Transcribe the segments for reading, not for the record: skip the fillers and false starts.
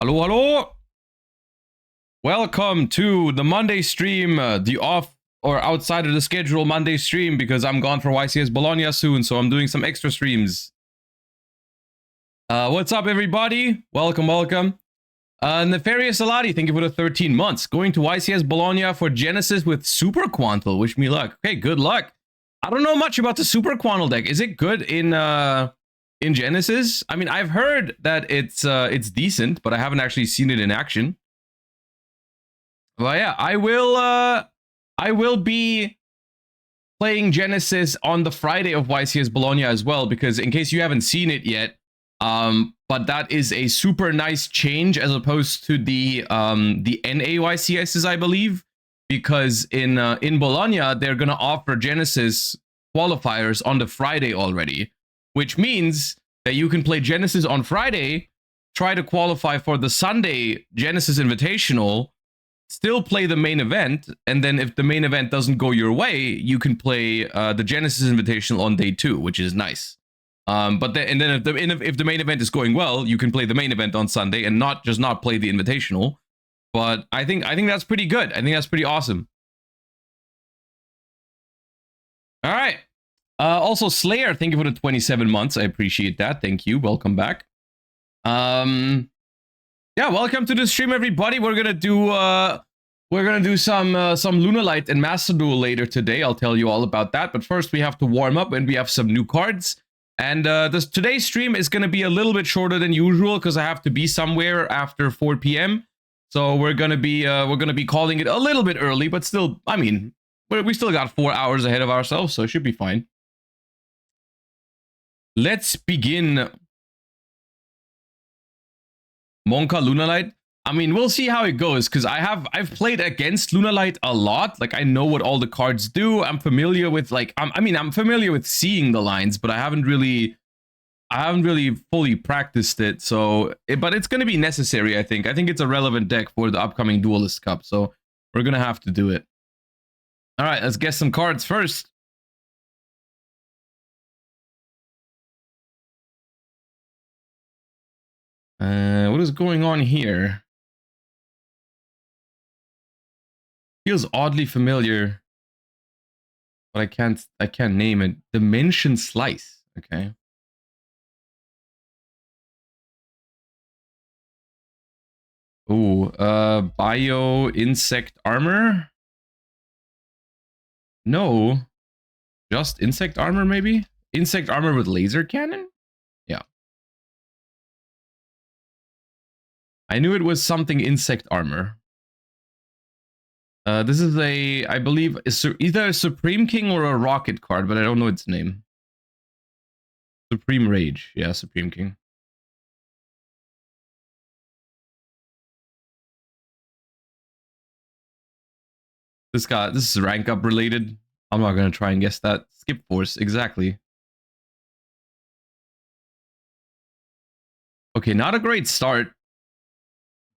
Hello, hello. Welcome to the Monday stream, the off or outside of the schedule Monday stream, because I'm gone for YCS Bologna soon, so I'm doing some extra streams. What's up, everybody? Welcome, welcome. Nefarious Alati, thank you for the 13 months. Going to YCS Bologna for Genesys with Super Quantal. Wish me luck. Okay, good luck. I don't know much about the Super Quantal deck. Is it good in Genesys? I mean, I've heard that it's decent, but I haven't actually seen it in action. Well, yeah, I will be playing Genesys on the Friday of YCS Bologna as well, because in case you haven't seen it yet, but that is a super nice change as opposed to the NA YCSs, I believe, because in Bologna they're gonna offer Genesys qualifiers on the Friday already, which means that you can play Genesys on Friday, try to qualify for the Sunday Genesys Invitational, still play the main event, and then if the main event doesn't go your way, you can play the Genesys Invitational on day 2, which is nice. But then if the main event is going well, you can play the main event on Sunday and not play the Invitational. But I think that's pretty good. I think that's pretty awesome. All right. Also, Slayer, thank you for the 27 months. I appreciate that. Thank you. Welcome back. Yeah, welcome to the stream, everybody. We're gonna do some Lunalight and Master Duel later today. I'll tell you all about that. But first, we have to warm up, and we have some new cards. And today's stream is gonna be a little bit shorter than usual because I have to be somewhere after 4 p.m. So we're gonna be calling it a little bit early, but still, I mean, we still got 4 hours ahead of ourselves, so it should be fine. Let's begin. Monka Lunalight. I mean, we'll see how it goes, because I've played against Lunalight a lot. Like, I know what all the cards do. I'm familiar with, like, I'm familiar with seeing the lines, but I haven't really fully practiced it. So, but it's gonna be necessary, I think. I think it's a relevant deck for the upcoming Duelist Cup, so we're gonna have to do it. All right, let's guess some cards first. What is going on here? Feels oddly familiar, but I can't name it. Dimension Slice. Okay. Oh, bio insect armor? No. Just insect armor, maybe? Insect armor with laser cannon? Yeah. I knew it was something insect armor. This is I believe, either a Supreme King or a Rocket card, but I don't know its name. Supreme Rage. Yeah, Supreme King. This is rank up related. I'm not gonna try and guess that. Skip Force, exactly. Okay, not a great start.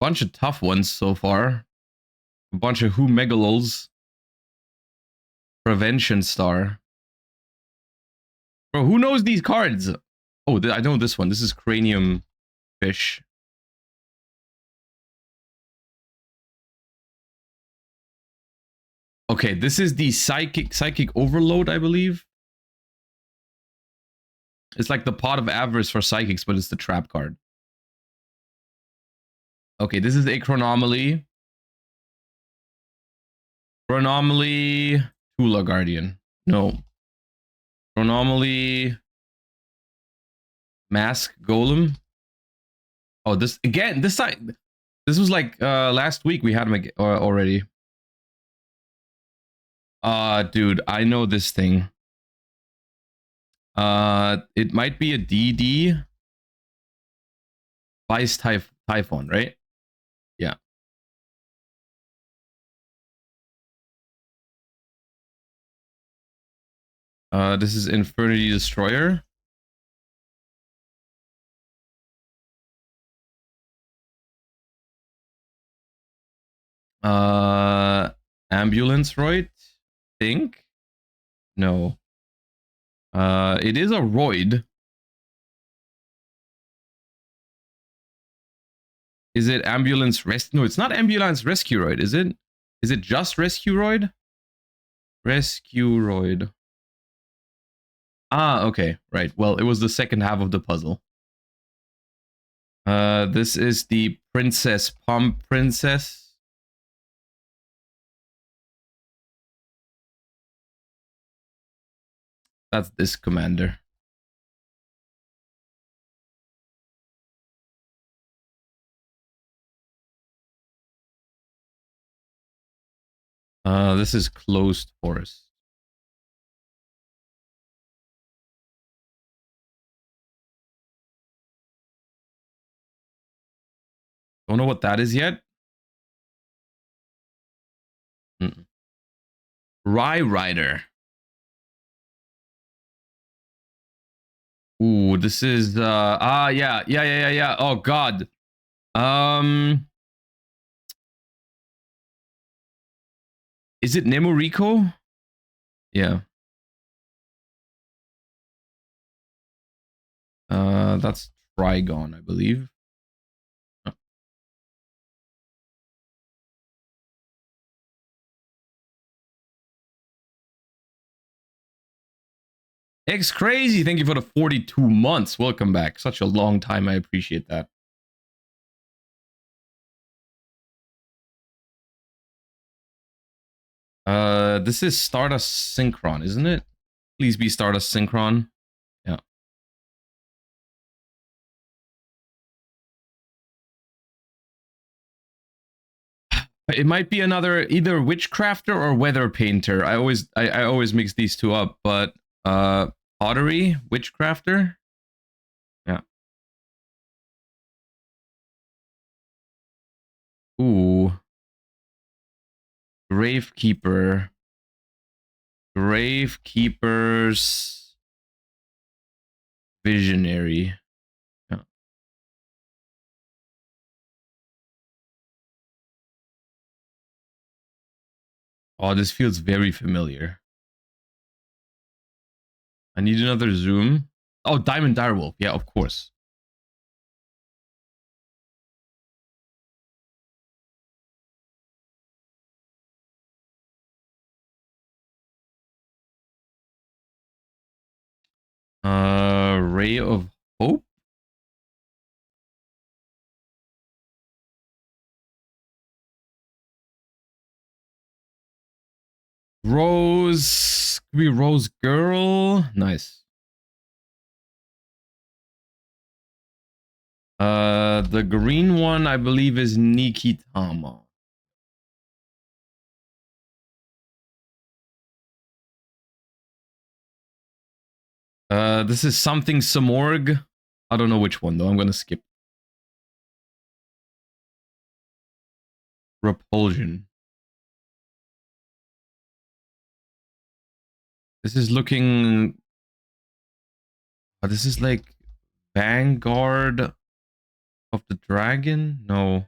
Bunch of tough ones so far. A bunch of Megalols. Prevention Star. Bro, who knows these cards? Oh, I know this one. This is Cranium Fish. Okay, this is the Psychic Overload, I believe. It's like the Pot of Avarice for Psychics, but it's the trap card. Okay, this is a Chronomaly. Chronomaly Tula Guardian. No. Chronomaly Mask Golem. Oh, this again. This was like last week we had him already. Dude, I know this thing. It might be a DD. Vice Typhon, right? Yeah. This is Infernity Destroyer. Ambulance Roid? Think? No. It is a Roid. Is it ambulance rescue? No, it's not ambulance rescueroid, is it? Is it just rescueroid? Rescueroid. Ah, okay, right. Well, it was the second half of the puzzle. This is the Princess Pump Princess. That's this commander. This is closed forest. Don't know what that is yet. Rye Rider. Ooh, this is yeah. Oh god. Is it Nemuriko? Yeah. That's Trigon, I believe. Oh. X Crazy, thank you for the 42 months. Welcome back. Such a long time. I appreciate that. This is Stardust Synchron, isn't it? Please be Stardust Synchron. Yeah. It might be another either Witchcrafter or Weather Painter. I always mix these two up, but Pottery, Witchcrafter. Yeah. Ooh. Gravekeeper. Gravekeeper's Visionary. Yeah. Oh, this feels very familiar. I need another zoom. Oh, Diamond Direwolf. Yeah, of course. Ray of Hope. Rose. Could be Rose Girl. Nice. The green one, I believe, is Nikitama. This is something Samorg. I don't know which one though. I'm gonna skip. Repulsion. This is looking. Oh, this is like Vanguard of the Dragon. No.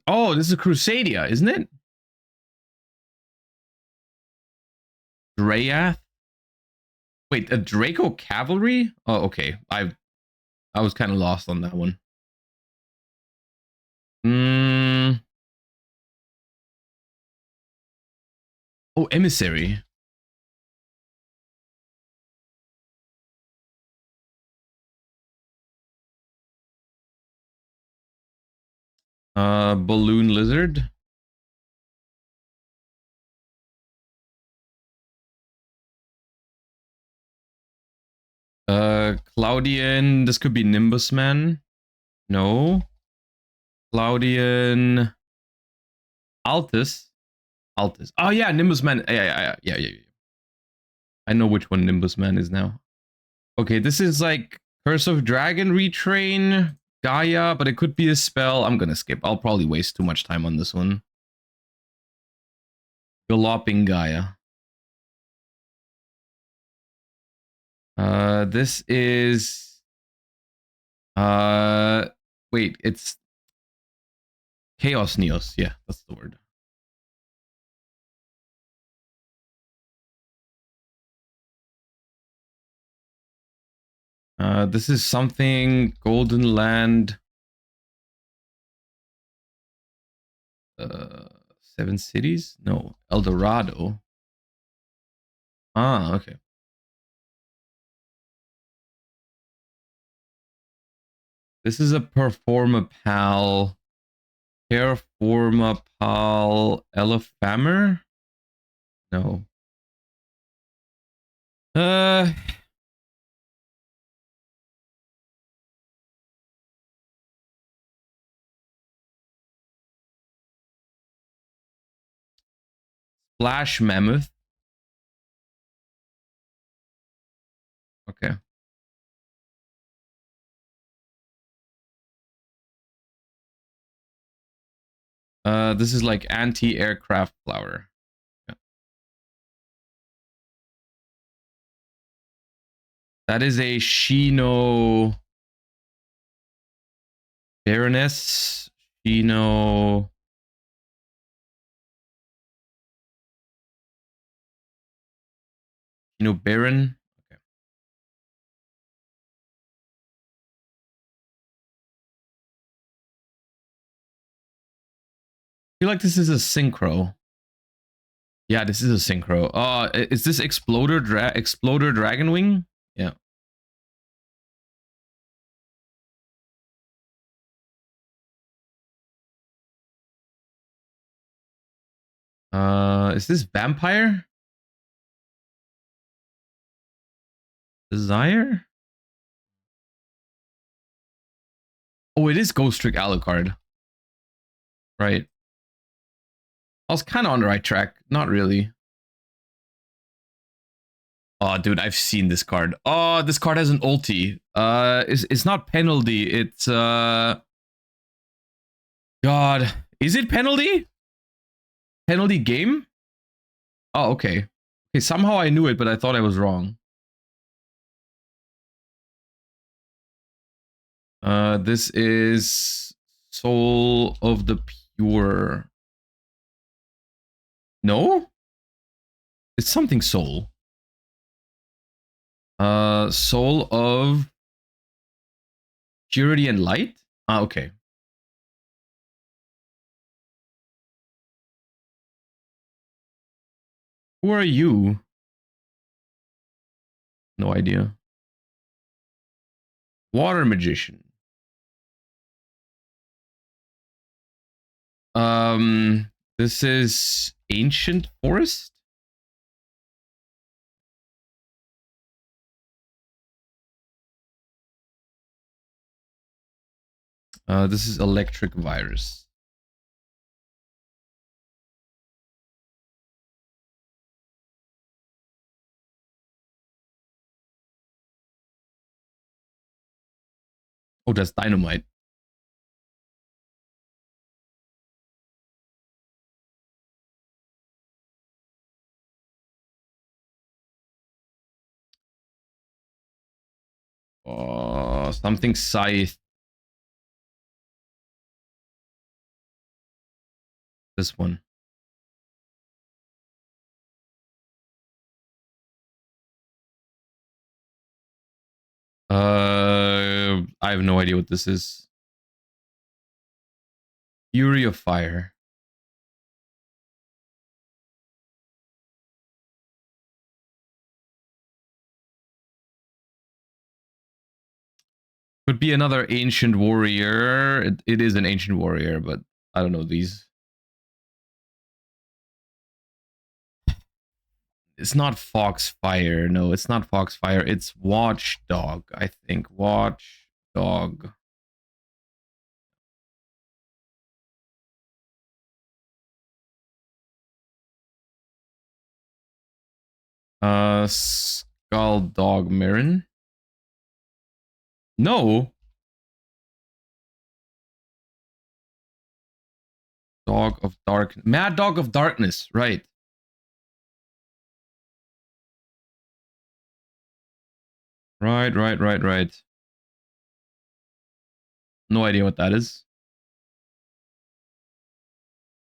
Oh, this is Crusadia, isn't it? Drayath. Wait, a Draco Cavalry? Oh, okay. I was kind of lost on that one. Oh, Emissary. Balloon Lizard. Claudian. This could be Nimbus Man. No. Claudian. Altus. Altus. Oh yeah, Nimbus Man. Yeah. I know which one Nimbus Man is now. Okay, this is like Curse of Dragon Retrain, Gaia, but it could be a spell. I'm gonna skip. I'll probably waste too much time on this one. Galloping Gaia. This is wait, it's Chaos Neos. Yeah, that's the word. This is something Golden Land. Seven Cities? No, El Dorado. Ah, okay. This is a Performapal. Performapal Elefamer? No. Uh, Splash Mammoth. Okay. This is like anti-aircraft flower. Yeah. That is a Shino Baroness. Shino Baron. Okay. I feel like this is a synchro. Yeah, this is a synchro. Is this Exploder Dragon Wing? Yeah. Is this Vampire? Desire? Oh, it is Ghost Trick Alucard. Right. I was kind of on the right track. Not really. Oh, dude, I've seen this card. Oh, this card has an ulti. It's not penalty. It's God, is it penalty? Penalty game? Oh, okay. Okay, somehow I knew it, but I thought I was wrong. This is Soul of the Pure. No? It's something soul. Soul of Purity and Light? Ah, okay. Who are you? No idea. Water Magician. This is Ancient Forest? This is Electric Virus. Oh, that's Dynamite. Something Scythe. This one. I have no idea what this is. Fury of Fire. Could be another ancient warrior. It is an ancient warrior, but I don't know these. It's not Foxfire. No, it's not Foxfire. It's Watchdog, I think. Watchdog. Skull Dog Marin. No. Dog of Dark. Mad Dog of Darkness. Right. Right. No idea what that is.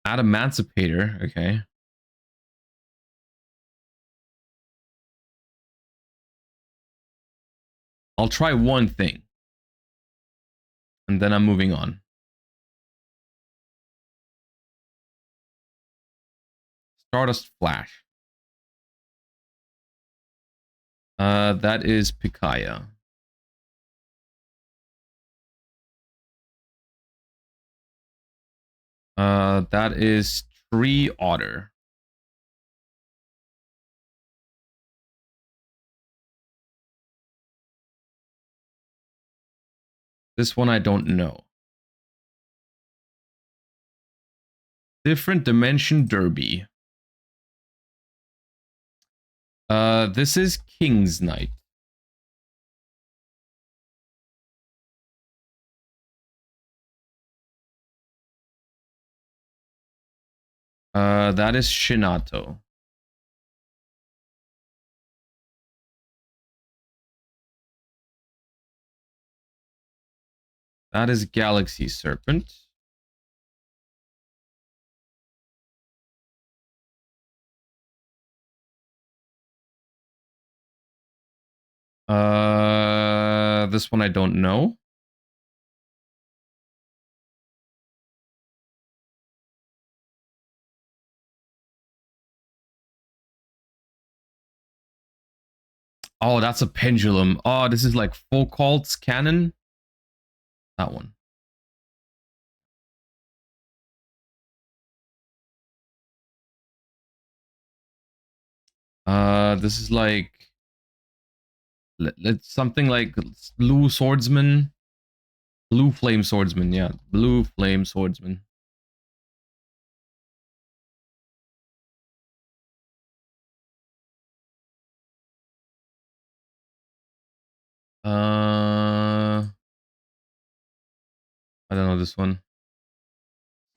Adamantipator. Okay. I'll try one thing. And then I'm moving on. Stardust Flash. That is Picaya. That is Tree Otter. This one I don't know. Different Dimension Derby. This is King's Knight. That is Shinato. That is Galaxy Serpent. This one I don't know. Oh, that's a pendulum. Oh, this is like Foucault's Cannon. That one. This is like it's something like Blue Swordsman. Blue Flame Swordsman, yeah. Blue Flame Swordsman. I don't know this one.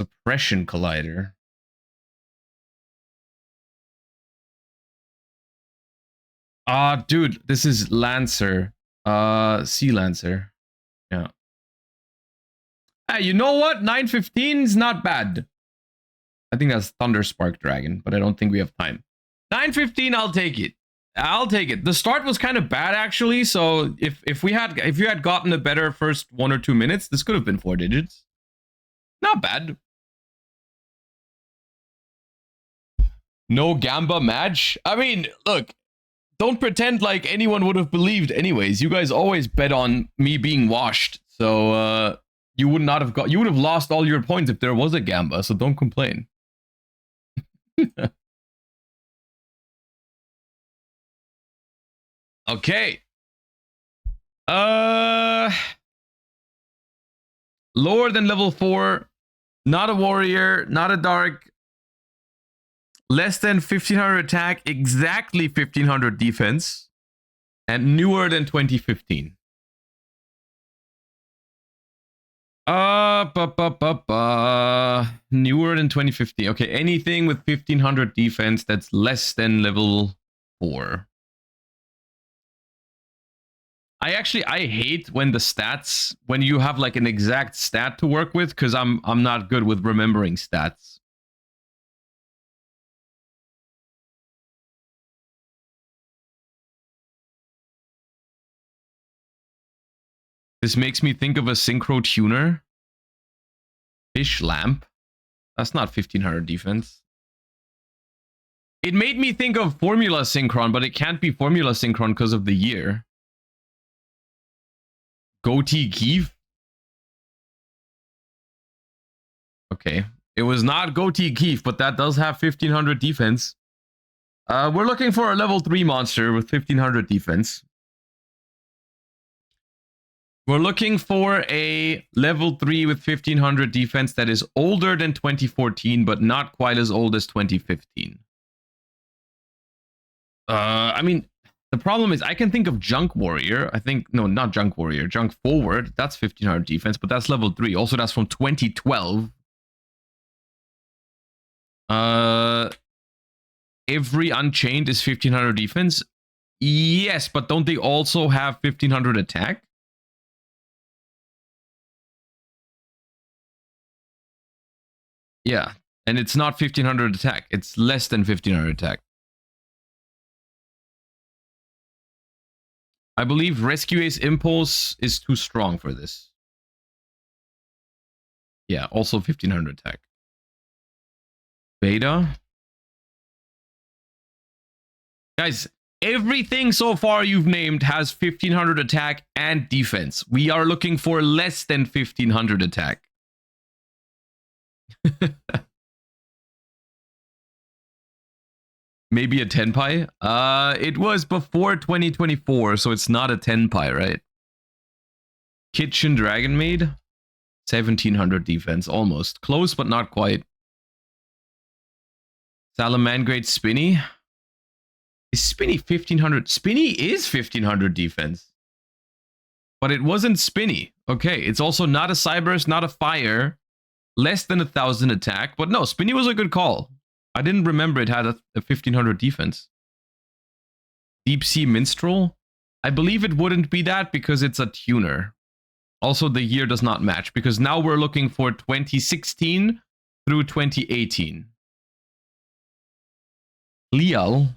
Suppression Collider. Dude, this is Lancer. Sea Lancer. Yeah. Hey, you know what? 915 is not bad. I think that's Thunder Spark Dragon, but I don't think we have time. 915, I'll take it. I'll take it. The start was kind of bad actually, so if you had gotten a better first 1 or 2 minutes, this could have been 4 digits. Not bad. No Gamba match. I mean, look, don't pretend like anyone would have believed anyways. You guys always bet on me being washed. So you would have lost all your points if there was a Gamba, so don't complain. Okay. Lower than level 4, not a warrior, not a dark. Less than 1500 attack, exactly 1500 defense, and newer than 2015. Newer than 2015. Okay, anything with 1500 defense that's less than level 4. I hate when the stats, when you have like an exact stat to work with, because I'm not good with remembering stats. This makes me think of a synchro tuner. Fish lamp. That's not 1500 defense. It made me think of Formula Synchron, but it can't be Formula Synchron because of the year. Goatee Keef. Okay. It was not Goatee Keef, but that does have 1500 defense. We're looking for a level 3 monster with 1500 defense. We're looking for a level 3 with 1500 defense that is older than 2014, but not quite as old as 2015. I mean, the problem is I can think of Junk Warrior. I think, no, not Junk Warrior. Junk Forward. That's 1500 defense, but that's level 3. Also, that's from 2012. Every Unchained is 1500 defense. Yes, but don't they also have 1500 attack? Yeah, and it's not 1500 attack. It's less than 1500 attack. I believe Rescue Ace Impulse is too strong for this. Yeah, also 1500 attack. Beta. Guys, everything so far you've named has 1500 attack and defense. We are looking for less than 1500 attack. Maybe a Tenpai? It was before 2024, so it's not a Tenpai, right? Kitchen Dragon Maid? 1700 defense, almost. Close, but not quite. Salamangrate Spinny? Is Spinny 1500? Spinny is 1500 defense. But it wasn't Spinny. Okay, it's also not a Cyberse, not a Fire. Less than 1000 attack. But no, Spinny was a good call. I didn't remember it had a 1500 defense. Deep Sea Minstrel? I believe it wouldn't be that because it's a tuner. Also, the year does not match because now we're looking for 2016 through 2018. Leal.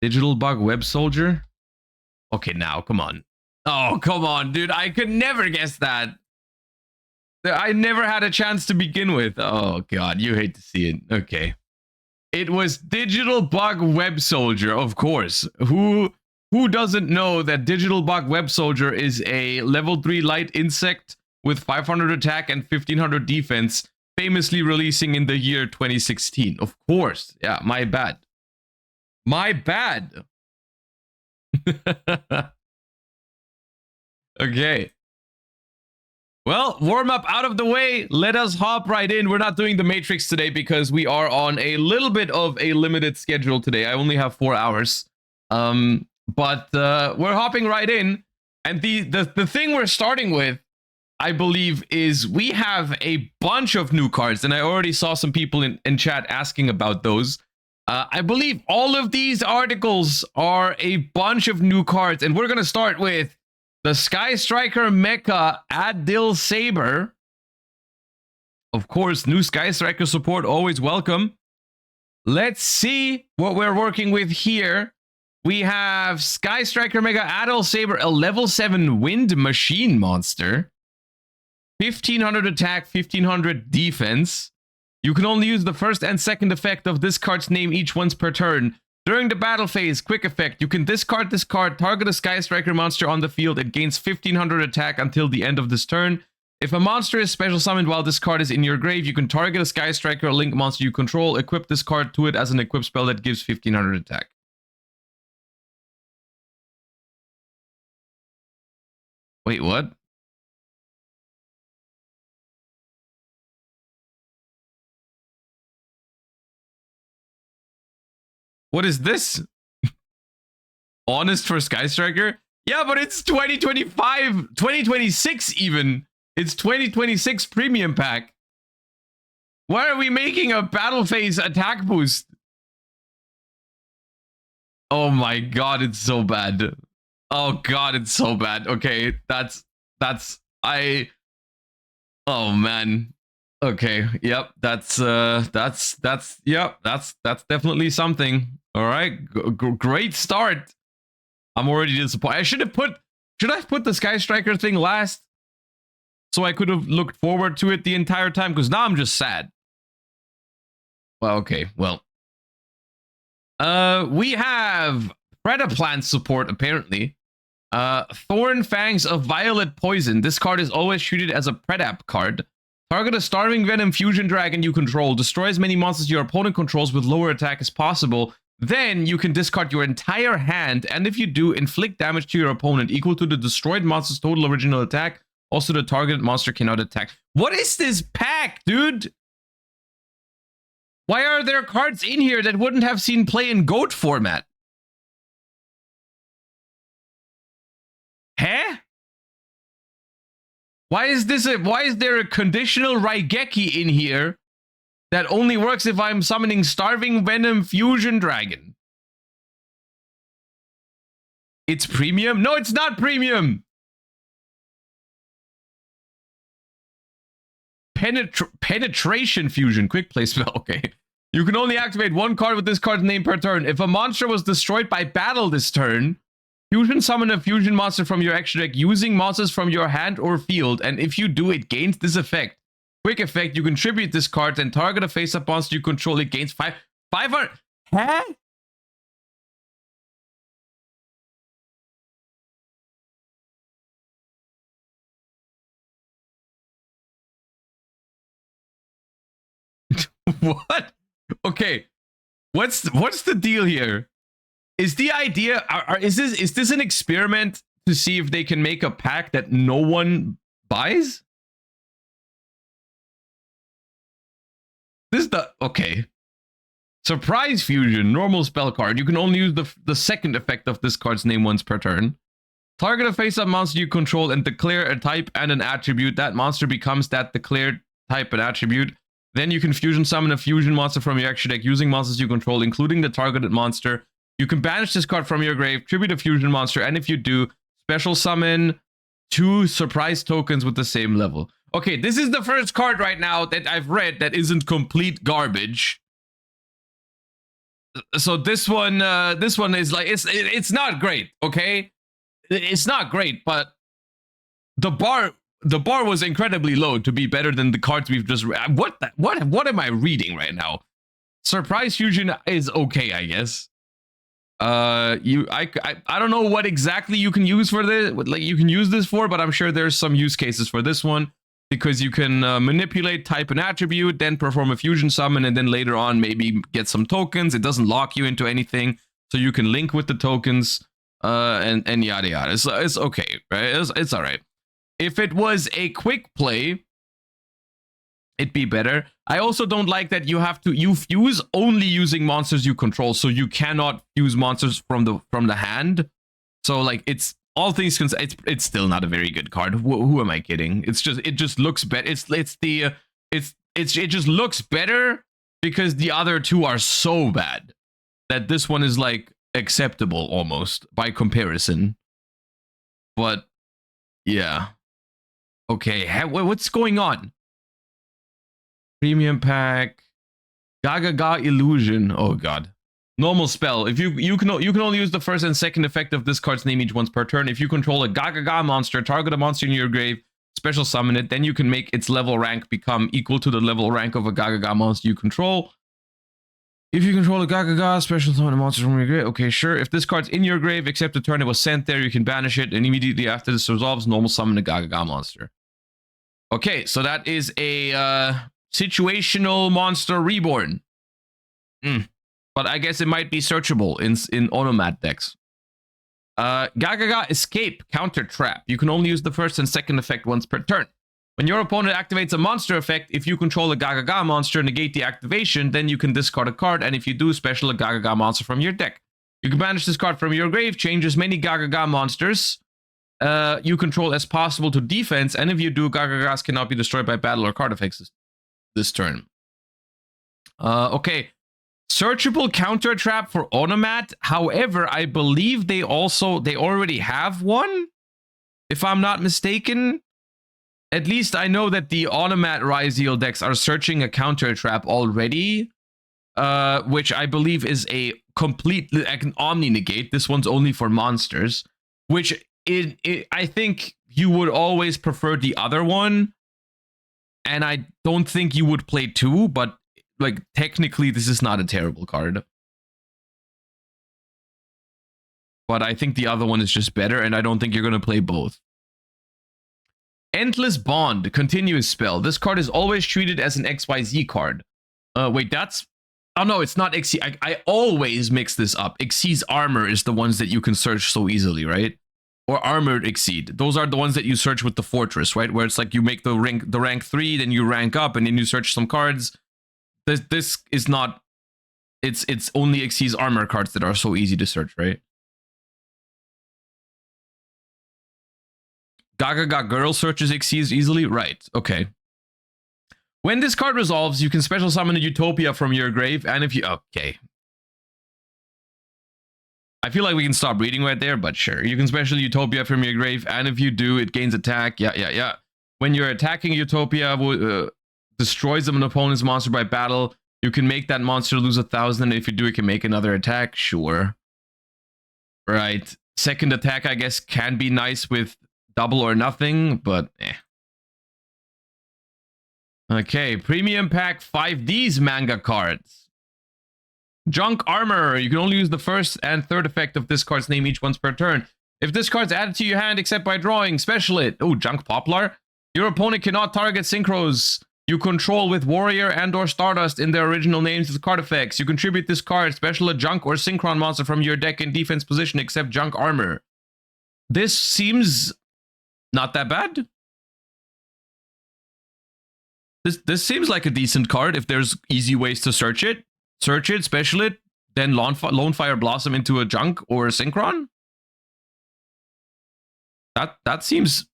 Digital Bug Web Soldier. Okay, now, come on. Oh, come on, dude. I could never guess that. I never had a chance to begin with. Oh, God. You hate to see it. Okay. It was Digital Bug Web Soldier, of course. Who doesn't know that Digital Bug Web Soldier is a level 3 light insect with 500 attack and 1500 defense, famously releasing in the year 2016? Of course. Yeah, my bad. My bad. Okay. Well, warm up out of the way. Let us hop right in. We're not doing the Matrix today because we are on a little bit of a limited schedule today. I only have 4 hours. But we're hopping right in. And the thing we're starting with, I believe, is we have a bunch of new cards. And I already saw some people in chat asking about those. I believe all of these articles are a bunch of new cards. And we're going to start with the Sky Striker Mecha Adil Saber. Of course, new Sky Striker support, always welcome. Let's see what we're working with here. We have Sky Striker Mega Adil Saber, a level 7 wind machine monster. 1500 attack, 1500 defense. You can only use the first and second effect of this card's name each once per turn. During the battle phase, quick effect, you can discard this card, target a Sky Striker monster on the field. It gains 1500 attack until the end of this turn. If a monster is special summoned while this card is in your grave, you can target a Sky Striker or Link monster you control, equip this card to it as an equip spell that gives 1500 attack. Wait, what? What is this? Honest for Sky Striker? Yeah, but it's 2025, 2026 even. It's 2026 premium pack. Why are we making a battle phase attack boost? Oh my god, it's so bad. Oh god, it's so bad. Okay, oh man. Okay, yep, that's definitely something. All right, great start. I'm already disappointed. Should I put the Sky Striker thing last? So I could have looked forward to it the entire time, because now I'm just sad. Well, okay, well. We have Predaplant support, apparently. Thorn Fangs of Violet Poison. This card is always treated as a Predap card. Target a Starving Venom Fusion Dragon you control. Destroy as many monsters your opponent controls with lower attack as possible. Then you can discard your entire hand, and if you do, inflict damage to your opponent equal to the destroyed monster's total original attack. Also, the targeted monster cannot attack. What is this pack, dude? Why are there cards in here that wouldn't have seen play in GOAT format? Huh? Why is there a conditional Raigeki in here that only works if I'm summoning Starving Venom Fusion Dragon? It's premium? No, it's not premium. Penetration Fusion. Quick play spell. Okay. You can only activate one card with this card's name per turn. If a monster was destroyed by battle this turn, fusion summon a fusion monster from your extra deck using monsters from your hand or field, and if you do, it gains this effect. Quick effect, you contribute this card and target a face-up monster you control. It gains 500. Huh? What? Okay. What's the deal here? Is the idea is this an experiment to see if they can make a pack that no one buys? This is the okay. Surprise fusion, normal spell card. You can only use the second effect of this card's name once per turn. Target a face-up monster you control and declare a type and an attribute. That monster becomes that declared type and attribute. Then you can fusion summon a fusion monster from your extra deck using monsters you control, including the targeted monster. You can banish this card from your grave, tribute a fusion monster, and if you do, special summon 2 surprise tokens with the same level. Okay, this is the first card right now that I've read that isn't complete garbage. So this one is like it's not great, okay? It's not great, but the bar was incredibly low to be better than the cards we've just read. What am I reading right now? Surprise fusion is okay, I guess. I don't know what exactly you can use for this, like you can use this for, but I'm sure there's some use cases for this one because you can manipulate type and attribute, then perform a fusion summon, and then later on maybe get some tokens. It doesn't lock you into anything, so you can link with the tokens, and yada yada. It's okay, right? It's all right. If it was a quick play, it'd be better. I also don't like that you fuse only using monsters you control, so you cannot fuse monsters from the hand. So like it's all things considered, it's still not a very good card. Who am I kidding? It just looks better. It just looks better because the other two are so bad that this one is like acceptable almost by comparison. But yeah. Okay, what's going on? Premium pack, Gaga illusion. Oh god. Normal spell. If you can only use the first and second effect of this card's name each once per turn. If you control a Gaga monster, target a monster in your grave, special summon it, then you can make its level rank become equal to the level rank of a Gaga monster you control. If you control a Gaga, special summon a monster from your grave. Okay, sure. If this card's in your grave, except the turn it was sent there, you can banish it, and immediately after this resolves, normal summon a Gaga monster. Okay, so that is a situational monster reborn. But I guess it might be searchable in Onomat decks. Gaga escape counter trap. You can only use the first and second effect once per turn. When your opponent activates a monster effect, if you control a Gaga monster, negate the activation, then you can discard a card, and if you do, special a Gaga monster from your deck. You can banish this card from your grave, change as many Gaga monsters you control as possible to defense, and if you do, Gagagas cannot be destroyed by battle or card effects this turn. Okay. Searchable counter trap for Onomat. However, I believe they already have one, if I'm not mistaken. At least I know that the Onomat Ryzeal decks are searching a counter trap already, which I believe is a complete like an Omni negate. This one's only for monsters, which I think you would always prefer the other one, and I don't think you would play two, but like technically this is not a terrible card. But I think the other one is just better, and I don't think you're going to play both. Endless Bond, continuous spell. This card is always treated as an XYZ card. Wait, that's... Oh no, it's not Xyz. I always mix this up. Xyz Armor is the ones that you can search so easily, right? Or Armored Exceed. Those are the ones that you search with the Fortress, right? Where it's like you make the rank 3, then you rank up, and then you search some cards. This is not... It's only Xyz Armor cards that are so easy to search, right? Gaga Girl searches Xyz easily? Right, okay. When this card resolves, you can special summon a Utopia from your grave, and if you... Okay. I feel like we can stop reading right there, but sure. You can special Utopia from your grave, and if you do, it gains attack. Yeah. When you're attacking Utopia, destroys an opponent's monster by battle, You can make that monster lose 1,000. If you do, you can make another attack. Sure. Right. Second attack, I guess, can be nice with double or nothing, but eh. Okay, premium pack 5Ds manga cards. Junk Armor. You can only use the first and third effect of this card's name each once per turn. If this card's added to your hand except by drawing, special it. Oh, Junk Poplar. Your opponent cannot target synchros you control with Warrior and or Stardust in their original names as card effects. You contribute this card, special a Junk or Synchron monster from your deck in defense position except Junk Armor. This seems not that bad. This seems like a decent card if there's easy ways to search it. Search it, special it, then Lone Fire Blossom into a Junk or a Synchron. That seems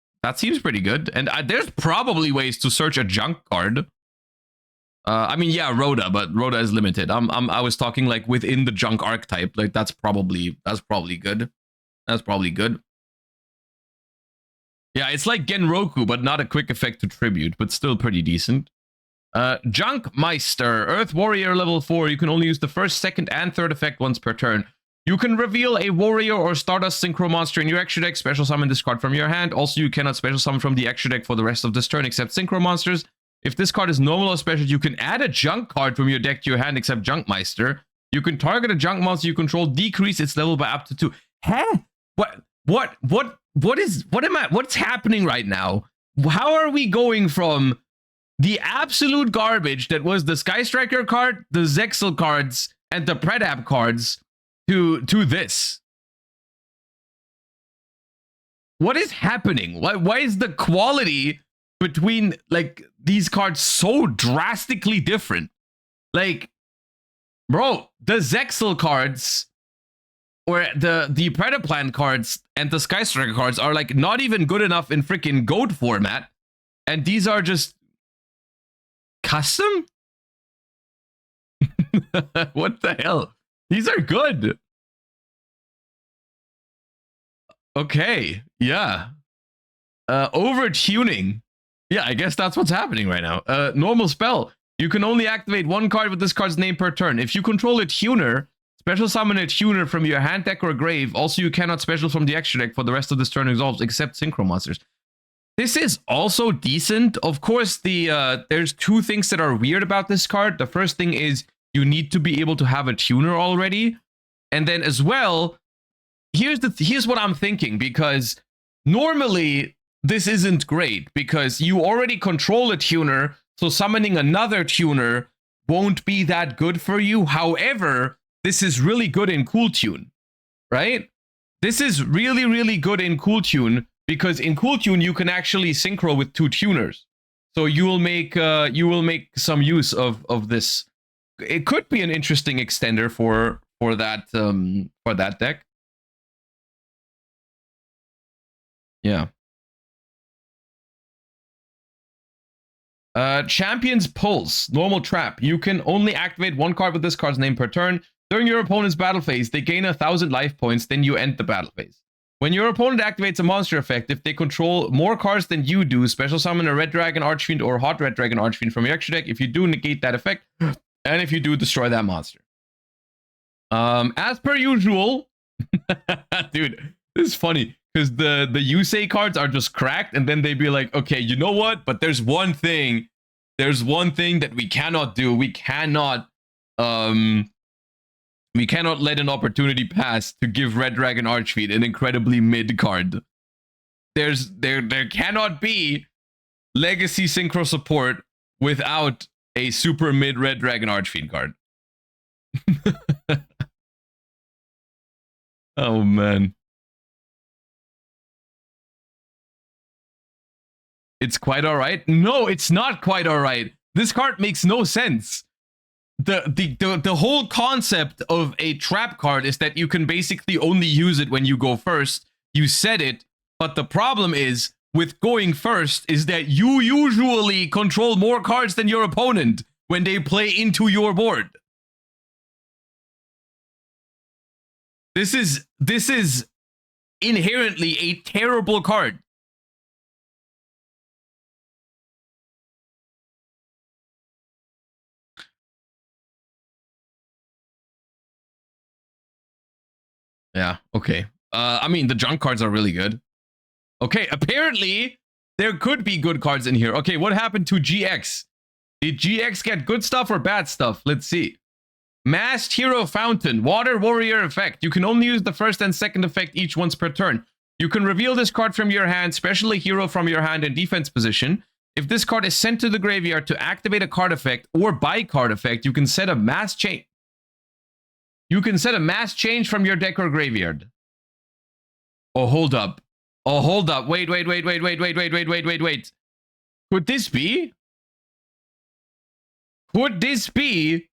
pretty good. And there's probably ways to search a Junk card. I mean, yeah, Rhoda, but Rhoda is limited. I was talking like within the Junk archetype. Like that's probably good. That's probably good. Yeah, it's like Genroku, but not a quick effect to tribute, but still pretty decent. Junk Meister, Earth Warrior level 4. You can only use the first, second, and third effect once per turn. You can reveal a Warrior or Stardust Synchro monster in your extra deck, special summon this card from your hand. Also, you cannot special summon from the extra deck for the rest of this turn except Synchro monsters. If this card is normal or special, you can add a Junk card from your deck to your hand except Junk Meister. You can target a Junk monster you control, decrease its level by up to 2. Huh? What's happening right now? How are we going from the absolute garbage that was the Sky Striker card, the Zexal cards, and the Predap cards to this? What is happening? Why is the quality between like these cards so drastically different? Like, bro, the Zexal cards or the Predaplan cards and the Sky Striker cards are like not even good enough in freaking GOAT format, and these are just custom? What the hell? These are good. Okay, yeah. Over-tuning. Yeah, I guess that's what's happening right now. Normal spell. You can only activate one card with this card's name per turn. If you control a tuner, special summon a tuner from your hand deck or grave. Also, you cannot special from the extra deck for the rest of this turn resolves, except Synchro monsters. This is also decent. Of course, there's two things that are weird about this card. The first thing is you need to be able to have a tuner already. And then as well, here's what I'm thinking, because normally this isn't great because you already control a tuner, so summoning another tuner won't be that good for you. However, this is really good in Cool Tune, right? This is really, really good in Cool Tune because in Cool Tune you can actually synchro with two tuners. So you will make some use of this. It could be an interesting extender for that deck. Yeah. Champion's Pulse, normal trap. You can only activate one card with this card's name per turn. During your opponent's battle phase, they gain 1,000 life points, then you end the battle phase. When your opponent activates a monster effect, if they control more cards than you do, special summon a Red Dragon Archfiend or Hot Red Dragon Archfiend from your extra deck. If you do, negate that effect, and if you do, destroy that monster. As per usual, dude, this is funny. Because the Yusei cards are just cracked, and then they'd be like, okay, you know what? But there's one thing that we cannot do. We cannot let an opportunity pass to give Red Dragon Archfiend an incredibly mid card. There cannot be Legacy Synchro support without a super mid Red Dragon Archfiend card. Oh man. It's quite all right. No, it's not quite all right. This card makes no sense. The whole concept of a trap card is that you can basically only use it when you go first. You said it, but the problem is with going first is that you usually control more cards than your opponent when they play into your board. This is inherently a terrible card. Yeah, okay. I mean, the junk cards are really good. Okay, apparently there could be good cards in here. Okay, what happened to GX? Did GX get good stuff or bad stuff? Let's see. Masked Hero Fountain, Water Warrior effect. You can only use the first and second effect each once per turn. You can reveal this card from your hand, special a hero from your hand in defense position. If this card is sent to the graveyard to activate a card effect or by card effect, you can set a mass change. You can set a mass change from your deck or graveyard. Oh, hold up. Oh, hold up. Wait. Could this be? Could this be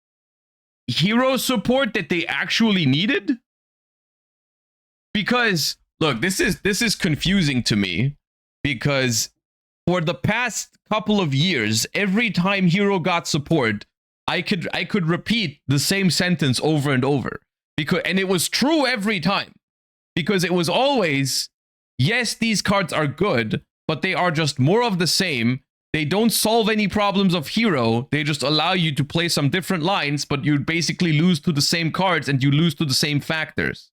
hero support that they actually needed? Because look, this is confusing to me, because for the past couple of years, every time hero got support, I could repeat the same sentence over and over, and it was true every time, because it was always, yes, these cards are good, but they are just more of the same. They don't solve any problems of hero. They just allow you to play some different lines, but you basically lose to the same cards and you lose to the same factors.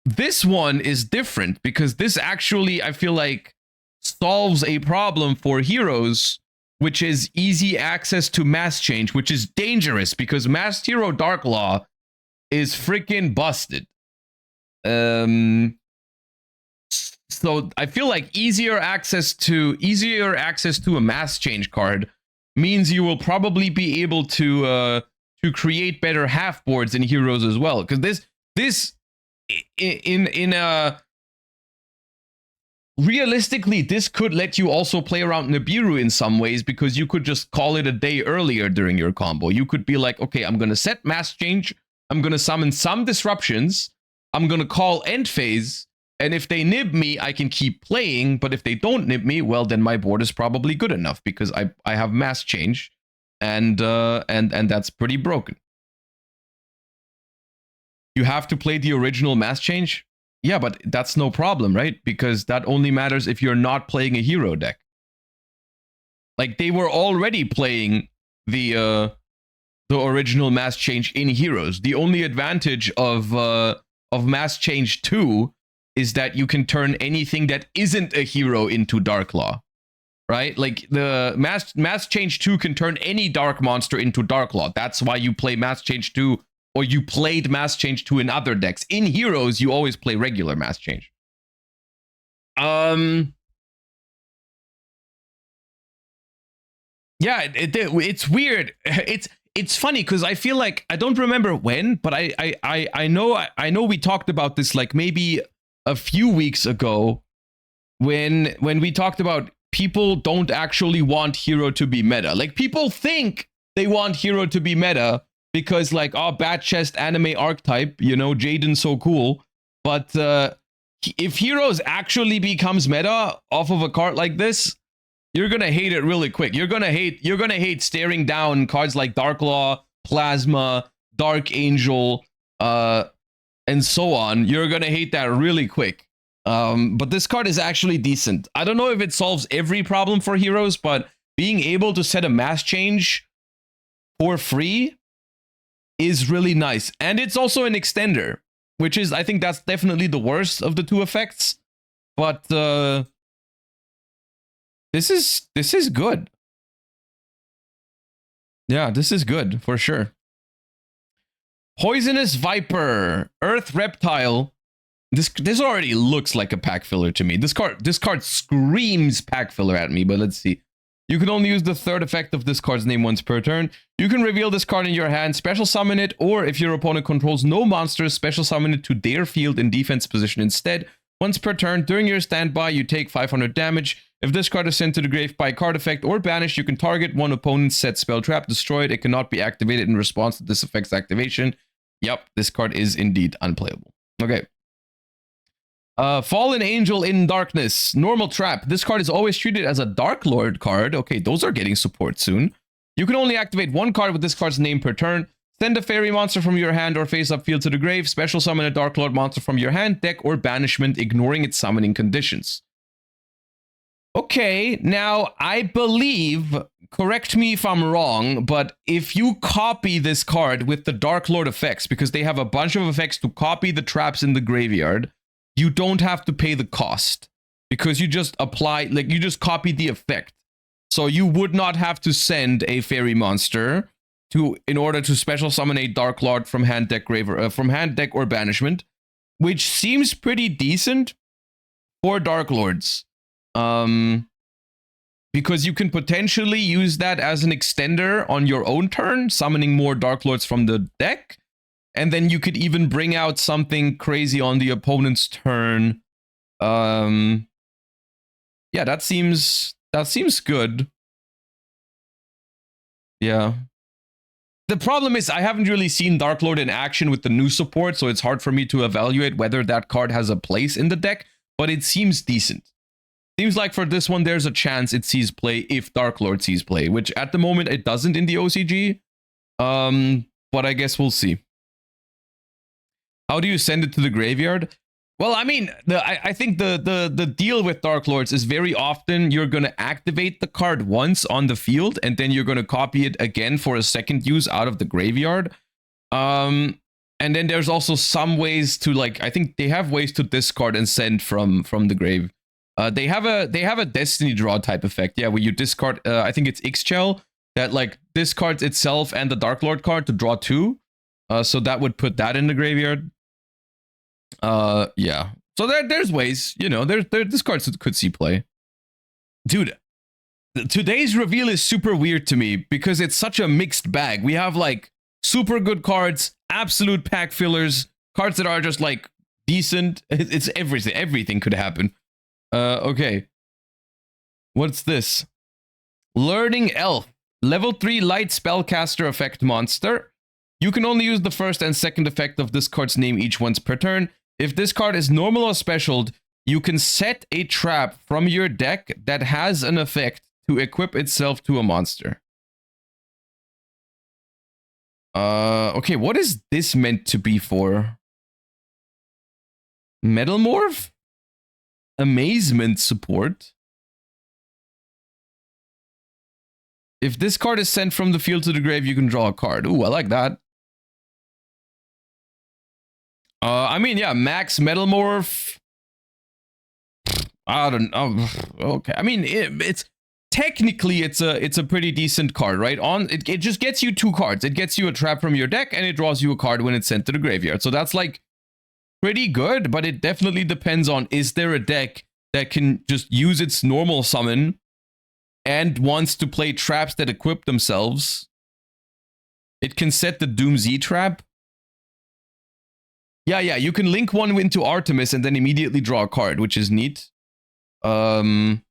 This one is different, because this actually, I feel like, solves a problem for heroes, which is easy access to mass change, which is dangerous because Masked Hero Dark Law is freaking busted. So I feel like easier access to a mass change card means you will probably be able to create better half boards in heroes as well. Because realistically, this could let you also play around Nibiru in some ways, because you could just call it a day earlier during your combo. You could be like, okay, I'm gonna set mass change, I'm gonna summon some disruptions, I'm gonna call end phase. And if they nib me, I can keep playing. But if they don't nib me, well, then my board is probably good enough because I have mass change, and that's pretty broken. You have to play the original mass change? Yeah, but that's no problem, right? Because that only matters if you're not playing a hero deck. Like, they were already playing the original mass change in heroes. The only advantage of mass change 2 is that you can turn anything that isn't a hero into Dark Law, right? Like, the Mass Change 2 can turn any dark monster into Dark Law. That's why you play Mass Change 2, or you played Mass Change 2 in other decks. In heroes, you always play regular Mass Change. Yeah, it's weird. It's funny because I feel like, I don't remember when, but I know we talked about this like maybe a few weeks ago when we talked about people don't actually want hero to be meta. Like, people think they want hero to be meta because, like, oh, bat chest anime archetype, you know, Jaden's so cool. But if heroes actually becomes meta off of a card like this, you're gonna hate it really quick. You're gonna hate staring down cards like Dark Law, Plasma, Dark Angel, and so on. You're gonna hate that really quick. But this card is actually decent. I don't know if it solves every problem for heroes, but being able to set a mass change for free is really nice. And it's also an extender, which is, I think that's definitely the worst of the two effects. But this is good. Yeah, this is good for sure. Poisonous Viper, Earth Reptile. This already looks like a pack filler to me. This card screams pack filler at me, but let's see. You can only use the third effect of this card's name once per turn. You can reveal this card in your hand, special summon it, or if your opponent controls no monsters, special summon it to their field in defense position instead. Once per turn, during your standby, you take 500 damage. If this card is sent to the grave by card effect or banished, you can target one opponent's set spell trap, destroy it. It cannot be activated in response to this effect's activation. Yep, this card is indeed unplayable. Okay. Fallen Angel in Darkness, normal trap. This card is always treated as a Dark Lord card. Okay, those are getting support soon. You can only activate one card with this card's name per turn. Send a fairy monster from your hand or face-up field to the grave. Special summon a Dark Lord monster from your hand, deck, or banishment, ignoring its summoning conditions. Okay, now I believe, correct me if I'm wrong, but if you copy this card with the Dark Lord effects, because they have a bunch of effects to copy the traps in the graveyard, you don't have to pay the cost. Because you just apply, like, you just copy the effect. So you would not have to send a fairy monster in order to special summon a Dark Lord from hand deck, from hand deck or banishment, which seems pretty decent for Dark Lords. Because you can potentially use that as an extender on your own turn, summoning more Dark Lords from the deck. And then you could even bring out something crazy on the opponent's turn. Yeah, that seems good. Yeah. The problem is I haven't really seen Dark Lord in action with the new support, so it's hard for me to evaluate whether that card has a place in the deck, but it seems decent. Seems like for this one, there's a chance it sees play if Dark Lord sees play, which at the moment it doesn't in the OCG. But I guess we'll see. How do you send it to the graveyard? Well, I mean, I think the deal with Dark Lords is very often you're going to activate the card once on the field, and then you're going to copy it again for a second use out of the graveyard. And then there's also some ways to, like, I think they have ways to discard and send from the grave. They have a Destiny Draw type effect, yeah, where you discard, I think it's Ixchel, that like discards itself and the Dark Lord card to draw 2. So that would put that in the graveyard. Yeah. So there's ways, you know, this card could see play. Dude, today's reveal is super weird to me because it's such a mixed bag. We have like super good cards, absolute pack fillers, cards that are just like decent. It's everything. Everything could happen. Okay. What's this? Learning Elf. Level 3 light spellcaster effect monster. You can only use the first and second effect of this card's name each once per turn. If this card is normal or specialed, you can set a trap from your deck that has an effect to equip itself to a monster. Okay, what is this meant to be for? Metalmorph? Amazement support. If this card is sent from the field to the grave, you can draw a card. Ooh, I like that. I mean, yeah, Max Metalmorph. I don't know. Okay, I mean, it's technically it's a pretty decent card, right? It just gets you 2 cards. It gets you a trap from your deck, and it draws you a card when it's sent to the graveyard. So that's like pretty good, but it definitely depends on, is there a deck that can just use its normal summon and wants to play traps that equip themselves? It can set the Doom Z trap. Yeah, you can link one into Artemis and then immediately draw a card, which is neat. Can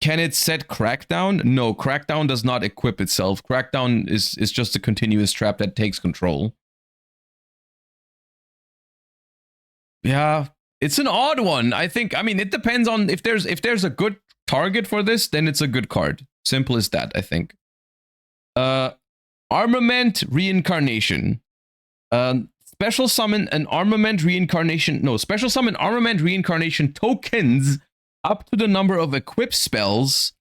it set Crackdown? No, Crackdown does not equip itself. Crackdown is just a continuous trap that takes control. Yeah, it's an odd one. I mean, it depends on if there's a good target for this, then it's a good card. Simple as that, I think. Armament Reincarnation. Special summon an Armament Reincarnation. No, special summon Armament Reincarnation tokens up to the number of equip spells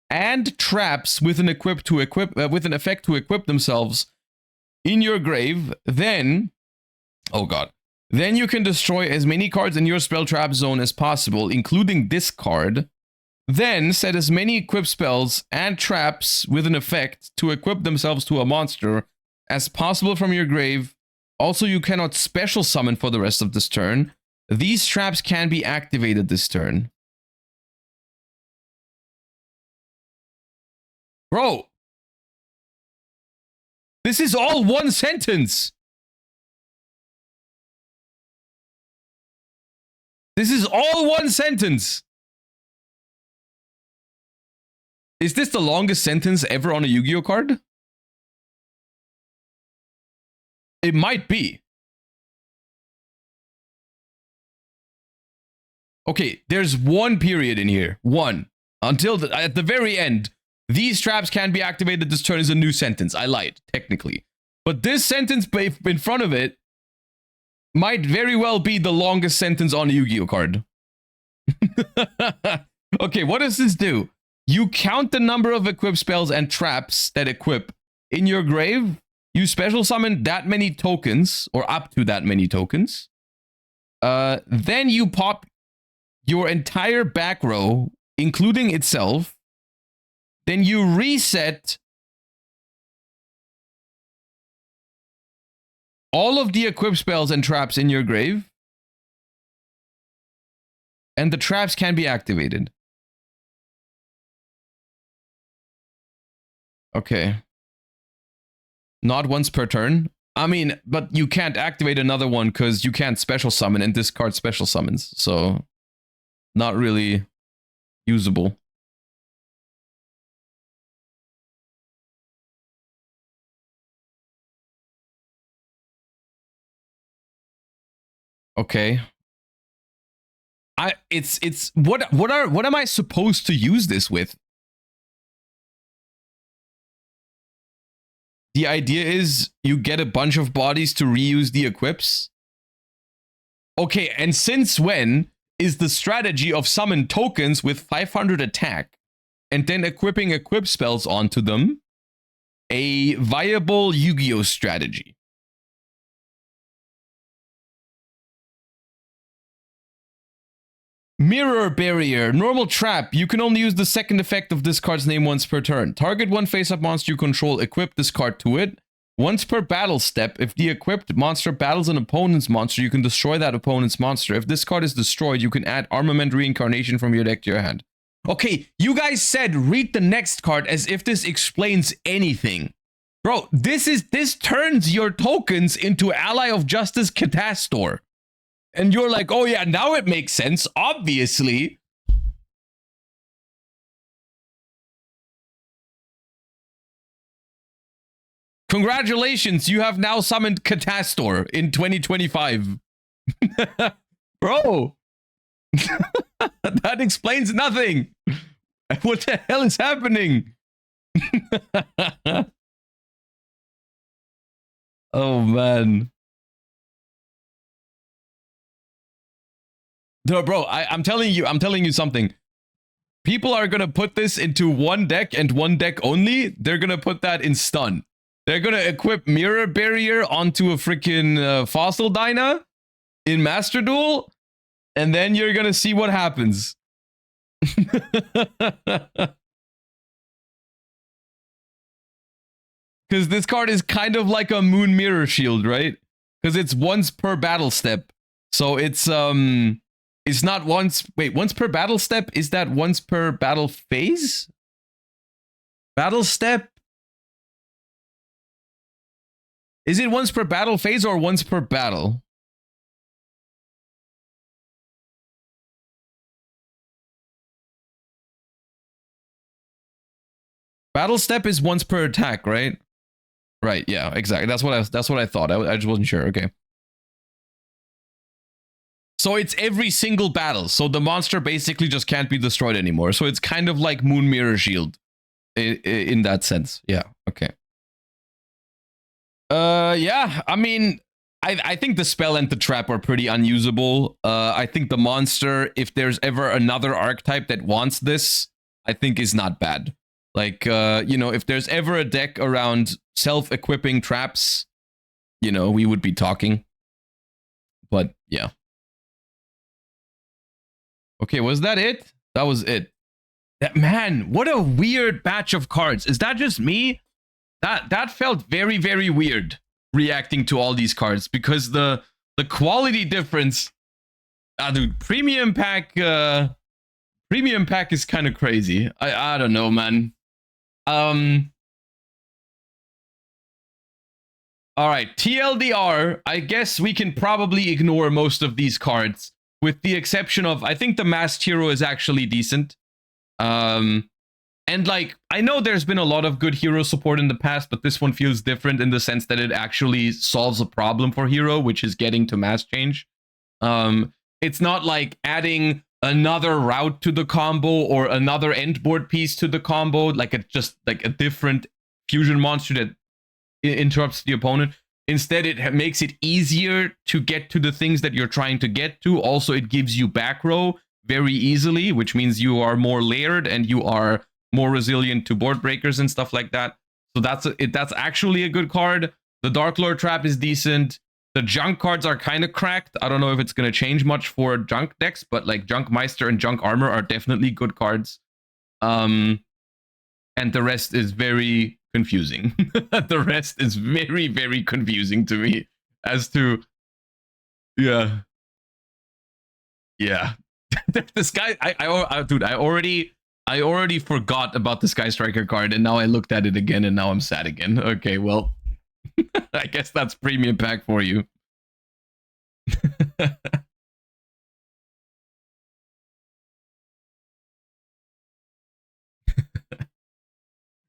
and traps with an effect to equip themselves in your grave. Then, oh god. Then you can destroy as many cards in your spell trap zone as possible, including this card. Then set as many equip spells and traps with an effect to equip themselves to a monster as possible from your grave. Also, you cannot special summon for the rest of this turn. These traps can be activated this turn. Bro, this is all one sentence. This is all one sentence. Is this the longest sentence ever on a Yu-Gi-Oh card? It might be. Okay, there's one period in here. One. Until at the very end, these traps can be activated this turn is a new sentence. I lied, technically. But this sentence in front of it might very well be the longest sentence on a Yu-Gi-Oh card. Okay, what does this do? You count the number of equipped spells and traps that equip in your grave. You special summon that many tokens, or up to that many tokens. Then you pop your entire back row, including itself. Then you reset all of the equipped spells and traps in your grave. And the traps can be activated. Okay. Not once per turn. I mean, but you can't activate another one because you can't special summon and discard special summons. So, not really usable. Okay. What am I supposed to use this with? The idea is you get a bunch of bodies to reuse the equips. Okay, and since when is the strategy of summon tokens with 500 attack and then equipping equip spells onto them a viable Yu-Gi-Oh strategy? Mirror Barrier. Normal trap. You can only use the second effect of this card's name once per turn. Target one face-up monster you control. Equip this card to it. Once per battle step, if the equipped monster battles an opponent's monster, you can destroy that opponent's monster. If this card is destroyed, you can add Armament Reincarnation from your deck to your hand. Okay, you guys said read the next card as if this explains anything. Bro, this turns your tokens into Ally of Justice Catastor. And you're like, oh yeah, now it makes sense, obviously. Congratulations, you have now summoned Catastor in 2025. Bro. That explains nothing. What the hell is happening? Oh, man. No, bro, I'm telling you something. People are gonna put this into one deck and one deck only. They're gonna put that in stun. They're gonna equip Mirror Barrier onto a freaking Fossil Dyna in Master Duel, and then you're gonna see what happens. Because this card is kind of like a Moon Mirror Shield, right? Because it's once per battle step. So it's not once... Wait, once per battle step? Is that once per battle phase? Battle step? Is it once per battle phase or once per battle? Battle step is once per attack, right? Right, yeah, exactly. That's what I thought. I just wasn't sure. Okay. So it's every single battle. So the monster basically just can't be destroyed anymore. So it's kind of like Moon Mirror Shield in that sense. Yeah, okay. Yeah, I mean, I think the spell and the trap are pretty unusable. I think the monster, if there's ever another archetype that wants this, I think is not bad. Like, you know, if there's ever a deck around self-equipping traps, you know, we would be talking. But, yeah. Okay, was that it? That was it. That, man, what a weird batch of cards. Is that just me? That felt very, very weird reacting to all these cards because the quality difference. Dude, premium pack is kind of crazy. I don't know, man. All right, TLDR. I guess we can probably ignore most of these cards, with the exception of, I think the Masked Hero is actually decent. And like, I know there's been a lot of good hero support in the past, but this one feels different in the sense that it actually solves a problem for hero, which is getting to mass change. It's not like adding another route to the combo or another end board piece to the combo, like it's just like a different fusion monster that interrupts the opponent. Instead, it makes it easier to get to the things that you're trying to get to. Also, it gives you back row very easily, which means you are more layered and you are more resilient to board breakers and stuff like that. So that's actually a good card. The Dark Lord Trap is decent. The junk cards are kind of cracked. I don't know if it's going to change much for junk decks, but like Junk Meister and Junk Armor are definitely good cards. And the rest is very confusing. The rest is very, very confusing to me as to, yeah. This guy, dude, I already forgot about the Sky Striker card, and now I looked at it again, and now I'm sad again. Okay, well, I guess that's premium pack for you.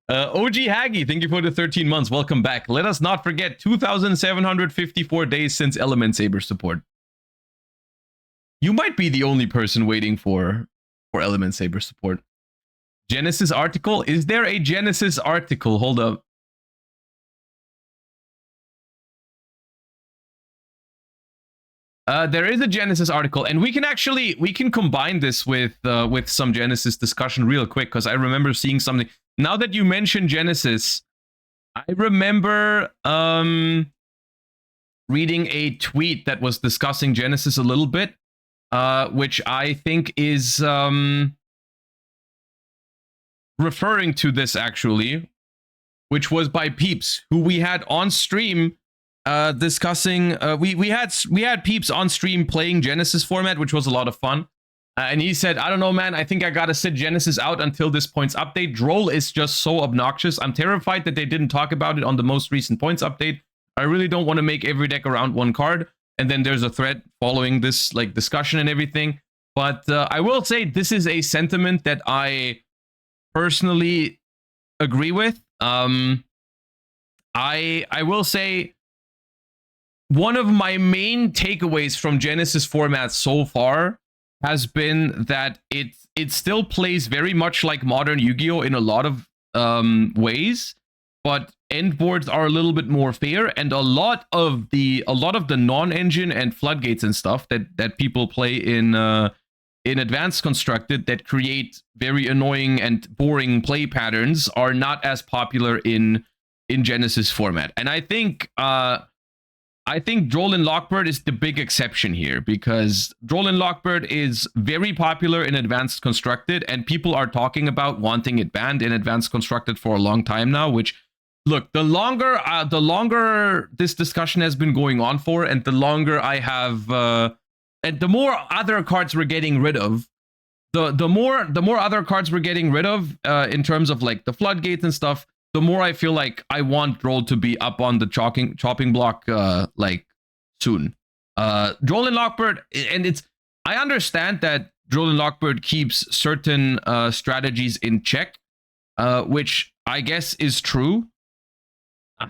OG Haggy, thank you for the 13 months. Welcome back. Let us not forget 2,754 days since Element Saber support. You might be the only person waiting for Element Saber support. Genesys article? Is there a Genesys article? Hold up. There is a Genesys article, and we can combine this with some Genesys discussion real quick, because I remember seeing something. Now that you mention Genesys, I remember reading a tweet that was discussing Genesys a little bit, which I think is referring to this actually, which was by Peeps, who we had on stream discussing. We had Peeps on stream playing Genesys format, which was a lot of fun. And he said, I don't know, man, I think I gotta sit Genesys out until this points update. Droll is just so obnoxious. I'm terrified that they didn't talk about it on the most recent points update. I really don't want to make every deck around one card. And then there's a thread following this like discussion and everything. But I will say this is a sentiment that I personally agree with. I will say one of my main takeaways from Genesys format so far has been that it still plays very much like modern Yu-Gi-Oh! In a lot of ways, but end boards are a little bit more fair, and a lot of the non-engine and floodgates and stuff that people play in advanced constructed that create very annoying and boring play patterns are not as popular in Genesys format. And I think Droll and Lockbird is the big exception here, because Droll and Lockbird is very popular in Advanced Constructed, and people are talking about wanting it banned in Advanced Constructed for a long time now, which, look, the longer this discussion has been going on for, and the longer I have, and the more other cards we're getting rid of, the more other cards we're getting rid of in terms of like the floodgates and stuff, the more I feel like I want Droll to be up on the chopping block like soon. Droll and Lockbird, and I understand that Droll and Lockbird keeps certain strategies in check, which I guess is true.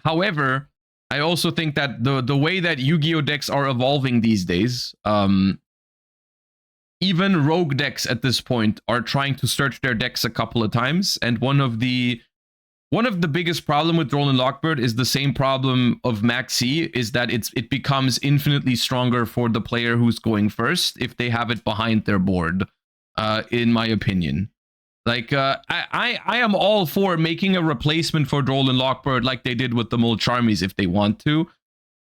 However, I also think that the way that Yu-Gi-Oh decks are evolving these days, even rogue decks at this point are trying to search their decks a couple of times, and one of the biggest problem with Droll and Lockbird is the same problem of Max C, is that it becomes infinitely stronger for the player who's going first if they have it behind their board, in my opinion. Like, I am all for making a replacement for Droll and Lockbird like they did with the Mole Charmies if they want to,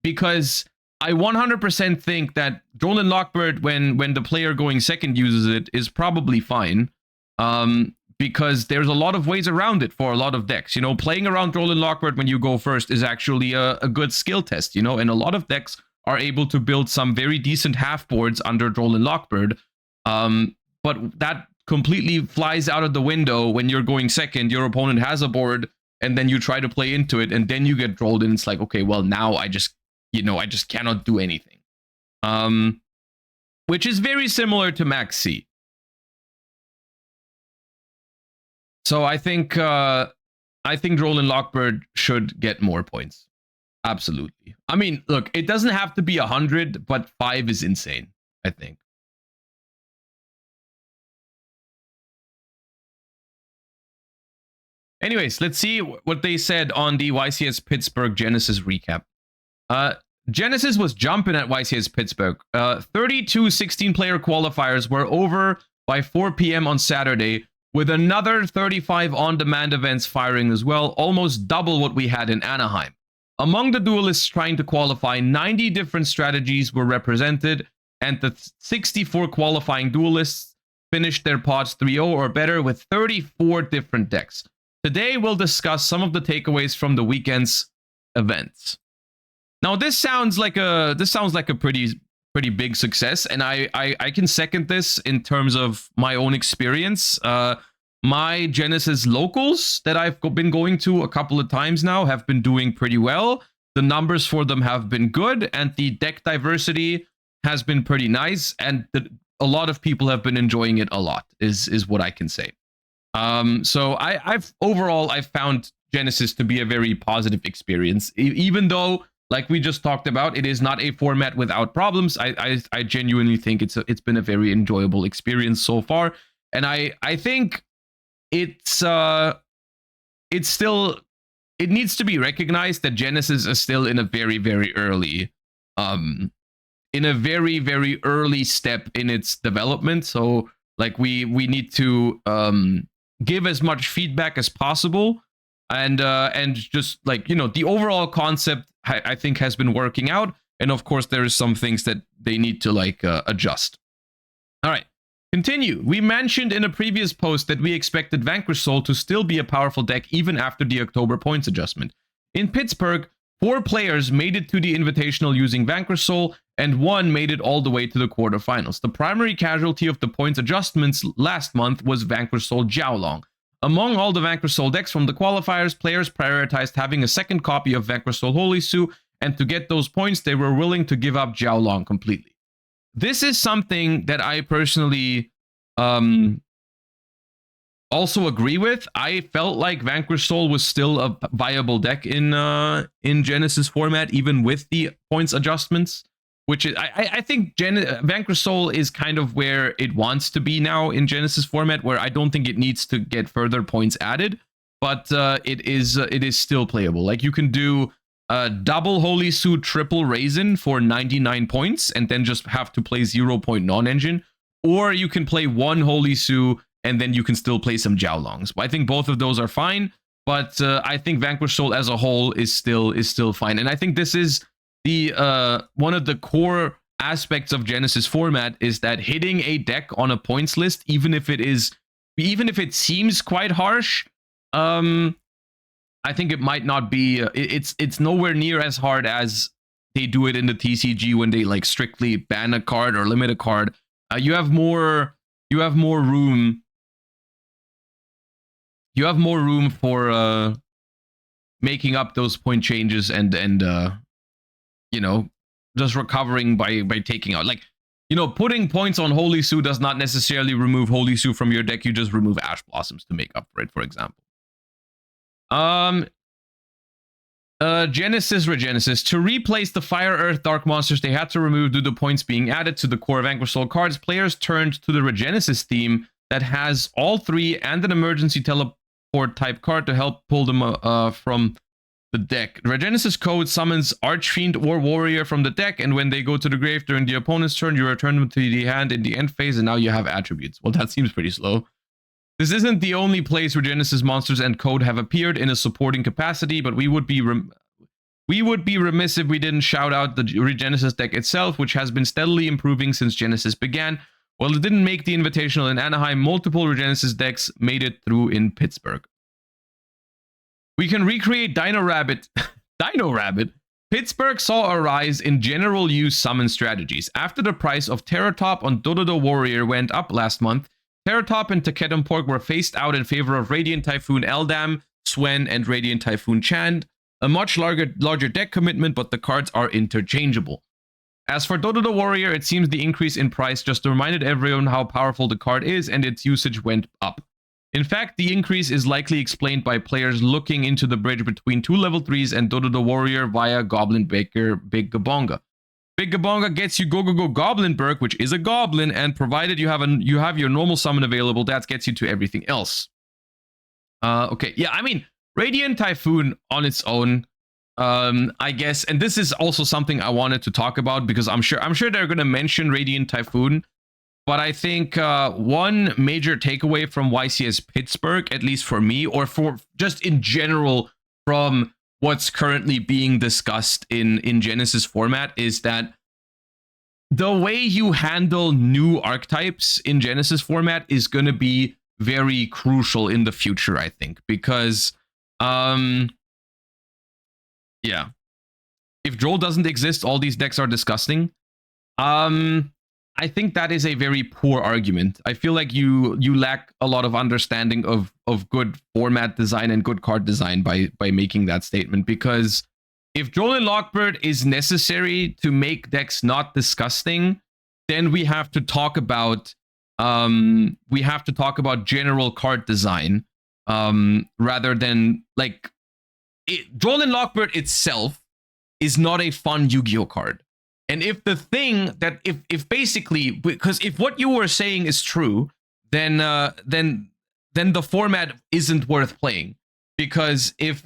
because I 100% think that Droll and Lockbird, when the player going second uses it, is probably fine. Because there's a lot of ways around it for a lot of decks. You know, playing around Droll and Lockbird when you go first is actually a good skill test, you know, and a lot of decks are able to build some very decent half boards under Droll and Lockbird. But that completely flies out of the window when you're going second, your opponent has a board, and then you try to play into it, and then you get drolled, and it's like, okay, well, now I just cannot do anything. Which is very similar to Max C. So I think Droll and Lockbird should get more points. Absolutely. I mean, look, it doesn't have to be 100, but 5 is insane, I think. Anyways, let's see what they said on the YCS Pittsburgh Genesys recap. Genesys was jumping at YCS Pittsburgh. 32 16-player qualifiers were over by 4 p.m. on Saturday, with another 35 on-demand events firing as well, almost double what we had in Anaheim. Among the duelists trying to qualify, 90 different strategies were represented, and the 64 qualifying duelists finished their pods 3-0 or better with 34 different decks. Today, we'll discuss some of the takeaways from the weekend's events. Now, this sounds like a pretty big success, and I can second this in terms of my own experience. My Genesys locals that I've been going to a couple of times now have been doing pretty well. The numbers for them have been good, and the deck diversity has been pretty nice, and a lot of people have been enjoying it a lot, is what I can say. So I've found Genesys to be a very positive experience, even though, like we just talked about, it is not a format without problems. I genuinely think it's been a very enjoyable experience so far, and I think it needs to be recognized that Genesys is still in a very early very early step in its development. So like we need to give as much feedback as possible, and just like, the overall concept I think has been working out, and of course there is some things that they need to like adjust. All right, continue. We mentioned in a previous post that we expected Vanquish Soul to still be a powerful deck even after the October points adjustment. In Pittsburgh, 4 players made it to the Invitational using Vanquish Soul, and 1 made it all the way to the quarterfinals. The primary casualty of the points adjustments last month was Vanquish Soul Jiaolong. Among all the Vanquish Soul decks from the qualifiers, players prioritized having a second copy of Vanquish Soul Holy Su, and to get those points, they were willing to give up Jiaolong completely. This is something that I personally also agree with. I felt like Vanquish Soul was still a viable deck in Genesys format, even with the points adjustments, which is, I think Vanquish Soul is kind of where it wants to be now in Genesys format, where I don't think it needs to get further points added, but it is still playable. Like, you can do double Holy Su, triple Raisin for 99 points, and then just have to play 0-point non-engine, or you can play 1 Holy Su, and then you can still play some Jiaolongs. I think both of those are fine, but I think Vanquish Soul as a whole is still fine, and I think this is the one of the core aspects of Genesys format, is that hitting a deck on a points list, even if it seems quite harsh, I think it might not be. It's nowhere near as hard as they do it in the TCG when they like strictly ban a card or limit a card. You have more room. You have more room for making up those point changes and just recovering by taking out, like, putting points on Holy Su does not necessarily remove Holy Su from your deck. You just remove Ash Blossoms to make up for it, for example. Genesys Regenesis. To replace the Fire, Earth, Dark monsters they had to remove due to points being added to the core Vanquish Soul cards, players turned to the Regenesis theme that has all 3 and an emergency teleport type card to help pull them from the deck. Regenesis code summons Archfiend or Warrior from the deck, and when they go to the grave during the opponent's turn, you return them to the hand in the end phase, and now you have attributes. Well, that seems pretty slow. This isn't the only place where Genesys monsters and code have appeared in a supporting capacity, but we would be remiss if we didn't shout out the Regenesis deck itself, which has been steadily improving since Genesys began. While it didn't make the Invitational in Anaheim, multiple Regenesis decks made it through in Pittsburgh. We can recreate Dino Rabbit. Dino Rabbit. Pittsburgh saw a rise in general use summon strategies. After the price of Terratop on Dododo Warrior went up last month, Terratop and Taketon Pork were phased out in favor of Radiant Typhoon Eldam, Swen, and Radiant Typhoon Chand. A much larger deck commitment, but the cards are interchangeable. As for Dododo Warrior, it seems the increase in price just reminded everyone how powerful the card is, and its usage went up. In fact, the increase is likely explained by players looking into the bridge between 2 level 3s and Dododo Warrior via Goblin Baker Big Gabonga. Big Gabonga gets you Go Goblinberg, which is a goblin, and provided you have your normal summon available, that gets you to everything else. Okay, yeah, I mean, Radiant Typhoon on its own I guess, and this is also something I wanted to talk about because I'm sure they're going to mention Radiant Typhoon, but I think one major takeaway from YCS Pittsburgh, at least for me, or for just in general from what's currently being discussed in Genesys format, is that the way you handle new archetypes in Genesys format is going to be very crucial in the future, I think, because yeah, if Droll doesn't exist, all these decks are disgusting. I think that is a very poor argument. I feel like you lack a lot of understanding of good format design and good card design by making that statement, because if Droll and Lockbird is necessary to make decks not disgusting, then we have to talk about general card design rather than like Droll and Lockbird itself is not a fun Yu-Gi-Oh card. And if the thing that if basically, because if what you were saying is true, then the format isn't worth playing, because if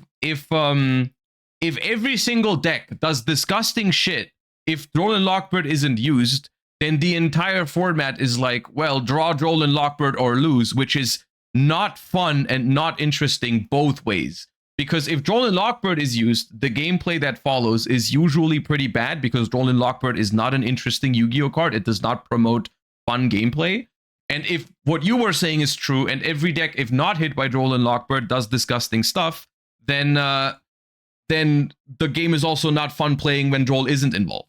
every single deck does disgusting shit, if Droll and Lockbird isn't used, then the entire format is like, well, draw Droll and Lockbird or lose, which is not fun and not interesting both ways. Because if Droll and Lockbird is used, the gameplay that follows is usually pretty bad, because Droll and Lockbird is not an interesting Yu-Gi-Oh card. It does not promote fun gameplay. And if what you were saying is true, and every deck, if not hit by Droll and Lockbird, does disgusting stuff, then the game is also not fun playing when Droll isn't involved,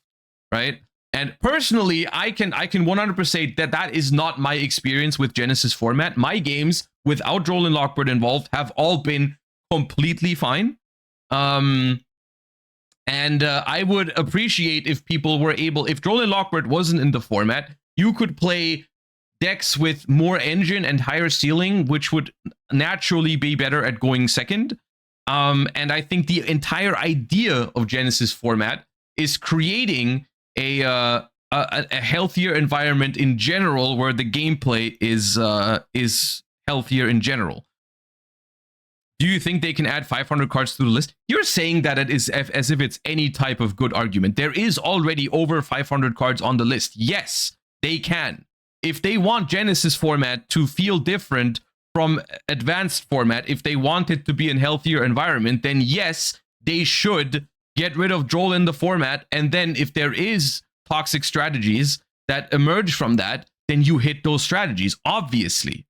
right? And personally, I can 100% say that is not my experience with Genesys format. My games without Droll and Lockbird involved have all been completely fine. And I would appreciate if people were able, if Droll and Lockbird wasn't in the format, you could play decks with more engine and higher ceiling, which would naturally be better at going second. And I think the entire idea of Genesys format is creating a healthier environment in general, where the gameplay is healthier in general. Do you think they can add 500 cards to the list? You're saying that it is as if it's any type of good argument. There is already over 500 cards on the list. Yes, they can. If they want Genesys format to feel different from advanced format, if they want it to be a healthier environment, then yes, they should get rid of Droll in the format. And then if there is toxic strategies that emerge from that, then you hit those strategies. Obviously,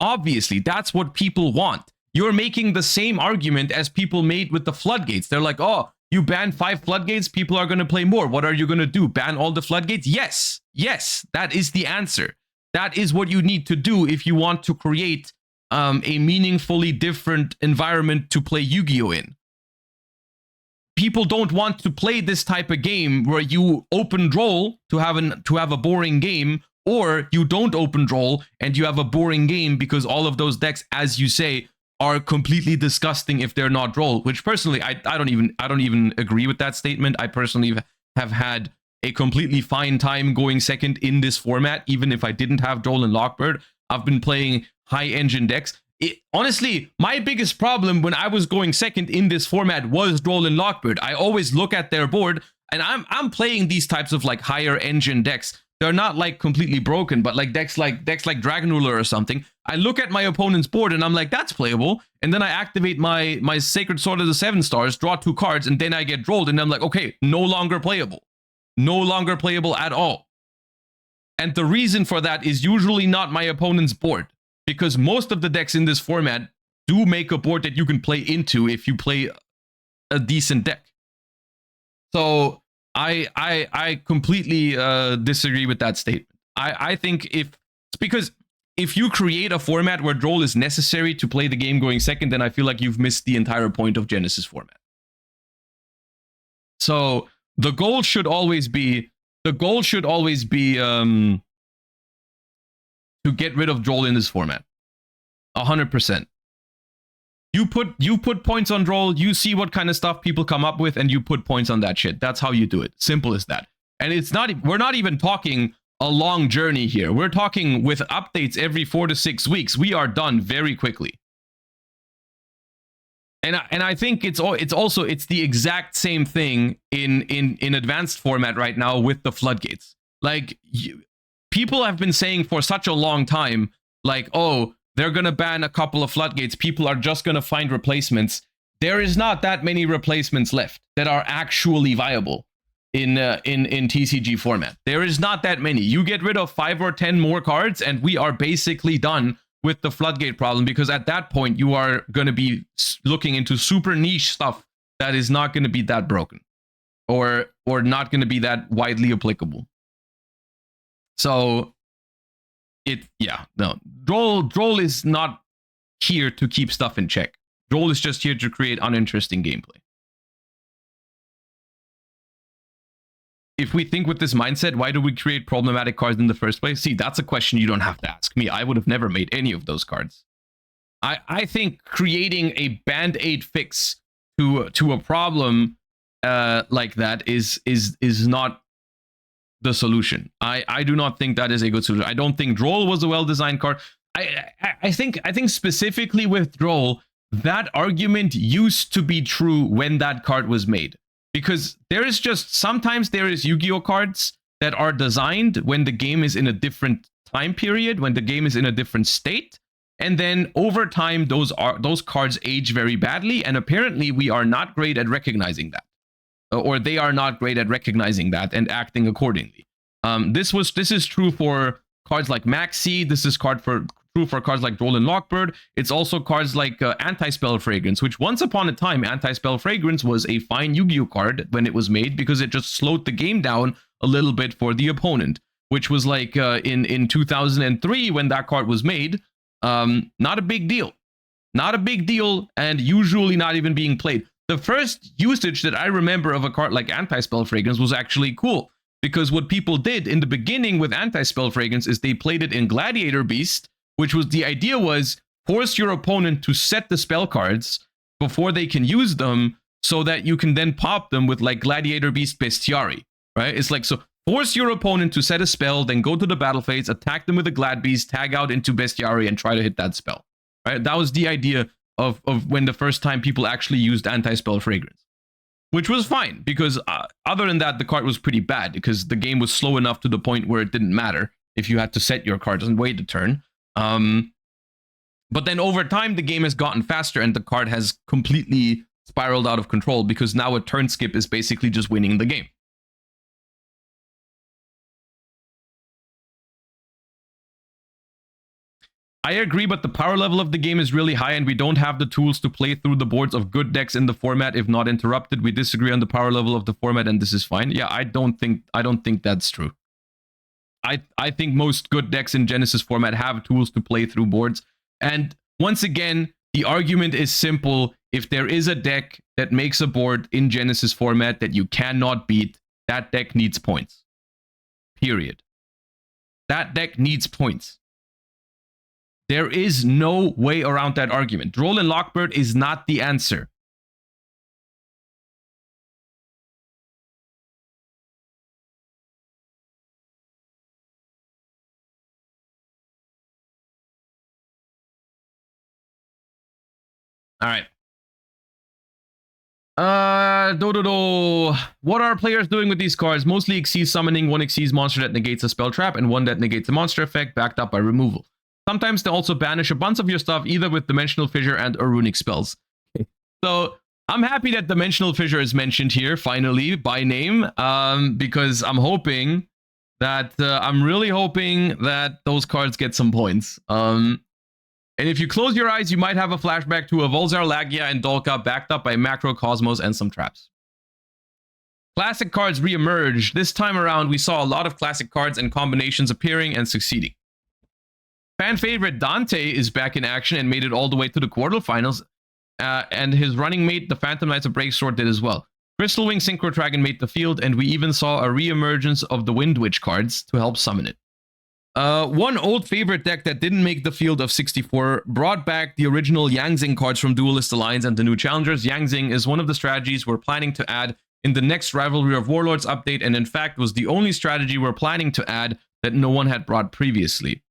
that's what people want. You're making the same argument as people made with the floodgates. They're like, oh, you ban 5 floodgates, people are going to play more. What are you going to do? Ban all the floodgates? Yes, that is the answer. That is what you need to do if you want to create a meaningfully different environment to play Yu-Gi-Oh in. People don't want to play this type of game where you open Droll to have a boring game, or you don't open Droll and you have a boring game, because all of those decks, as you say, are completely disgusting if they're not Droll. Which personally, I don't even agree with that statement. I personally have had a completely fine time going second in this format, even if I didn't have Droll and Lockbird. I've been playing high engine decks. Honestly, my biggest problem when I was going second in this format was Droll and Lockbird. I always look at their board, and I'm playing these types of like higher engine decks. They're not like completely broken, but like decks like Dragon Ruler or something. I look at my opponent's board and I'm like, that's playable. And then I activate my Sacred Sword of the 7 stars, draw 2 cards, and then I get Drolled, and I'm like, okay, no longer playable. No longer playable at all. And the reason for that is usually not my opponent's board, because most of the decks in this format do make a board that you can play into if you play a decent deck. So I completely disagree with that statement. I think it's because if you create a format where Droll is necessary to play the game going second, then I feel like you've missed the entire point of Genesys format. So the goal should always be to get rid of Droll in this format. 100%. You put points on Droll, you see what kind of stuff people come up with, and you put points on that shit. That's how you do it. Simple as that. And we're not even talking a long journey here. We're talking with updates every 4 to 6 weeks. We are done very quickly. And I think it's the exact same thing in advanced format right now with the floodgates. Like, people have been saying for such a long time, like, oh, they're gonna ban a couple of floodgates. People are just gonna find replacements. There is not that many replacements left that are actually viable in TCG format. There is not that many. You get rid of 5 or 10 more cards, and we are basically done with the floodgate problem, because at that point you are going to be looking into super niche stuff that is not going to be that broken or not going to be that widely applicable. So Droll is not here to keep stuff in check. Droll is just here to create uninteresting gameplay. If we think with this mindset, why do we create problematic cards in the first place? See, that's a question you don't have to ask me. I would have never made any of those cards. I think creating a band-aid fix to a problem like that is not the solution. I do not think that is a good solution. I don't think Droll was a well-designed card. I think specifically with Droll, that argument used to be true when that card was made. Because sometimes there is Yu-Gi-Oh cards that are designed when the game is in a different time period, when the game is in a different state. And then over time, those cards age very badly. And apparently we are not great at recognizing that. Or they are not great at recognizing that and acting accordingly. This is true for cards like Maxi. This is true for cards like Droll and Lockbird. It's also cards like Anti-Spell Fragrance, which once upon a time, Anti-Spell Fragrance was a fine Yu-Gi-Oh card when it was made, because it just slowed the game down a little bit for the opponent, which was like in 2003 when that card was made. Not a big deal. Not a big deal, and usually not even being played. The first usage that I remember of a card like Anti-Spell Fragrance was actually cool, because what people did in the beginning with Anti-Spell Fragrance is they played it in Gladiator Beast, which was the idea was force your opponent to set the spell cards before they can use them, so that you can then pop them with like Gladiator Beast Bestiary, right? It's like, so force your opponent to set a spell, then go to the battle phase, attack them with a Glad Beast, tag out into Bestiary, and try to hit that spell, right? That was the idea of when the first time people actually used Anti-Spell Fragrance, which was fine, because other than that, the card was pretty bad, because the game was slow enough to the point where it didn't matter if you had to set your cards and wait a turn. But then over time, the game has gotten faster and the card has completely spiraled out of control, because now a turn skip is basically just winning the game. I agree, but the power level of the game is really high and we don't have the tools to play through the boards of good decks in the format if not interrupted. We disagree on the power level of the format and this is fine. Yeah, I don't think that's true. I think most good decks in Genesys format have tools to play through boards. And once again, the argument is simple. If there is a deck that makes a board in Genesys format that you cannot beat, that deck needs points. Period. That deck needs points. There is no way around that argument. Droll and Lockbird is not the answer. All right. What are players doing with these cards? Mostly Xyz summoning, one Xyz monster that negates a spell trap and one that negates a monster effect, backed up by removal. Sometimes they also banish a bunch of your stuff, either with Dimensional Fissure and or runic spells. Okay. So I'm happy that Dimensional Fissure is mentioned here, finally, by name, because I'm hoping that, I'm really hoping that those cards get some points. And if you close your eyes, you might have a flashback to a Volzar, Lagia, and Dolka, backed up by Macro, Cosmos, and some traps. Classic cards re-emerge. This time around, we saw a lot of classic cards and combinations appearing and succeeding. Fan favorite Dante is back in action and made it all the way to the quarterfinals. And his running mate, the Phantom Knights of Breaksword, did as well. Crystal Wing Synchro Dragon made the field, and we even saw a re-emergence of the Wind Witch cards to help summon it. One old favorite deck that didn't make the field of 64 brought back the original Yangzing cards from Duelist Alliance and the new challengers. Yangzing is one of the strategies we're planning to add in the next Rivalry of Warlords update, and in fact was the only strategy we're planning to add that no one had brought previously.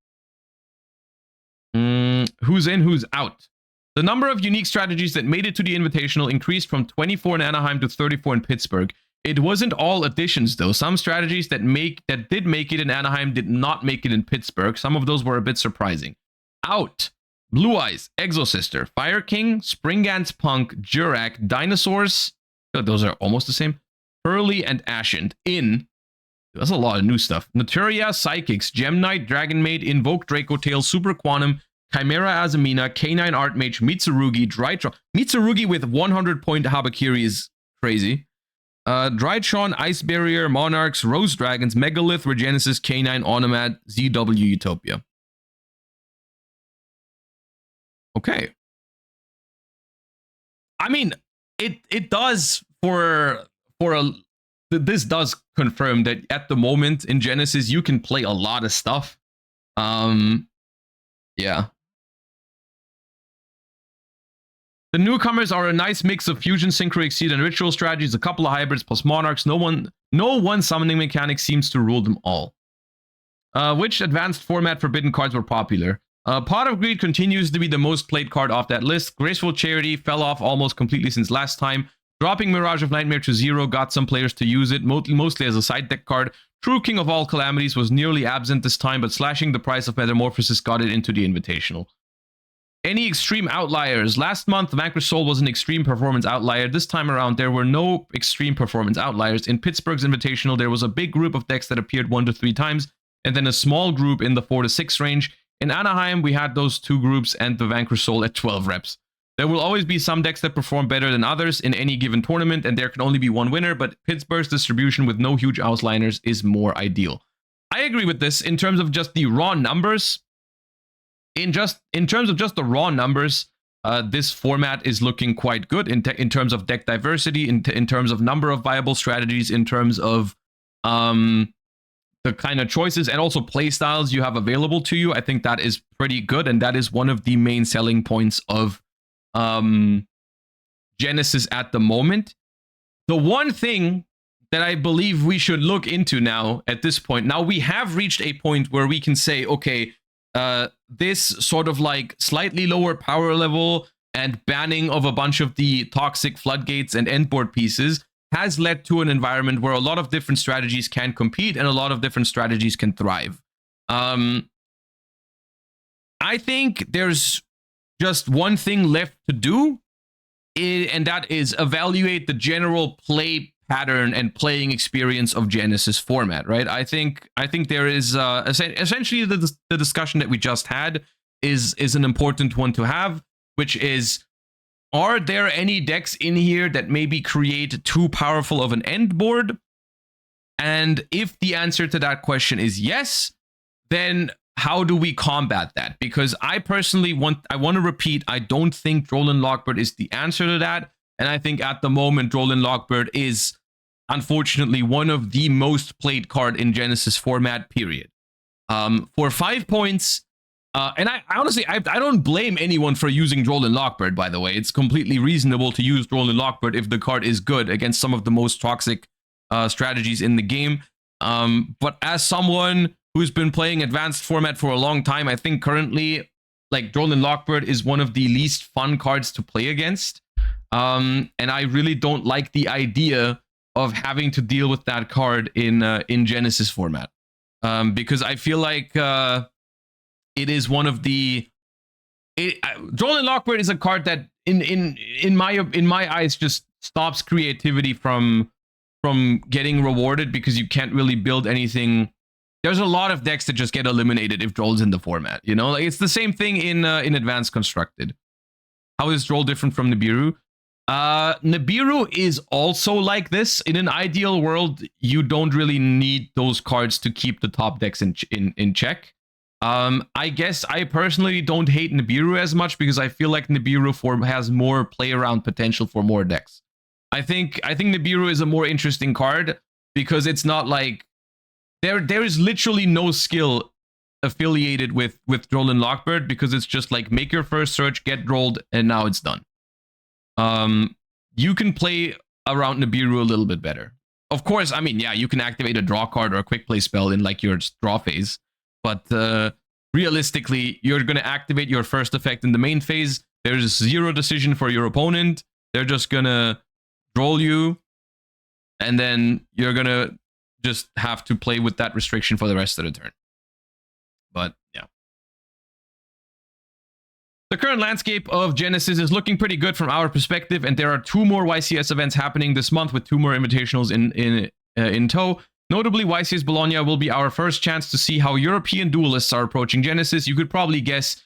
Who's in, who's out? The number of unique strategies that made it to the Invitational increased from 24 in Anaheim to 34 in Pittsburgh. It wasn't all additions, though. Some strategies that did make it in Anaheim did not make it in Pittsburgh. Some of those were a bit surprising. Out. Blue Eyes, Exosister, Fire King, Springance Punk, Jurak, Dinosaurs. I feel like those are almost the same. Hurley and Ashen. In. That's a lot of new stuff. Naturia, Psychics, Gem Knight, Dragon Maid, Invoke, Draco Tail, Super Quantum, Chimera Azamina, K9 Archmage, Mitsurugi, Drytron. Mitsurugi with 100-point Habakiri is crazy. Drytron, Ice Barrier, Monarchs, Rose Dragons, Megalith, Regenesis, K9, Onomad, ZW Utopia. Okay. I mean, it does this does confirm that at the moment in Genesis you can play a lot of stuff. Yeah. The newcomers are a nice mix of fusion, synchro, exceed, and ritual strategies, a couple of hybrids plus monarchs. No one summoning mechanic seems to rule them all. Which advanced format forbidden cards were popular? Pot of Greed continues to be the most played card off that list. Graceful Charity fell off almost completely since last time. Dropping Mirage of Nightmare to 0 got some players to use it, mostly as a side deck card. True King of All Calamities was nearly absent this time, but slashing the price of Metamorphosis got it into the Invitational. Any extreme outliers? Last month, Vanquish Soul was an extreme performance outlier. This time around, there were no extreme performance outliers. In Pittsburgh's Invitational, there was a big group of decks that appeared 1 to 3 times, and then a small group in the 4 to 6 range. In Anaheim, we had those 2 groups and the Vanquish Soul at 12 reps. There will always be some decks that perform better than others in any given tournament, and there can only be one winner, but Pittsburgh's distribution with no huge outliners is more ideal. I agree with this in terms of just the raw numbers. In terms of just the raw numbers, this format is looking quite good in terms of deck diversity, in terms of number of viable strategies, in terms of the kind of choices and also play styles you have available to you. I think that is pretty good, and that is one of the main selling points of Genesis at the moment. The one thing that I believe we should look into now at this point, now we have reached a point where we can say, okay, this sort of like slightly lower power level and banning of a bunch of the toxic floodgates and endboard pieces has led to an environment where a lot of different strategies can compete and a lot of different strategies can thrive. I think there's just one thing left to do, and that is evaluate the general play pattern and playing experience of Genesis format, right? I think there is essentially the discussion that we just had is an important one to have, which is, are there any decks in here that maybe create too powerful of an end board? And if the answer to that question is yes, then how do we combat that? Because I personally want to repeat, I don't think Drolan Lockbird is the answer to that. And I think at the moment, Drolan Lockbird is unfortunately one of the most played card in Genesis format, period. For 5 points, and I honestly, I don't blame anyone for using Drolan Lockbird, by the way. It's completely reasonable to use Drolan Lockbird if the card is good against some of the most toxic strategies in the game. But as someone who's been playing advanced format for a long time, I think currently, like, Drolan Lockbird is one of the least fun cards to play against. And I really don't like the idea of having to deal with that card in Genesis format. Because I feel like it is one of the... Drolan Lockbird is a card that, in my eyes, just stops creativity from getting rewarded, because you can't really build anything. There's a lot of decks that just get eliminated if Droll's in the format, you know? Like, it's the same thing in Advanced Constructed. How is Droll different from Nibiru? Nibiru is also like this. In an ideal world, you don't really need those cards to keep the top decks in check. I guess I personally don't hate Nibiru as much, because I feel like Nibiru form has more play around potential for more decks. I think Nibiru is a more interesting card because it's not like there is literally no skill affiliated with Drolan Lockbird, because it's just like make your first search, get rolled, and now it's done. You can play around Nibiru a little bit better. Of course, I mean, yeah, you can activate a draw card or a quick play spell in like your draw phase, but realistically, you're going to activate your first effect in the main phase, There's zero decision for your opponent. They're just gonna droll you, and then you're gonna just have to play with that restriction for the rest of the turn. But yeah. The current landscape of Genesys is looking pretty good from our perspective, and there are 2 more YCS events happening this month with 2 more invitationals in tow. Notably, YCS Bologna will be our first chance to see how European duelists are approaching Genesys. You could probably guess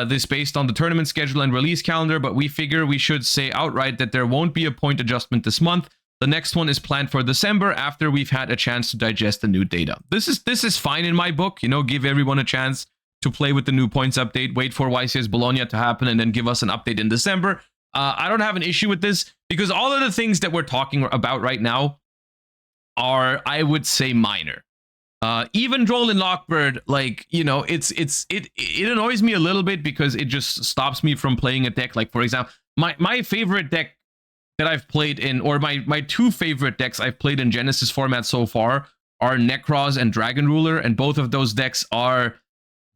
this based on the tournament schedule and release calendar, but we figure we should say outright that there won't be a point adjustment this month. The next one is planned for December after we've had a chance to digest the new data. This is fine in my book, you know, give everyone a chance to play with the new points update, wait for YCS Bologna to happen, and then give us an update in December. I don't have an issue with this because all of the things that we're talking about right now are, I would say, minor. Even Droll and Lockbird, like, you know, it annoys me a little bit because it just stops me from playing a deck. Like, for example, my favorite deck that I've played in, or my 2 favorite decks I've played in Genesys format so far are Necros and Dragon Ruler, and both of those decks are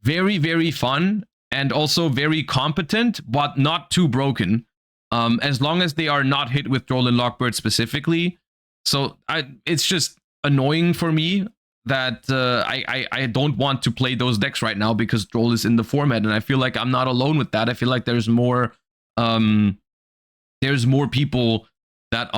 very, very fun and also very competent, but not too broken, as long as they are not hit with Droll and Lockbird specifically. So it's just annoying for me that I don't want to play those decks right now because Droll is in the format, and I feel like I'm not alone with that. I feel like there's more people that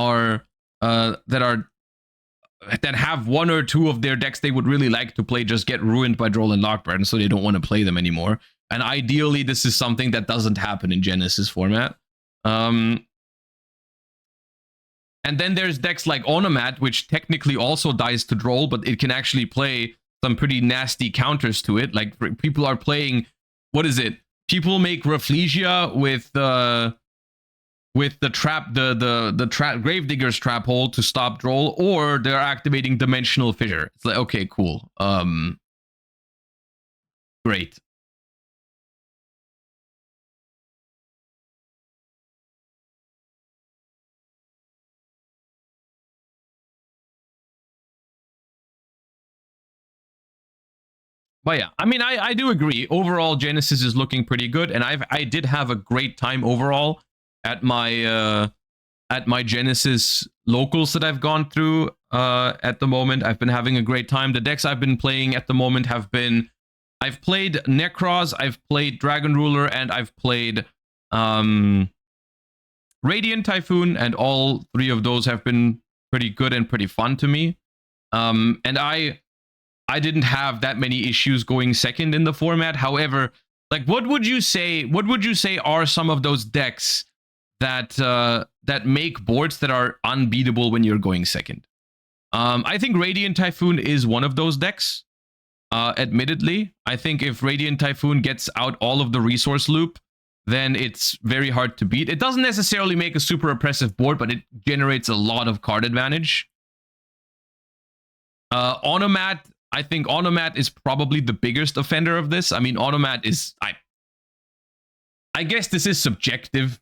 have 1 or 2 of their decks they would really like to play just get ruined by Droll and Lockbird, and so they don't want to play them anymore. And ideally, this is something that doesn't happen in Genesys format. And then there's decks like Onomat, which technically also dies to Droll, but it can actually play some pretty nasty counters to it. Like, people are playing, what is it? People make Rafflesia with the trap, the trap, Gravedigger's Trap Hole to stop Droll, or they're activating Dimensional Fissure. It's like, okay, cool. Great. But yeah, I mean, I do agree. Overall, Genesys is looking pretty good, and I did have a great time overall at my Genesys locals that I've gone through at the moment. I've been having a great time. The decks I've been playing at the moment have been, I've played Necros, I've played Dragon Ruler, and I've played Radiant Typhoon, and all 3 of those have been pretty good and pretty fun to me. And I didn't have that many issues going second in the format. However, like, what would you say are some of those decks that that make boards that are unbeatable when you're going second? I think Radiant Typhoon is one of those decks. Admittedly, I think if Radiant Typhoon gets out all of the resource loop, then it's very hard to beat. It doesn't necessarily make a super oppressive board, but it generates a lot of card advantage. Onomat, I think Onomat is probably the biggest offender of this. I mean, Onomat is, I guess this is subjective,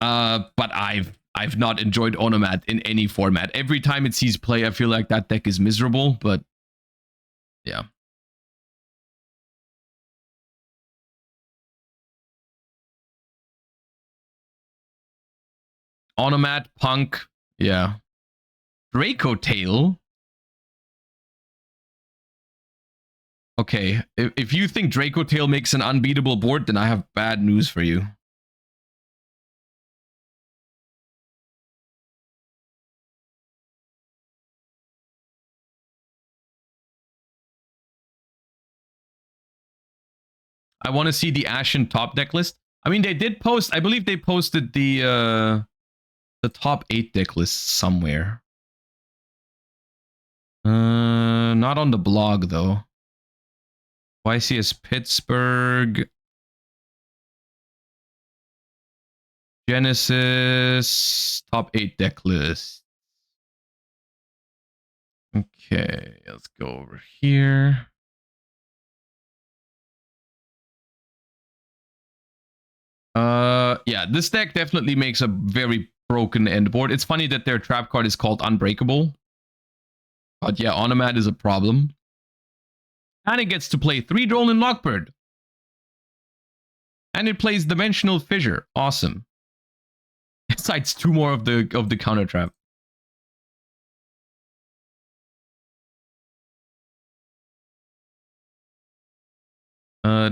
but I've not enjoyed Onomat in any format. Every time it sees play, I feel like that deck is miserable, but yeah. Onomat, Punk, yeah. Draco Tail. Okay, if you think Draco Tail makes an unbeatable board, then I have bad news for you. I want to see the Ashen top deck list. I mean, they did post, I believe they posted the top 8 deck list somewhere. Not on the blog, though. YCS Pittsburgh. Genesys top 8 deck list. Okay, let's go over here. Yeah, this deck definitely makes a very broken end board. It's funny that their trap card is called Unbreakable. But yeah, Onomat is a problem. And it gets to play 3 Droll and Lockbird. And it plays Dimensional Fissure. Awesome. Besides 2 more of the counter trap.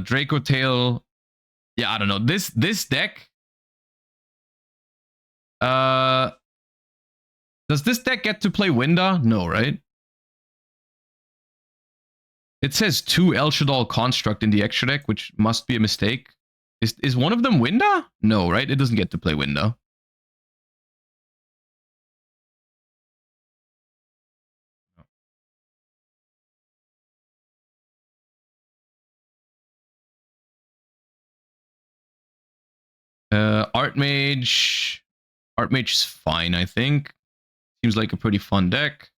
Draco Tail. Yeah, I don't know. This deck. Does this deck get to play Winda? No, right? It says 2 El Shaddoll Construct in the extra deck, which must be a mistake. Is one of them Winda? No, right? It doesn't get to play Winda. Archmage. Archmage is fine, I think. Seems like a pretty fun deck.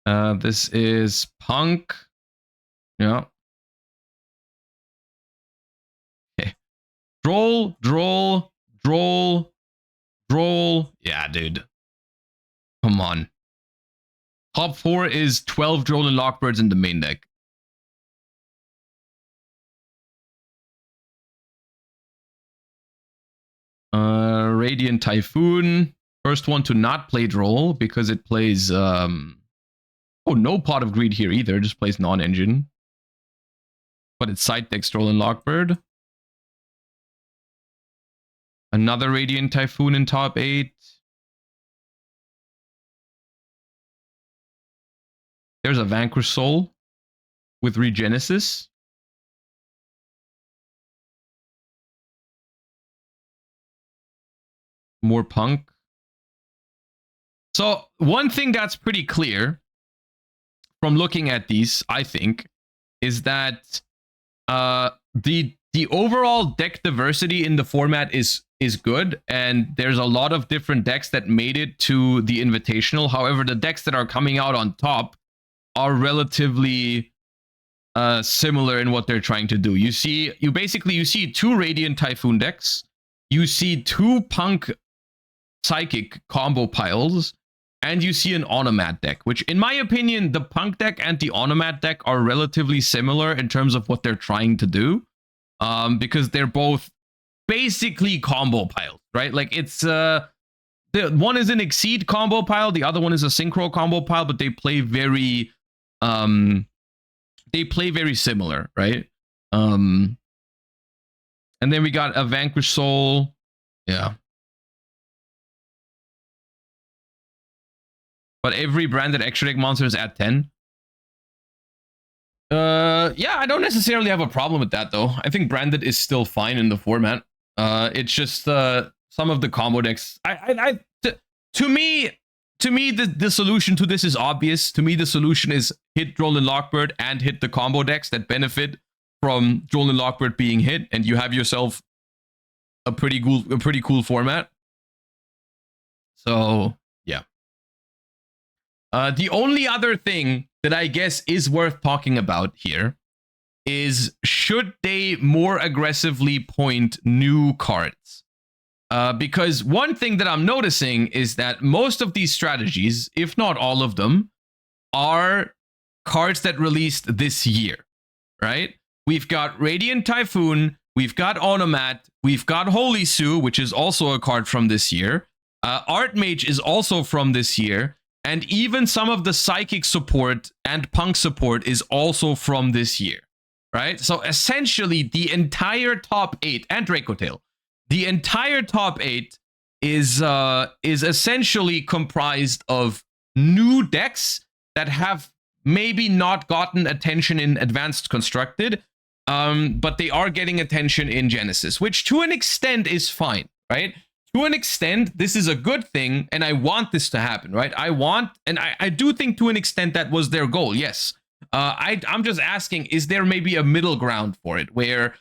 This is Punk. Yeah. Okay. Droll. Yeah, dude. Come on. Top 4 is 12 Droll and Lockbirds in the main deck. Radiant Typhoon. First one to not play Droll because it plays... Oh, no Pot of Greed here either. It just plays non-engine. But it's side decks Droll and Lockbird. Another Radiant Typhoon in top 8. There's a Vanquish Soul with Regenesis. More Punk. So one thing that's pretty clear from looking at these, I think, is that the overall deck diversity in the format is good, and there's a lot of different decks that made it to the Invitational. However, the decks that are coming out on top are relatively similar in what they're trying to do. You see 2 Radiant Typhoon decks. You see 2 Punk Psychic combo piles, and you see an Onomat deck, which in my opinion, the Punk deck and the Onomat deck are relatively similar in terms of what they're trying to do, because they're both basically combo piles, right? Like it's the one is an Exceed combo pile, the other one is a Synchro combo pile, but they play very similar, right? And then we got a Vanquish Soul. Yeah. But every branded extra deck monster is at 10. Yeah, I don't necessarily have a problem with that, though. I think branded is still fine in the format. It's just some of the combo decks. To me, the solution to this is obvious. To me, the solution is hit Droll and Lockbird and hit the combo decks that benefit from Droll and Lockbird being hit, and you have yourself a pretty cool format. So yeah. The only other thing that I guess is worth talking about here is, should they more aggressively point new cards? Because one thing that I'm noticing is that most of these strategies, if not all of them, are cards that released this year, right? We've got Radiant Typhoon, we've got Onomat, we've got Holy Sue, which is also a card from this year. Archmage is also from this year. And even some of the Psychic support and Punk support is also from this year, right? So essentially, the entire top 8, and Draco Tail, the entire top 8 is essentially comprised of new decks that have maybe not gotten attention in Advanced Constructed, but they are getting attention in Genesis, which to an extent is fine, right? To an extent, this is a good thing, and I want this to happen, right? I do think to an extent that was their goal, yes. I'm just asking, is there maybe a middle ground for it, where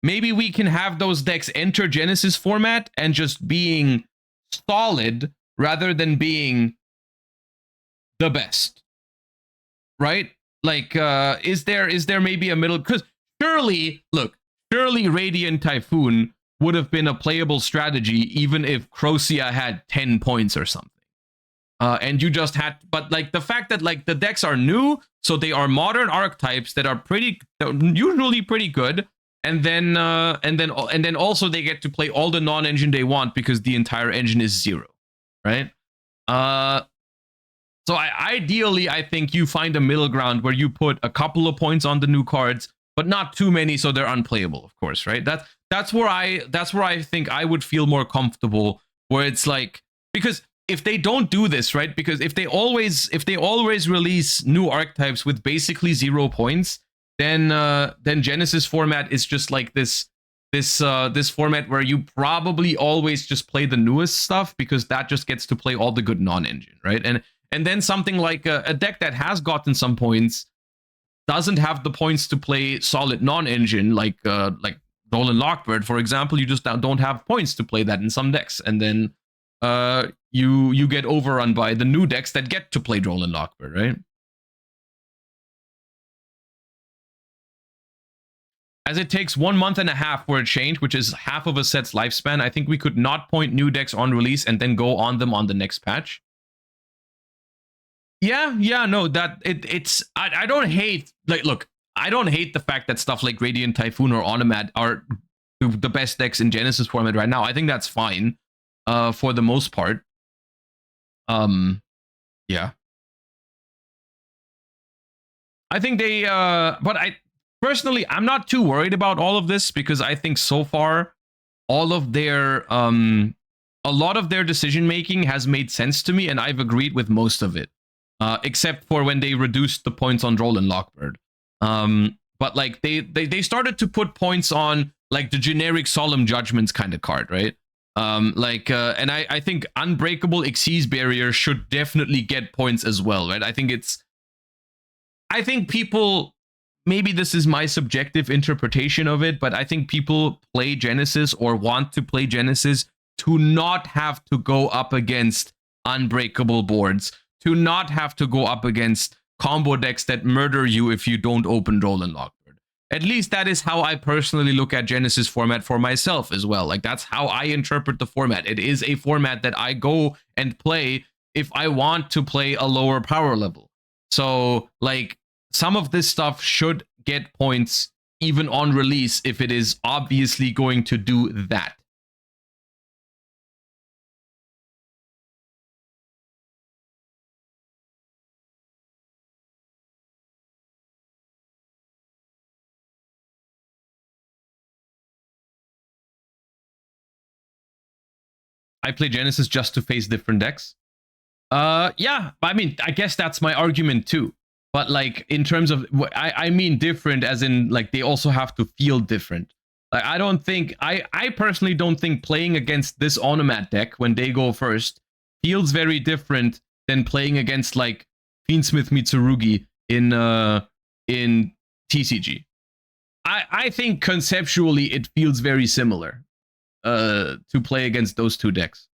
maybe we can have those decks enter Genesis format and just being solid rather than being the best, right? Like, is there maybe a middle? Because surely Radiant Typhoon would have been a playable strategy even if Crocia had 10 points or something. and you just had, but like the fact that like the decks are new, so they are modern archetypes that are usually pretty good, and then also they get to play all the non-engine they want because the entire engine is 0, right? So ideally, I think you find a middle ground where you put a couple of points on the new cards, but not too many, so they're unplayable, of course, right? That's where I think I would feel more comfortable, where it's like, because if they don't do this, right? Because if they always release new archetypes with basically 0 points, then Genesys format is just like this format where you probably always just play the newest stuff because that just gets to play all the good non-engine, right? And then something like a deck that has gotten some points doesn't have the points to play solid non-engine, like Roland Lockbird, for example. You just don't have points to play that in some decks, and then you get overrun by the new decks that get to play Roland Lockbird, right? As it takes 1.5 months for a change, which is half of a set's lifespan, I think we could not point new decks on release and then go on them on the next patch. Yeah, no, that it's I don't hate, like, look, I don't hate the fact that stuff like Radiant Typhoon or Onomat are the best decks in Genesys format right now. I think that's fine, for the most part. Yeah. I think they, but personally, I'm not too worried about all of this because I think so far, all of their, a lot of their decision making has made sense to me, and I've agreed with most of it. Except for when they reduced the points on Roland Lockbird. But like they started to put points on like the generic Solemn Judgments kind of card, right? And I think Unbreakable Xyz Barrier should definitely get points as well, right? I think people, maybe this is my subjective interpretation of it, but I think people play Genesys or want to play Genesys to not have to go up against unbreakable boards, to not have to go up against combo decks that murder you if you don't open Roland Lockbird. At least that is how I personally look at Genesys format for myself as well. Like, that's how I interpret the format. It is a format that I go and play if I want to play a lower power level. So, like, some of this stuff should get points even on release if it is obviously going to do that. I play Genesys just to face different decks. Yeah, I mean, I guess that's my argument too. But like, in terms of, I mean different as in like they also have to feel different. Like, I don't think, I personally don't think playing against this Onomat deck when they go first feels very different than playing against like Fiendsmith Mitsurugi in TCG. I think conceptually it feels very similar to play against those two decks.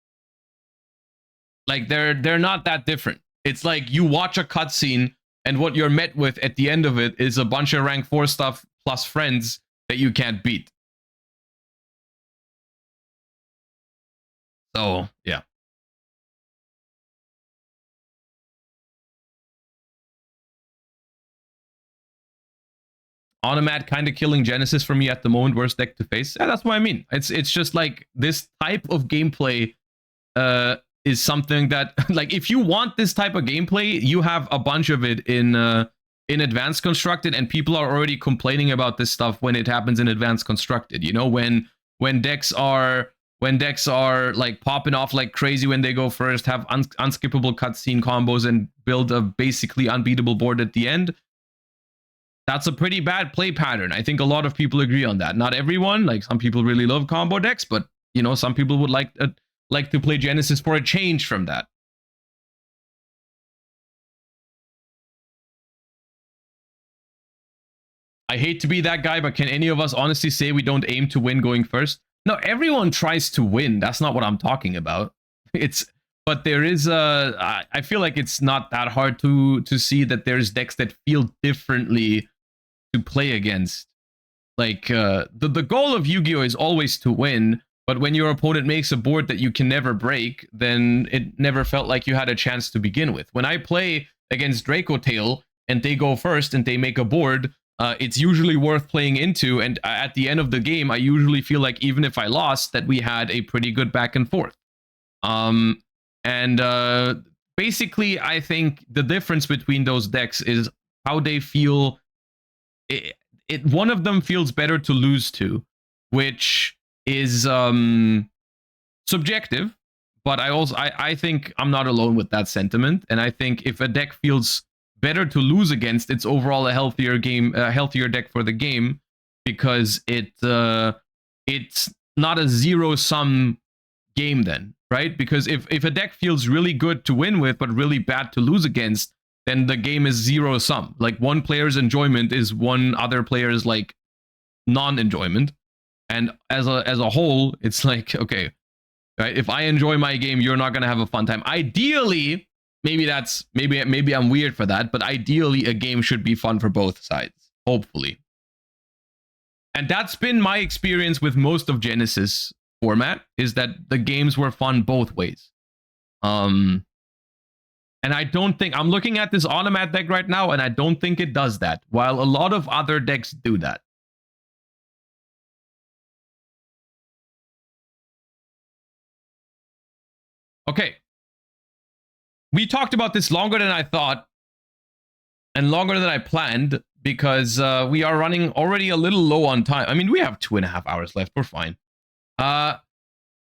Like, they're not that different. It's like you watch a cutscene and what you're met with at the end of it is a bunch of rank 4 stuff plus friends that you can't beat. So, yeah. Onomat kind of killing Genesys for me at the moment, worst deck to face. Yeah, that's what I mean. It's just like this type of gameplay is something that, like, if you want this type of gameplay, you have a bunch of it in Advanced Constructed, and people are already complaining about this stuff when it happens in Advanced Constructed. You know, when decks are like popping off like crazy when they go first, have unskippable cutscene combos, and build a basically unbeatable board at the end. That's a pretty bad play pattern. I think a lot of people agree on that. Not everyone, like some people really love combo decks, but you know, some people would like to play Genesys for a change from that. I hate to be that guy, but can any of us honestly say we don't aim to win going first? No, everyone tries to win. That's not what I'm talking about. But there is I feel like it's not that hard to see that there's decks that feel differently to play against. Like, the goal of Yu-Gi-Oh is always to win, But when your opponent makes a board that you can never break, then it never felt like you had a chance to begin with. When I play against Draco Tail and they go first and they make a board, it's usually worth playing into. And at the end of the game, I usually feel like even if I lost, that we had a pretty good back and forth. Basically, I think the difference between those decks is how they feel. One of them feels better to lose to, which is subjective, but I think I'm not alone with that sentiment. And I think if a deck feels better to lose against, it's overall a healthier deck for the game, because it's not a zero-sum game then, right? Because if a deck feels really good to win with but really bad to lose against, then the game is zero-sum. Like, one player's enjoyment is one other player's like non-enjoyment. And as a whole, it's like, okay, right? If I enjoy my game, you're not gonna have a fun time. Ideally, maybe I'm weird for that, but ideally a game should be fun for both sides, hopefully. And that's been my experience with most of Genesys format, is that the games were fun both ways. And I don't think, I'm looking at this Automat deck right now, and I don't think it does that, while a lot of other decks do that. Okay. We talked about this longer than I thought, and longer than I planned, because we are running already a little low on time. I mean, we have 2.5 hours left. We're fine.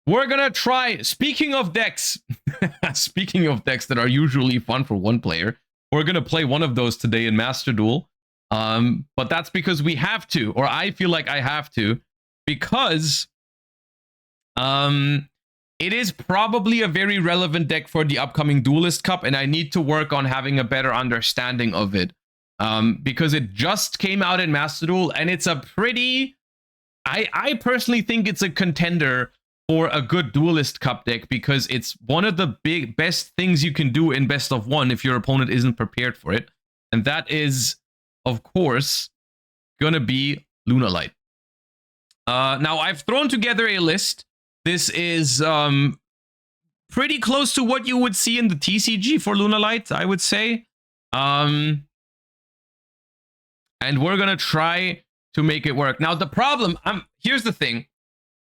We're gonna try, speaking of decks, speaking of decks that are usually fun for one player, we're gonna play one of those today in Master Duel. But that's because we have to, or I feel like I have to, because it is probably a very relevant deck for the upcoming Duelist Cup, and I need to work on having a better understanding of it. Because it just came out in Master Duel, and it's a pretty... I personally think it's a contender for a good Duelist Cup deck, because it's one of the best things you can do in best of one if your opponent isn't prepared for it. And that is, of course, gonna be Lunalight. Now, I've thrown together a list. This is pretty close to what you would see in the TCG for Lunalight, I would say. And we're gonna try to make it work. Now, the problem, here's the thing.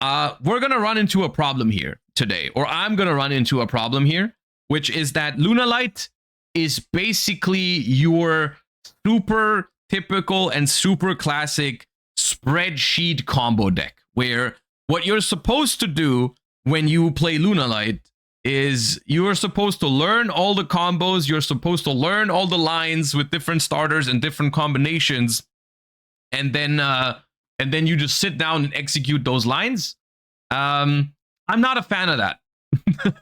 We're gonna run into a problem here today, or I'm gonna run into a problem here, which is that Lunalight is basically your super typical and super classic spreadsheet combo deck, where what you're supposed to do when you play Lunalight is you're supposed to learn all the combos, you're supposed to learn all the lines with different starters and different combinations, and then you just sit down and execute those lines. I'm not a fan of that.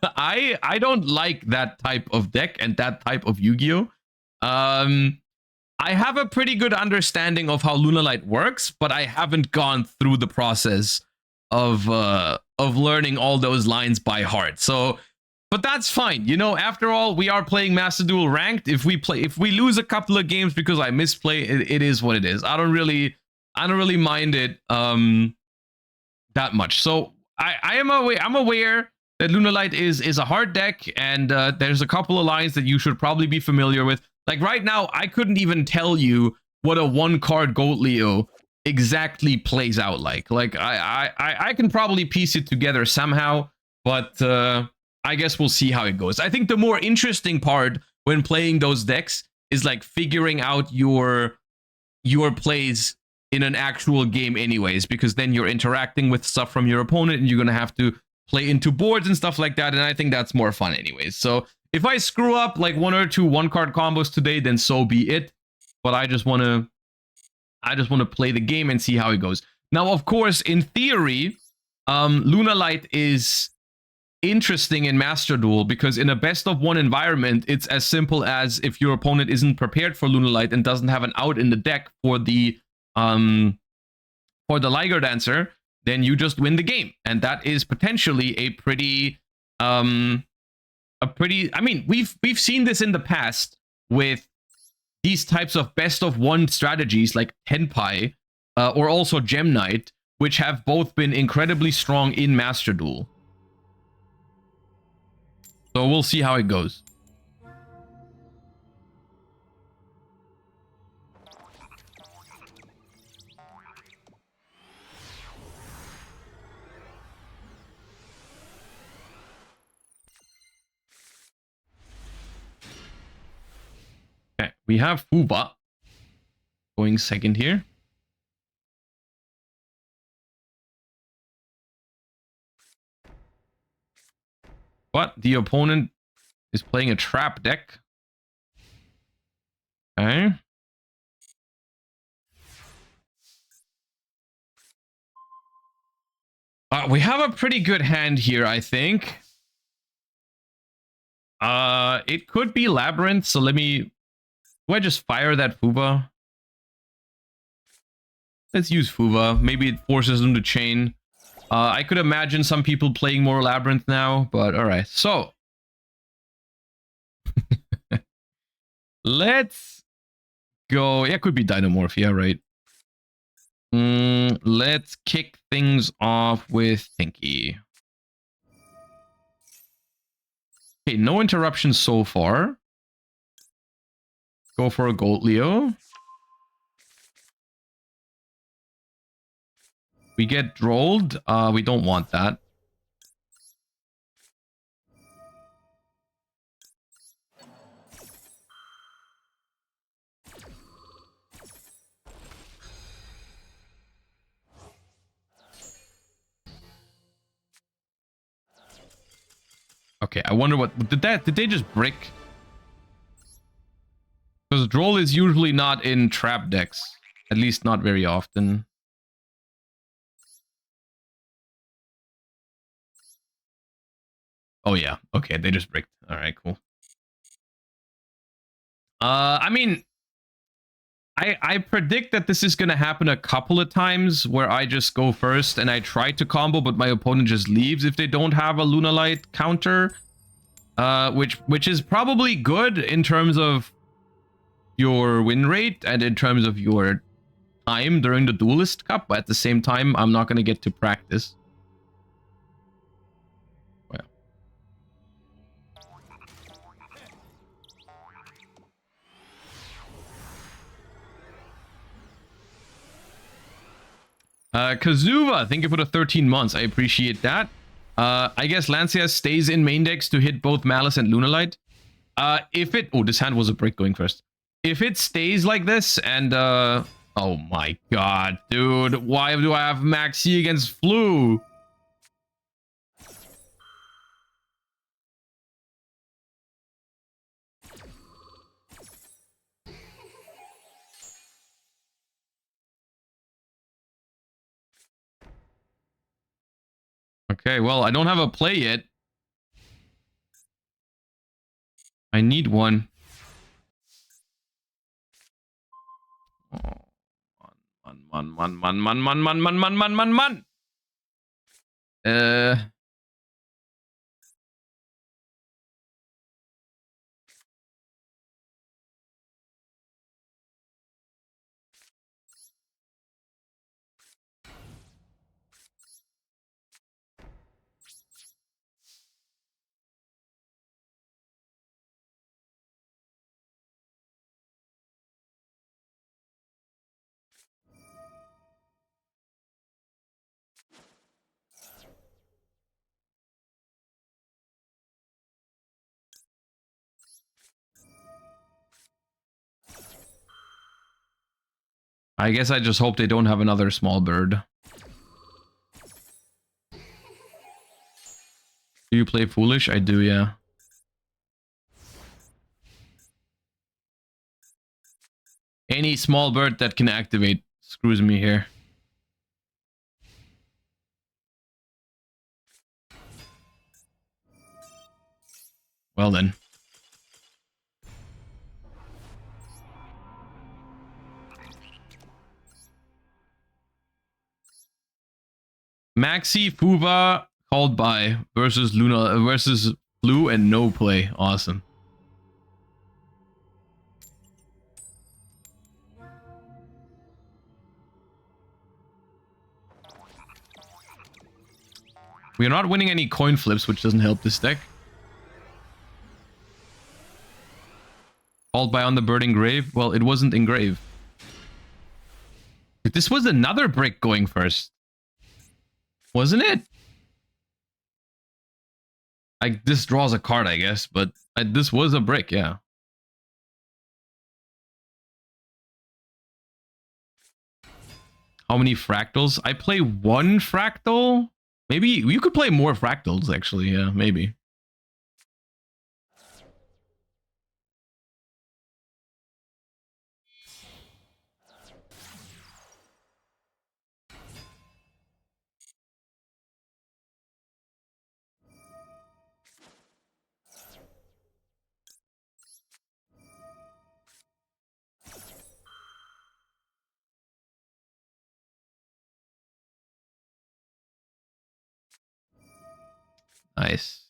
I don't like that type of deck and that type of Yu-Gi-Oh. I have a pretty good understanding of how Lunalight works, but I haven't gone through the process of learning all those lines by heart. So, but that's fine. You know, after all, we are playing Master Duel ranked. If we lose a couple of games because I misplay, it is what it is. I don't really mind it that much. So I'm aware that Lunalight is a hard deck, and there's a couple of lines that you should probably be familiar with. Like right now, I couldn't even tell you what a 1-card Goat Leo exactly plays out like. Like I can probably piece it together somehow, but I guess we'll see how it goes. I think the more interesting part when playing those decks is like figuring out your plays in an actual game anyways, because then you're interacting with stuff from your opponent and you're gonna have to play into boards and stuff like that, and I think that's more fun anyways. So if I screw up like 1 or 2 1-card combos today, then so be it. But I just want to play the game and see how it goes. Now, of course, in theory, Lunalight is interesting in Master Duel, because in a best of one environment, it's as simple as if your opponent isn't prepared for Lunalight and doesn't have an out in the deck for the Liger Dancer, then you just win the game. And that is potentially a pretty I mean, we've seen this in the past with these types of best of one strategies like Tenpai or also Gem Knight, which have both been incredibly strong in Master Duel. So we'll see how it goes. Okay, we have Fuba going second here. But the opponent is playing a trap deck. Okay. We have a pretty good hand here, I think. It could be Labyrinth, so let me... Do I just fire that Fuba? Let's use Fuba. Maybe it forces them to chain. I could imagine some people playing more Labyrinth now, but alright. So. Let's go. Yeah, it could be Dynamorph. Yeah, right. Let's kick things off with Tinky. Okay, no interruptions so far. Go for a Gold Leo. We get drolled. We don't want that. Okay, I wonder what did they just brick? Because droll is usually not in trap decks, at least not very often. Oh yeah, okay, they just bricked. All right, cool. I mean, I predict that this is gonna happen a couple of times where I just go first and I try to combo, but my opponent just leaves if they don't have a Lunalight counter, which is probably good in terms of your win rate and in terms of your time during the Duelist Cup, but at the same time, I'm not gonna get to practice. Kazuva, thank you for the 13 months. I appreciate that. I guess Lancia stays in main decks to hit both Malice and Lunalight. If it... Oh, this hand was a brick going first. If it stays like this and... Oh my god, dude. Why do I have Maxi against Flu? Okay, well, I don't have a play yet. I need one. Oh, man. I guess I just hope they don't have another small bird. Do you play Foolish? I do, yeah. Any small bird that can activate screws me here. Well then. Maxi Fuba called by versus Luna versus Blue and no play. Awesome. We're not winning any coin flips, which doesn't help this deck. Called by on the burning grave. Well, it wasn't engraved. This was another brick going first. Wasn't it? This draws a card, I guess, but this was a brick, yeah. How many fractals? I play one fractal. Maybe you could play more fractals, actually. Yeah, maybe. Nice.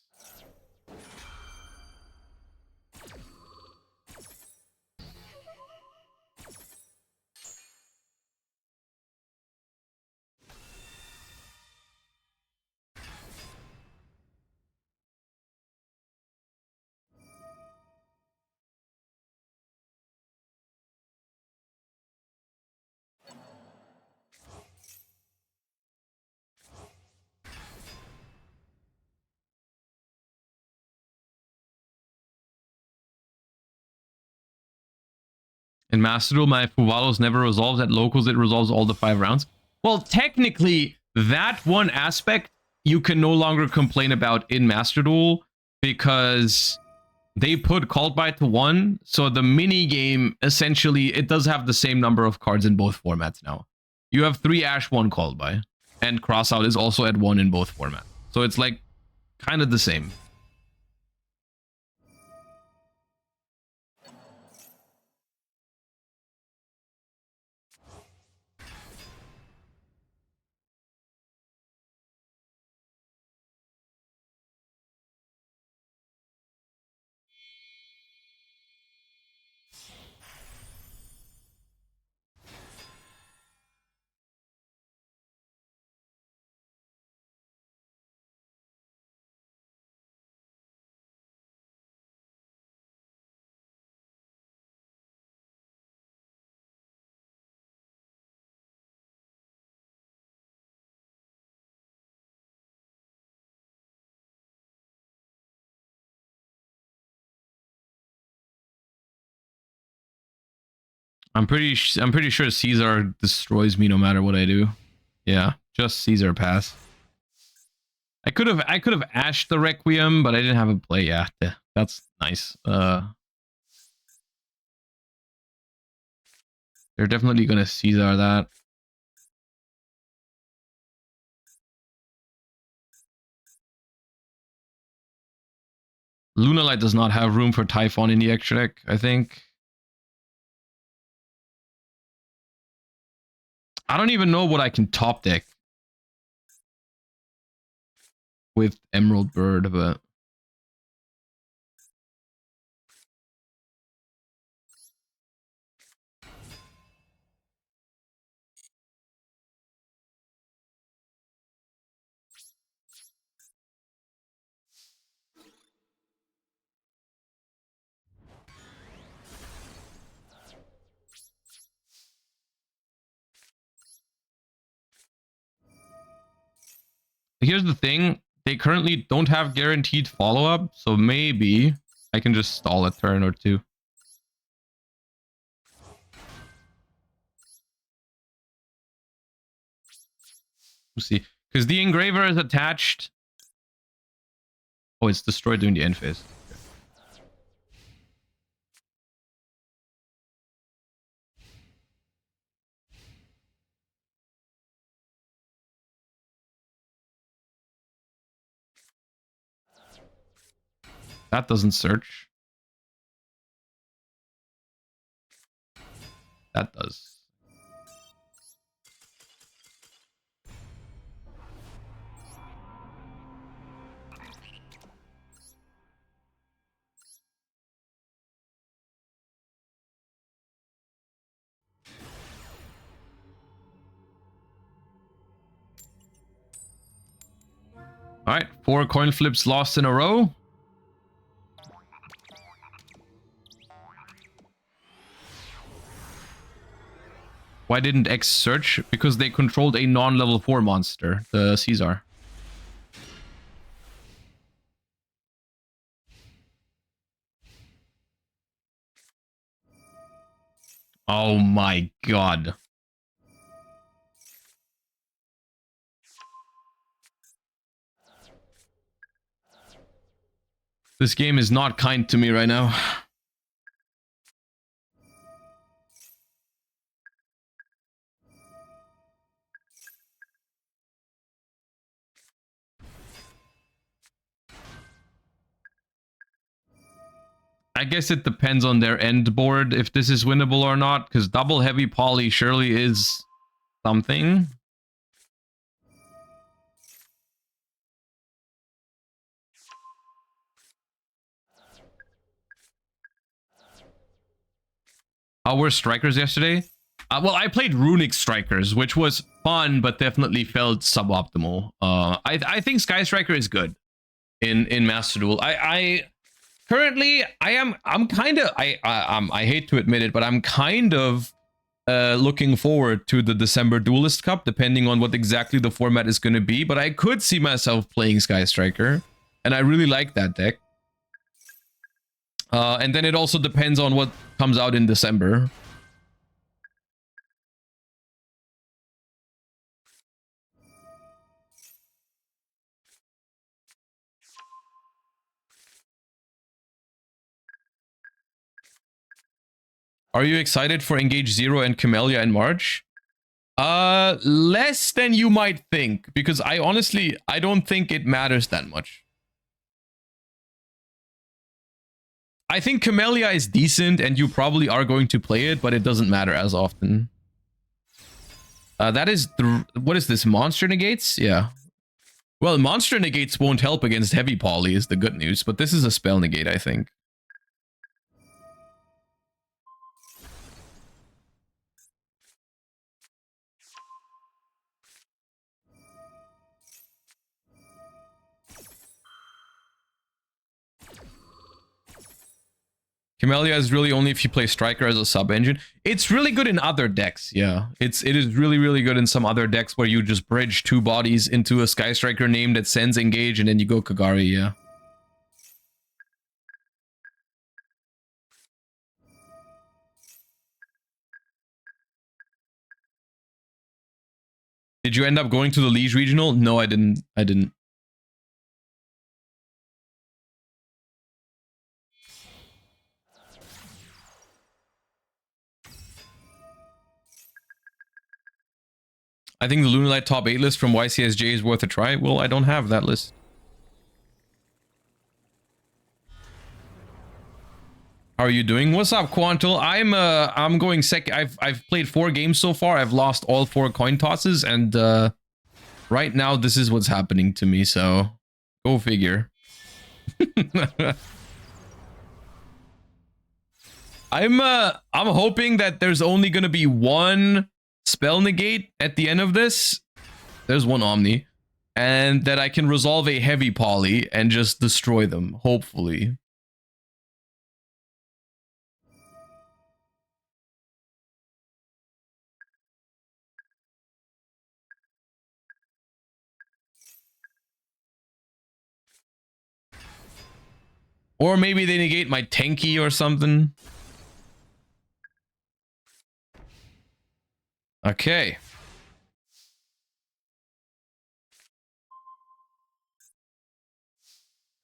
In Master Duel, my Fuvalos never resolves. At locals, it resolves all the 5 rounds. Well, technically, that one aspect you can no longer complain about in Master Duel because they put Called By to 1. So the mini game, essentially, it does have the same number of cards in both formats now. You have 3 Ash, 1 Called By. And Crossout is also at 1 in both formats. So it's like kind of the same. I'm pretty sure Caesar destroys me no matter what I do. Yeah, just Caesar pass. I could have ashed the Requiem, but I didn't have a play. Yeah, that's nice. They're definitely gonna Caesar that. Lunalight does not have room for Typhon in the extra deck, I think. I don't even know what I can top deck with Emerald Bird, but here's the thing. They currently don't have guaranteed follow-up, so maybe I can just stall a turn or two. We'll see. Because the Engraver is attached. Oh, it's destroyed during the end phase. That doesn't search. That does. All right, 4 coin flips lost in a row. Why didn't X search? Because they controlled a non-level 4 monster, the Caesar. Oh my god. This game is not kind to me right now. I guess it depends on their end board if this is winnable or not, because double heavy poly surely is something. How were strikers yesterday? Well, I played runic strikers, which was fun, but definitely felt suboptimal. I think Sky Striker is good in Master Duel. Currently, I'm kind of I hate to admit it, but I'm kind of looking forward to the December Duelist Cup, depending on what exactly the format is going to be. But I could see myself playing Sky Striker, and I really like that deck. And then it also depends on what comes out in December. Are you excited for Engage Zero and Camellia in March? Less than you might think, because I don't think it matters that much. I think Camellia is decent, and you probably are going to play it, but it doesn't matter as often. That is what is this? Monster negates? Yeah. Well, monster negates won't help against heavy poly is the good news, but this is a spell negate, I think. Camellia is really only if you play Striker as a sub-engine. It's really good in other decks, yeah. It is really, really good in some other decks where you just bridge 2 bodies into a Sky Striker name that sends Engage, and then you go Kagari, yeah. Did you end up going to the Liege Regional? No, I didn't. I think the Lunalight top 8 list from YCSJ is worth a try. Well, I don't have that list. How are you doing? What's up, Quantal? I'm going second. I've played 4 games so far. I've lost all 4 coin tosses, and right now this is what's happening to me. So go figure. I'm hoping that there's only gonna be 1 spell negate at the end of this. There's 1 Omni, and that I can resolve a heavy poly and just destroy them, hopefully. Or maybe they negate my tanky or something. Okay.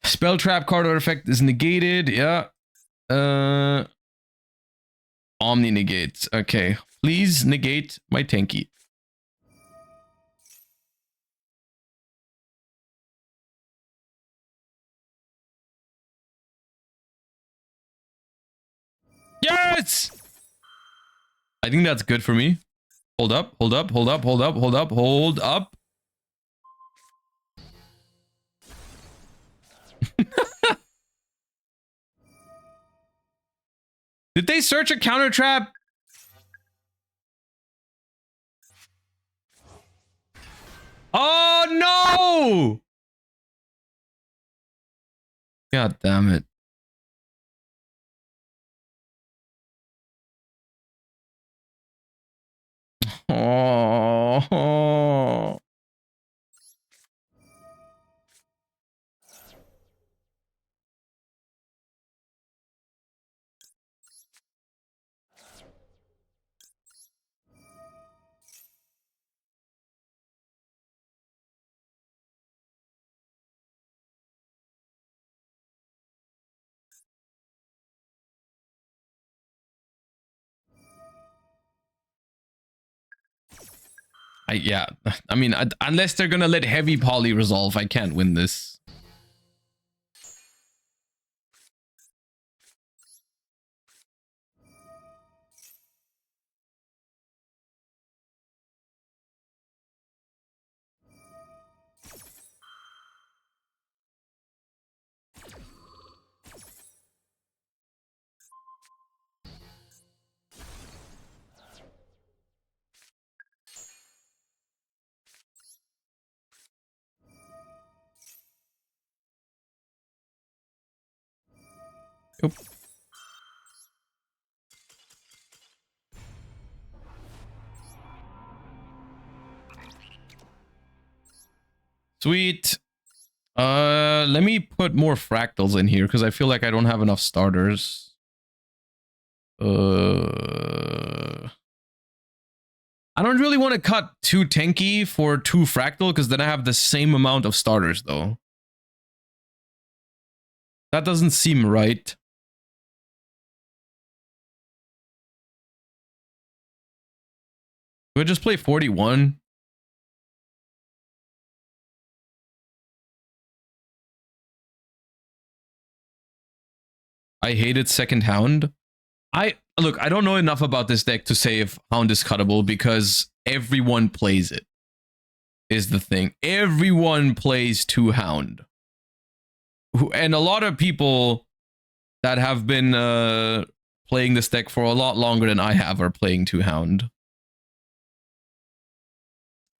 Spell trap card or effect is negated. Yeah. Omni negates. Okay. Please negate my tanky. Yes! I think that's good for me. Hold up, hold up, hold up, hold up, hold up, hold up. Did they search a counter trap? Oh no! God damn it. Oh. Yeah, I mean, unless they're gonna let heavy poly resolve, I can't win this. Yep. Sweet. Let me put more fractals in here because I feel like I don't have enough starters. I don't really want to cut 2 tanky for 2 fractal because then I have the same amount of starters though. That doesn't seem right. Do I just play 41? I hated second Hound. Look, I don't know enough about this deck to say if Hound is cuttable because everyone plays it. Is the thing. Everyone plays 2 Hound. And a lot of people that have been playing this deck for a lot longer than I have are playing 2 Hound.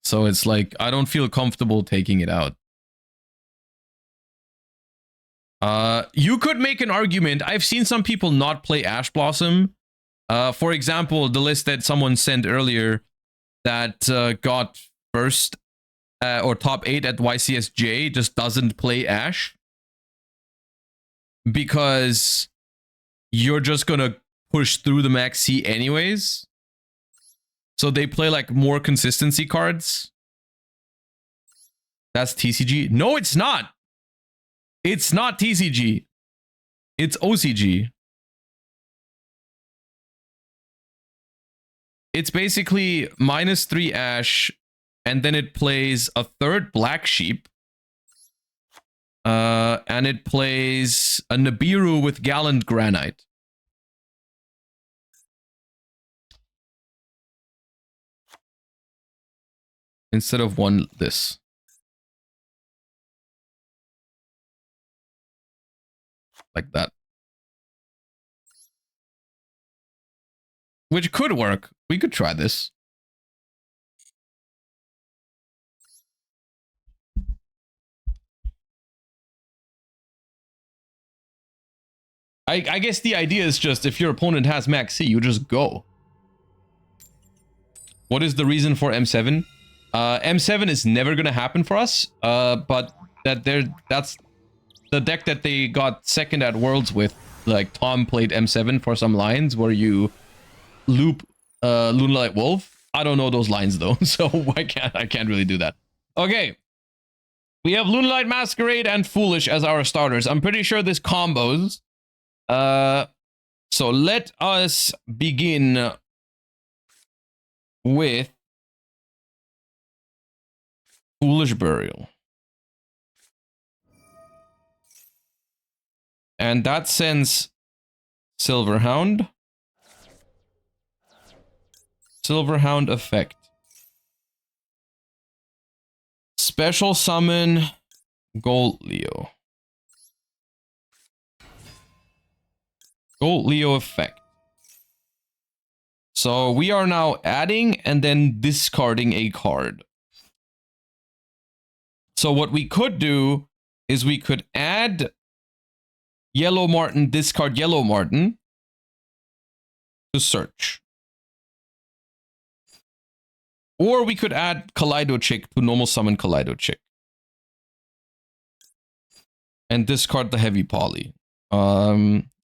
So it's like, I don't feel comfortable taking it out. You could make an argument. I've seen some people not play Ash Blossom. For example, the list that someone sent earlier that got first or top 8 at YCSJ just doesn't play Ash. Because you're just gonna push through the Max C anyways. So they play like more consistency cards. That's TCG. No, it's not. It's not TCG. It's OCG. It's basically -3 Ash, and then it plays a 3rd Black Sheep. And it plays a Nibiru with Gallant Granite. Instead of one this. Like that. Which could work. We could try this. I guess the idea is just if your opponent has Max C, you just go. What is the reason for M7? M7 is never gonna happen for us. But that's the deck that they got second at Worlds with. Like Tom played M7 for some lines where you loop Lunalight Wolf. I don't know those lines though, so I can't really do that. Okay. We have Lunalight Masquerade and Foolish as our starters. I'm pretty sure this combos. So let us begin with Foolish Burial. And that sends Silverhound. Silverhound effect. Special summon Gold Leo. Gold Leo effect. So we are now adding and then discarding a card. So what we could do is we could add yellow Martin, discard yellow Martin to search. Or we could add Kaleido Chick to normal summon Kaleido Chick. And discard the heavy poly. Are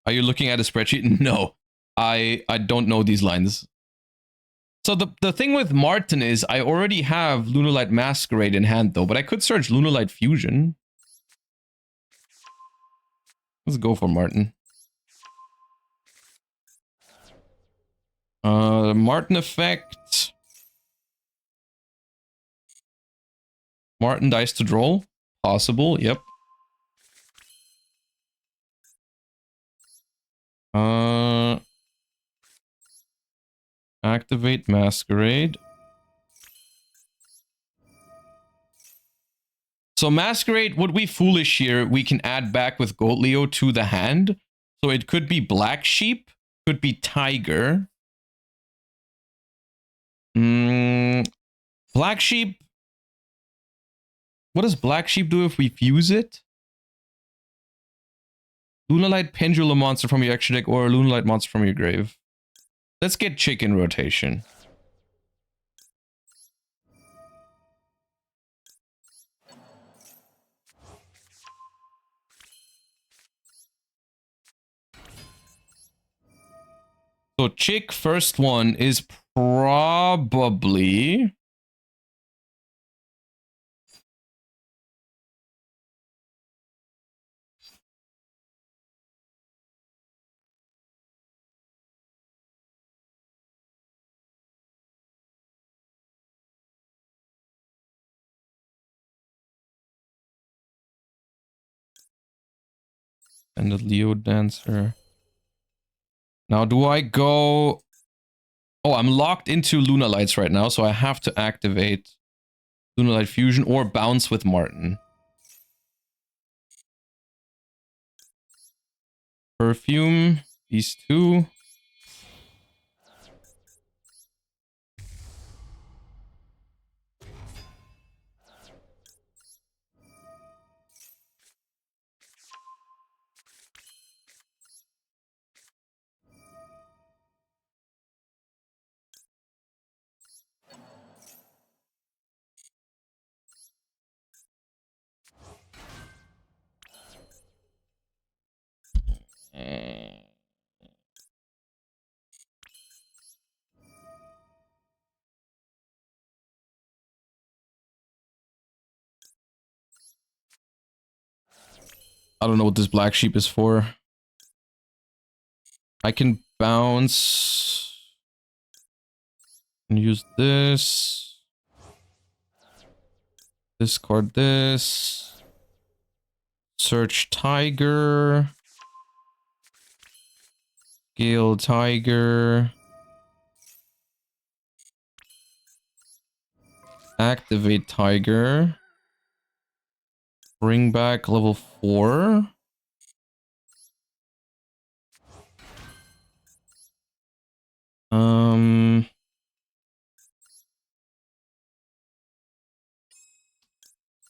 you looking at a spreadsheet? No. I don't know these lines. So the thing with Martin is I already have Lunalight Masquerade in hand though, but I could search Lunalight Fusion. Let's go for Martin. Martin effect. Martin dice to draw. Possible, yep. Activate Masquerade. So Masquerade would be foolish here. We can add back with Gold Leo to the hand. So it could be Black Sheep, could be Tiger. Black Sheep. What does Black Sheep do if we fuse it? Lunalight Pendulum monster from your extra deck or Lunalight monster from your grave. Let's get Chick in rotation. So Chick first one is probably... And the Leo Dancer. Now, do I go... Oh, I'm locked into Lunalights right now, so I have to activate Lunalight Fusion or bounce with Martin. Perfume, these two. I don't know what this Black Sheep is for. I can bounce and use this. Discard this. Search Tiger. Gale Tiger. Activate Tiger. Bring back level 4.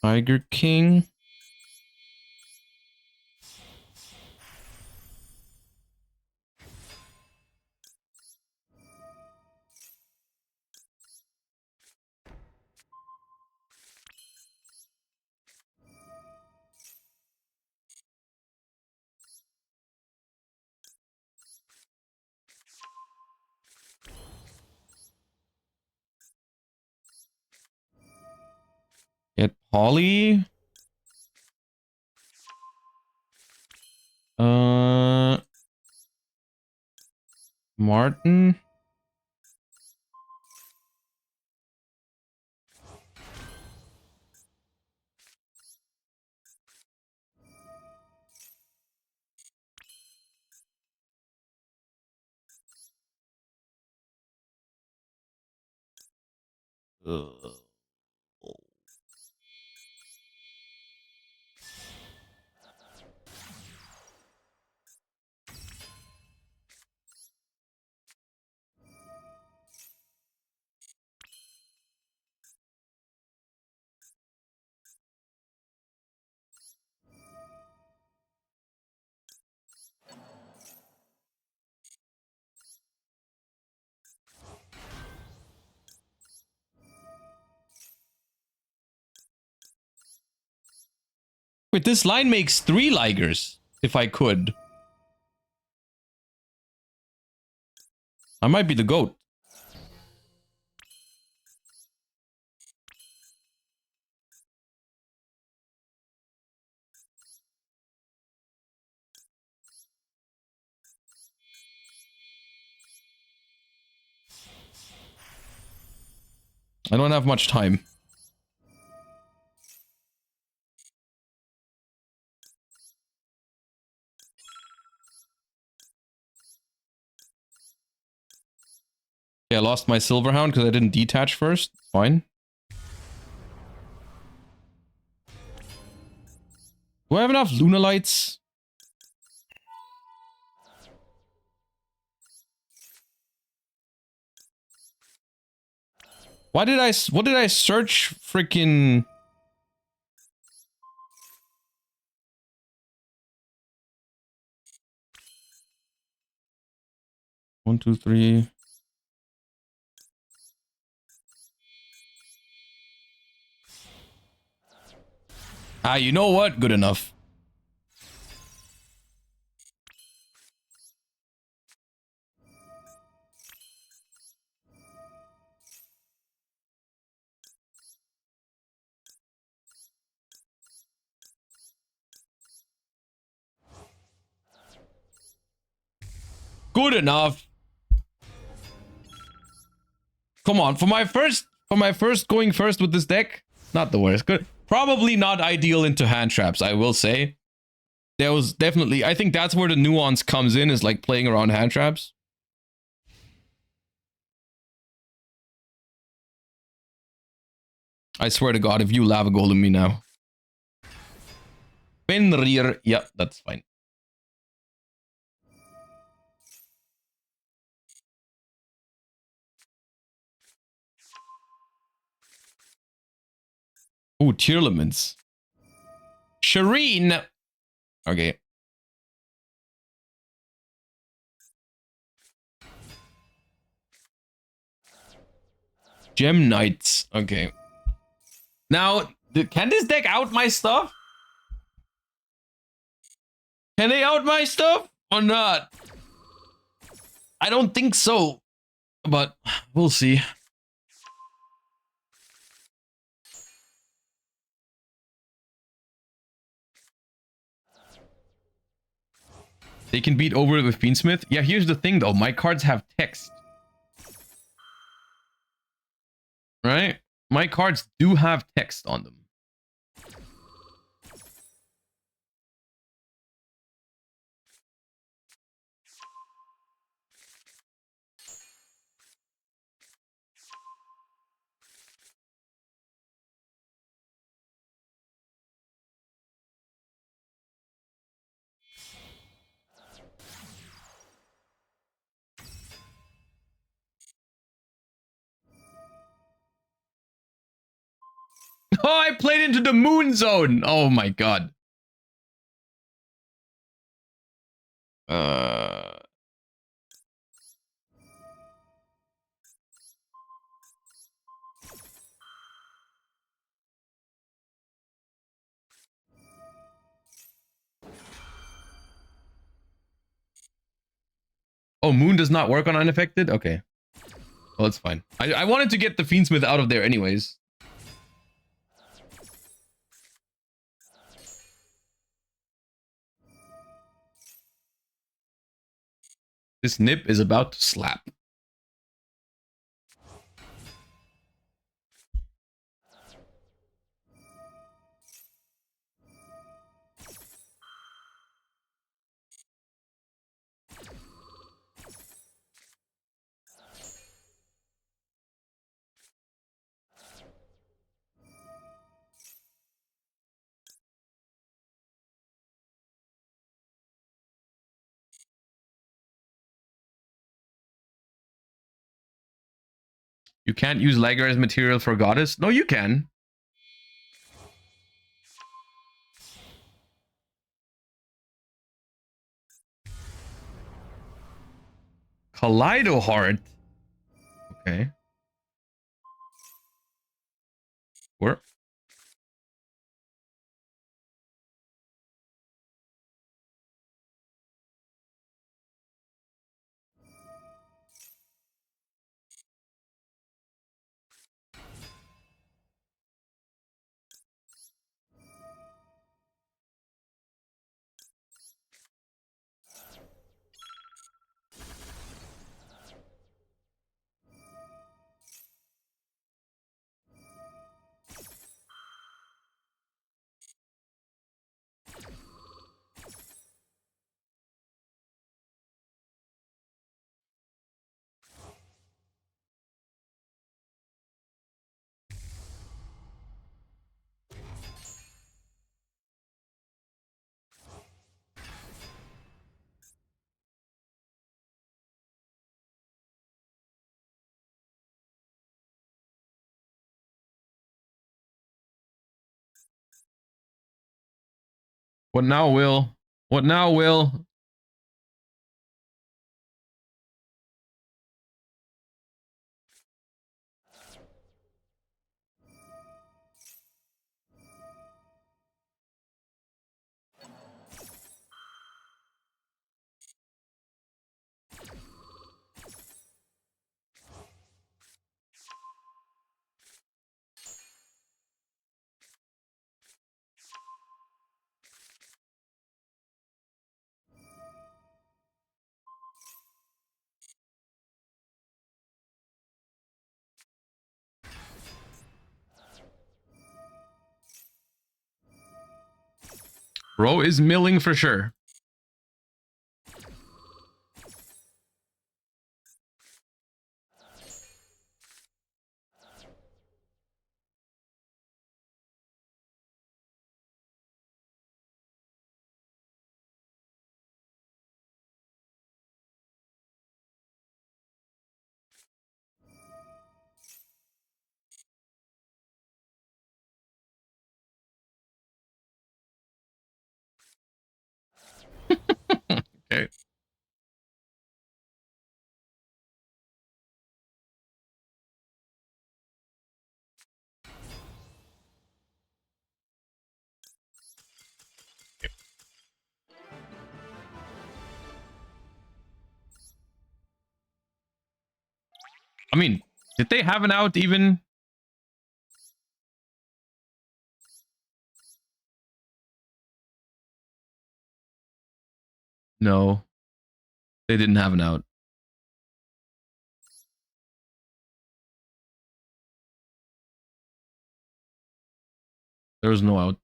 Tiger King. Get Polly. Martin. Ugh. Wait, this line makes 3 Ligers, if I could. I might be the GOAT. I don't have much time. Yeah, I lost my Silverhound because I didn't detach first. Fine. Do I have enough Lunalights? What did I search freaking... One, two, three. Ah, you know what? Good enough. Good enough. Come on, for my first going first with this deck, not the worst. Good. Probably not ideal into hand traps, I will say. There was definitely, I think that's where the nuance comes in, is like playing around hand traps. I swear to God, if you lava golem me now. Fenrir, yeah, that's fine. Ooh, Tearlaments. Shireen! Okay. Gem Knights. Okay. Now, can this deck out my stuff? Can they out my stuff or not? I don't think so, but we'll see. They can beat over it with Fiendsmith. Yeah, here's the thing though. My cards have text. Right? My cards do have text on them. Oh, I played into the moon zone. Oh my god. Oh, moon does not work on unaffected? Okay. Well, it's fine. I wanted to get the Fiendsmith out of there anyways. This nip is about to slap. You can't use Liger as material for Goddess? No, you can. Kaleido Heart. Okay. Where? What now, Will? What now, Will? Bro is milling for sure. Okay. I mean, did they have an out even? No, they didn't have an out. There was no out.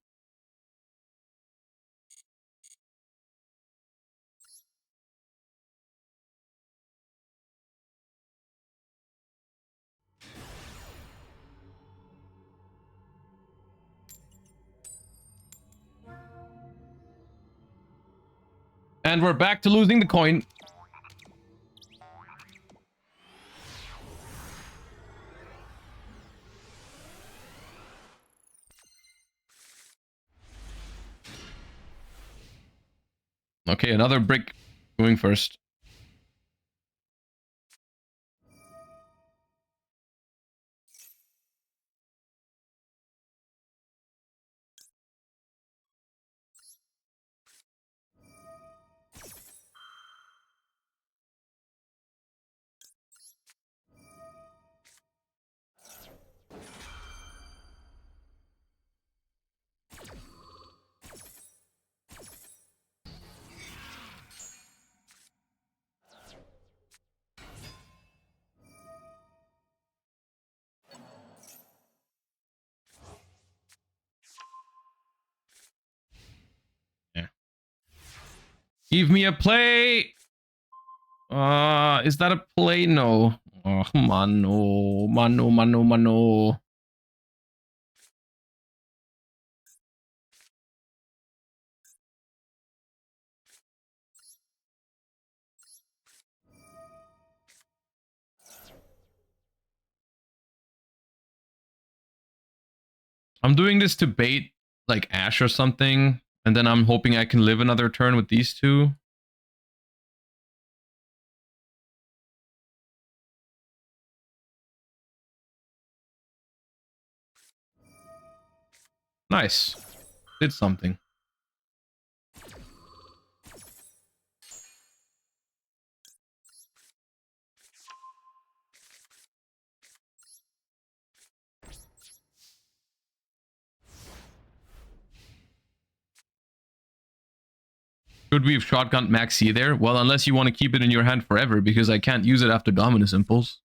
And we're back to losing the coin. Okay, another brick going first. Yeah. Give me a play. Is that a play? No. Oh, mano, mano, mano, mano. I'm doing this to bait like Ash or something, and then I'm hoping I can live another turn with these two. Nice. Did something. Could we have shotgunned Maxi there? Well, unless you want to keep it in your hand forever, because I can't use it after Dominus Impulse.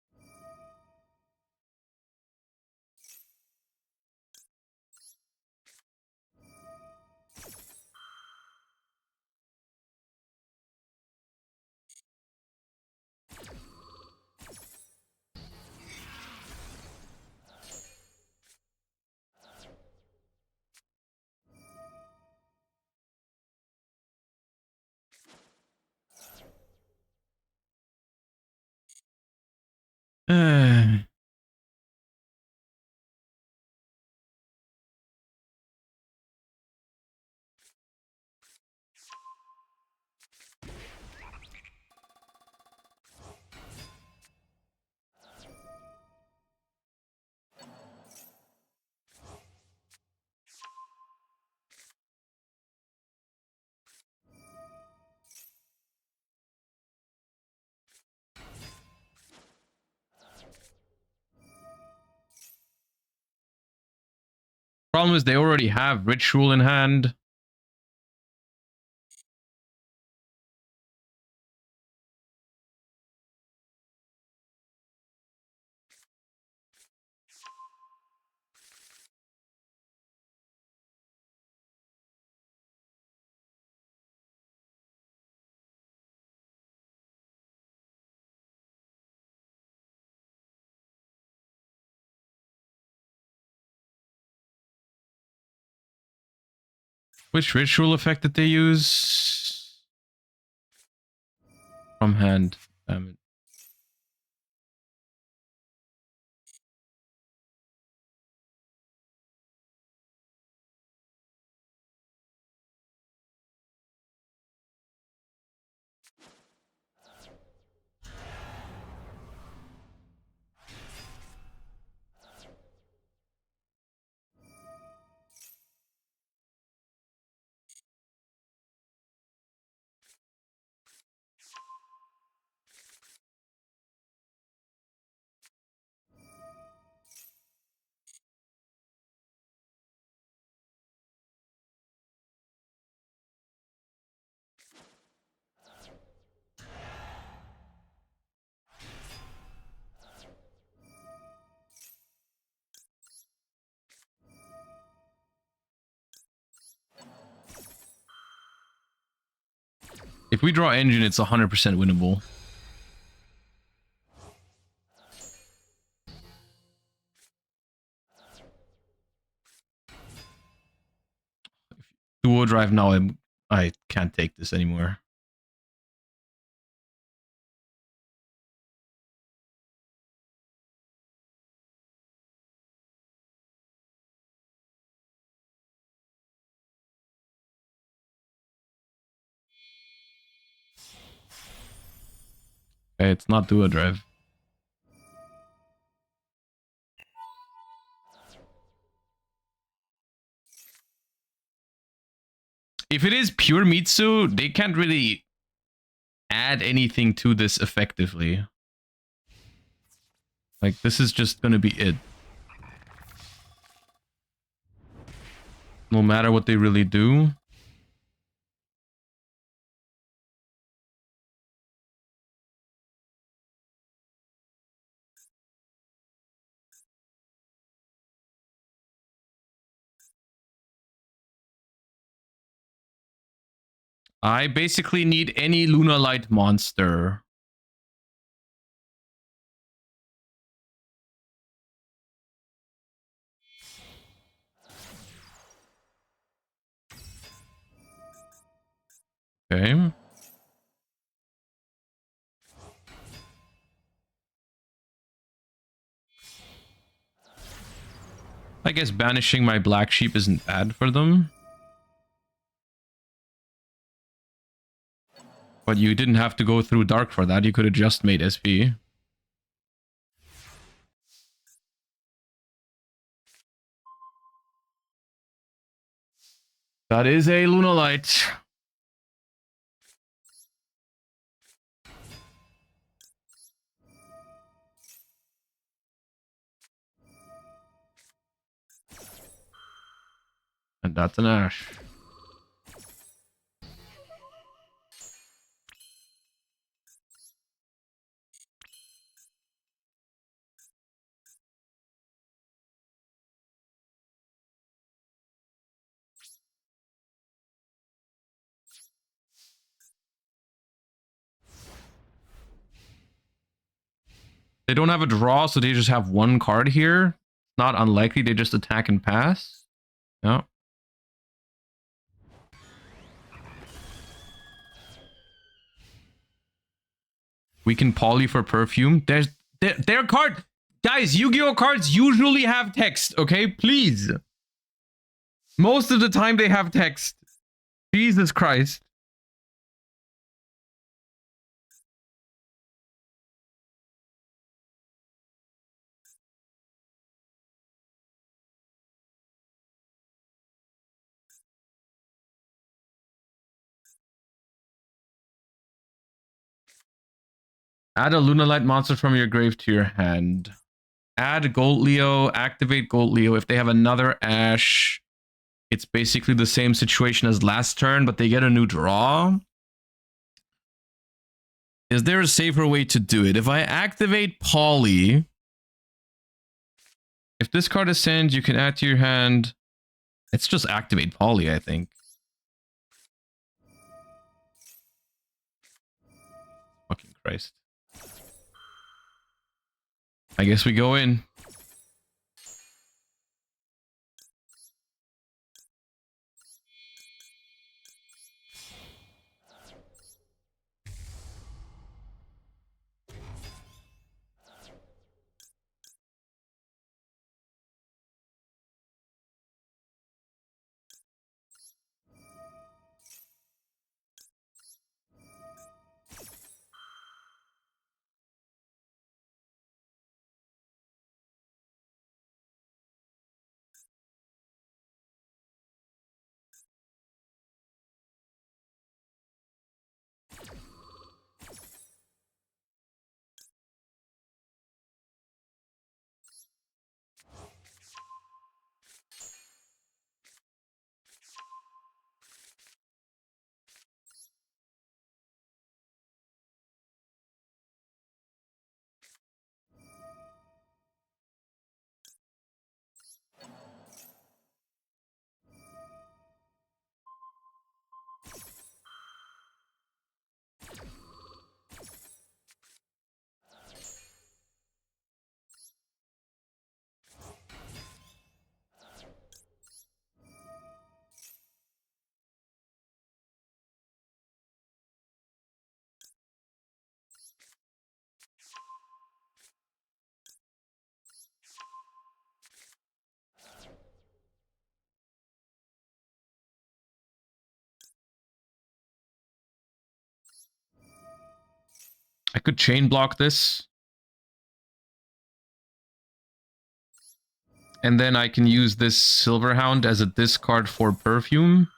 problem is they already have ritual in hand. Which ritual effect did they use? From hand. Damn it. If we draw engine, it's 100% winnable. Duo drive now, I can't take this anymore. Okay, it's not duo drive. If it is pure Mitsu, they can't really add anything to this effectively. Like, this is just gonna be it. No matter what they really do. I basically need any Lunalight monster. Okay. I guess banishing my black sheep isn't bad for them. But you didn't have to go through dark for that. You could have just made SP. That is a Lunalight. And that's an Ash. They don't have a draw, so they just have one card here. Not unlikely they just attack and pass. No. We can poly for perfume. There's their card. Guys, Yu-Gi-Oh cards usually have text, okay? Please. Most of the time they have text. Jesus Christ. Add a Lunalight monster from your grave to your hand. add Gold Leo, activate Gold Leo. If they have another Ash, it's basically the same situation as last turn, but they get a new draw. Is there a safer way to do it? If I activate Poly, if this card is sent, you can add to your hand. It's just activate Poly, I think. Fucking Christ. I guess we go in. I could chain block this. And then I can use this Silverhound as a discard for Perfume.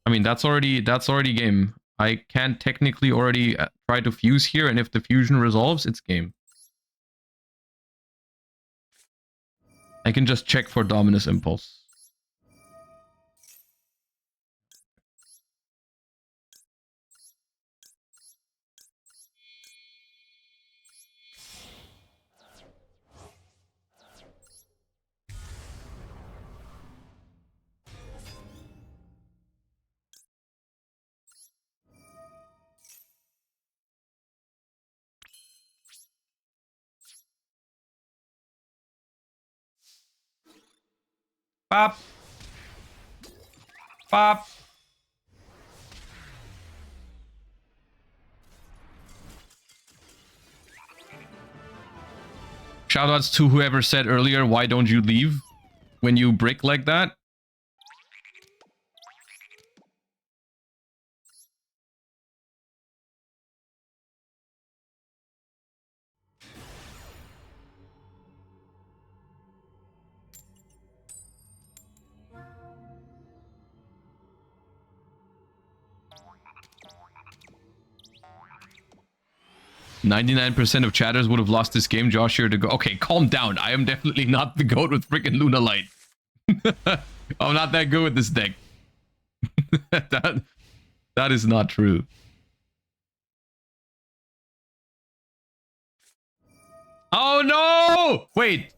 I mean, that's already game. I can technically already try to fuse here, and if the fusion resolves, it's game. I can just check for Dominus Impulse. Pop. Pop. Shoutouts to whoever said earlier, why don't you leave when you brick like that? "99% of chatters would have lost this game. Josh here to go." Okay, calm down. I am definitely not the GOAT with freaking Lunalight. I'm not that good with this deck. that is not true. Oh no! Wait.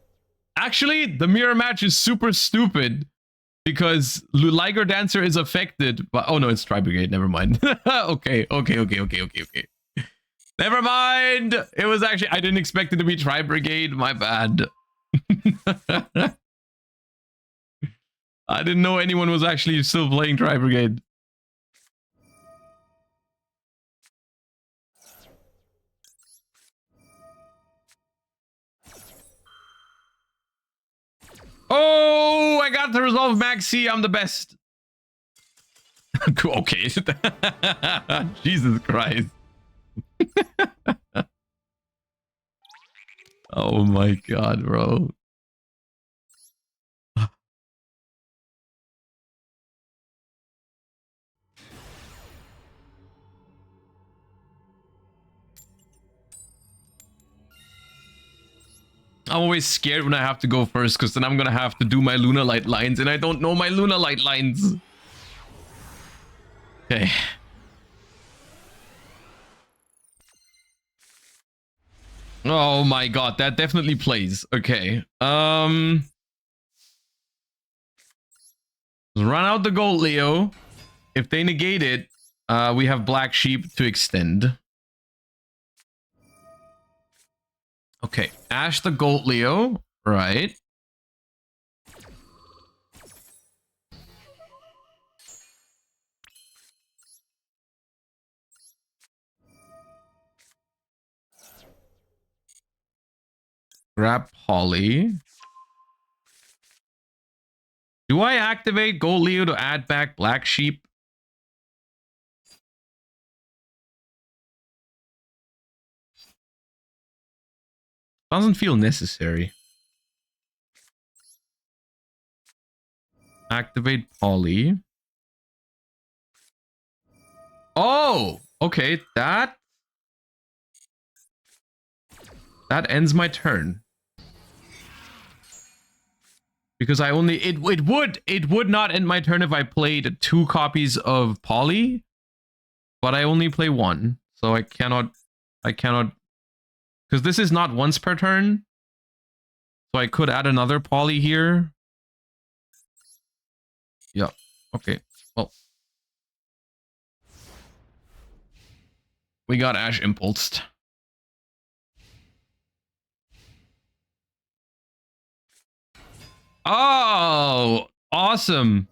Actually, the mirror match is super stupid because Liger Dancer is affected. But oh no, it's Tri Brigade. Never mind. Okay. Never mind. It was actually, I didn't expect it to be Tri Brigade. My bad. I didn't know anyone was actually still playing Tri Brigade. Oh, I got to resolve Maxi. I'm the best. Okay. Jesus Christ. Oh my god, bro. I'm always scared when I have to go first, because then I'm gonna have to do my Lunalight lines, and I don't know my Lunalight lines. Okay. Oh my god, that definitely plays. Okay. Run out the gold, Leo. If they negate it, we have Black Sheep to extend. Okay, Ash the gold, Leo. Right. Grab Polly. Do I activate Gold Leo to add back Black Sheep? Doesn't feel necessary. Activate Polly. Oh, okay. That ends my turn. Because I only it would not end my turn if I played 2 copies of Polly, but I only play 1, so I cannot because this is not once per turn. So I could add another Polly here. Yeah. Okay. Well, we got Ash impulsed. Oh, awesome.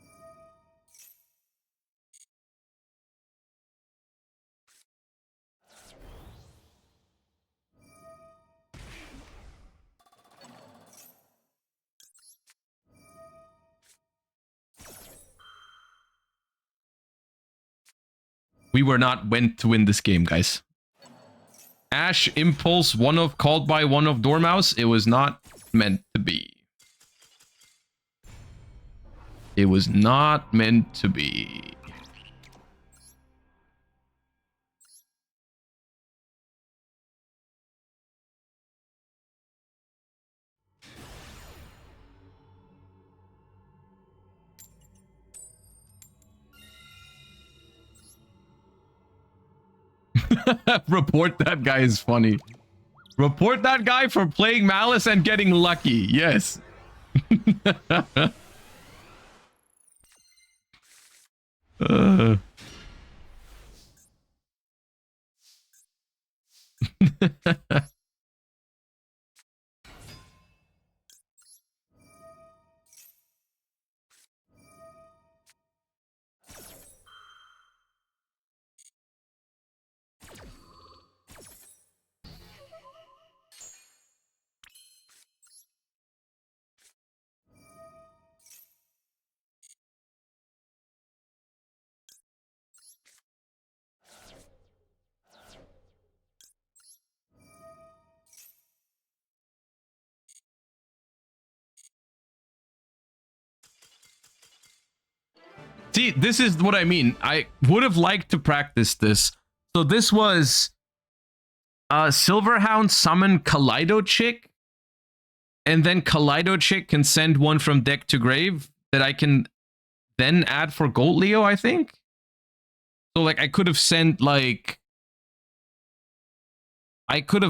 We were not meant to win this game, guys. Ash impulse, one of called by one of Dormouse. It was not meant to be. It was not meant to be. Report that guy is funny. Report that guy for playing Malice and getting lucky. Yes. See, this is what I mean. I would have liked to practice this. So this was Silverhound summon Kaleido Chick, and then Kaleido Chick can send one from deck to grave that I can then add for Gold Leo, I think. So like I could have sent like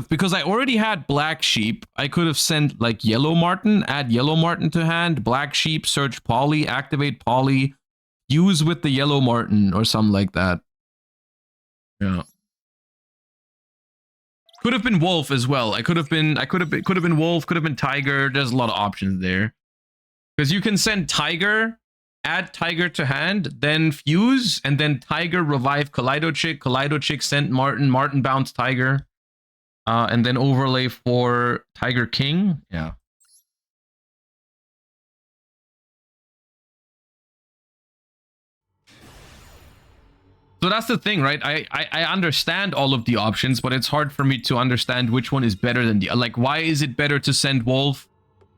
because I already had Black Sheep, I could have sent like Yellow Martin, add Yellow Martin to hand, Black Sheep, search Polly, activate Polly, use with the Yellow Martin or something like that. Yeah. Could have been Wolf as well. Could have been Wolf, could have been Tiger. There's a lot of options there. Because you can send Tiger, add Tiger to hand, then fuse, and then Tiger revive Kaleido Chick sent Martin, Martin bounce Tiger. And then overlay for Tiger King. Yeah. So that's the thing, right? I understand all of the options, but it's hard for me to understand which one is better than the... Like, why is it better to send Wolf?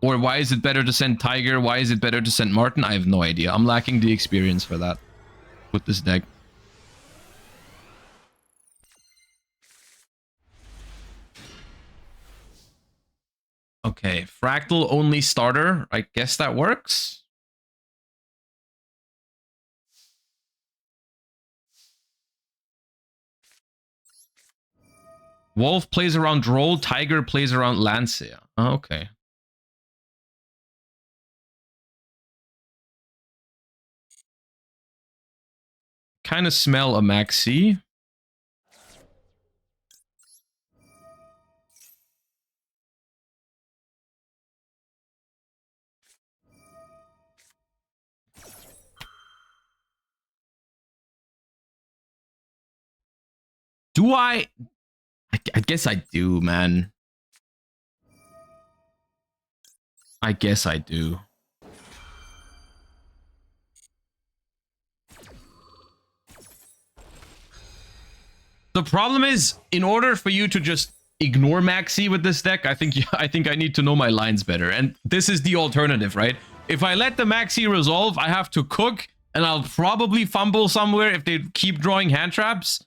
Or why is it better to send Tiger? Why is it better to send Martin? I have no idea. I'm lacking the experience for that with this deck. Okay, Fractal only starter. I guess that works. Wolf plays around Droll, Tiger plays around Lancia. Oh, okay. Kind of smell a maxi. Do I guess I do, man. I guess I do. The problem is, in order for you to just ignore Maxi with this deck, I think I need to know my lines better. And this is the alternative, right? If I let the Maxi resolve, I have to cook, and I'll probably fumble somewhere if they keep drawing hand traps.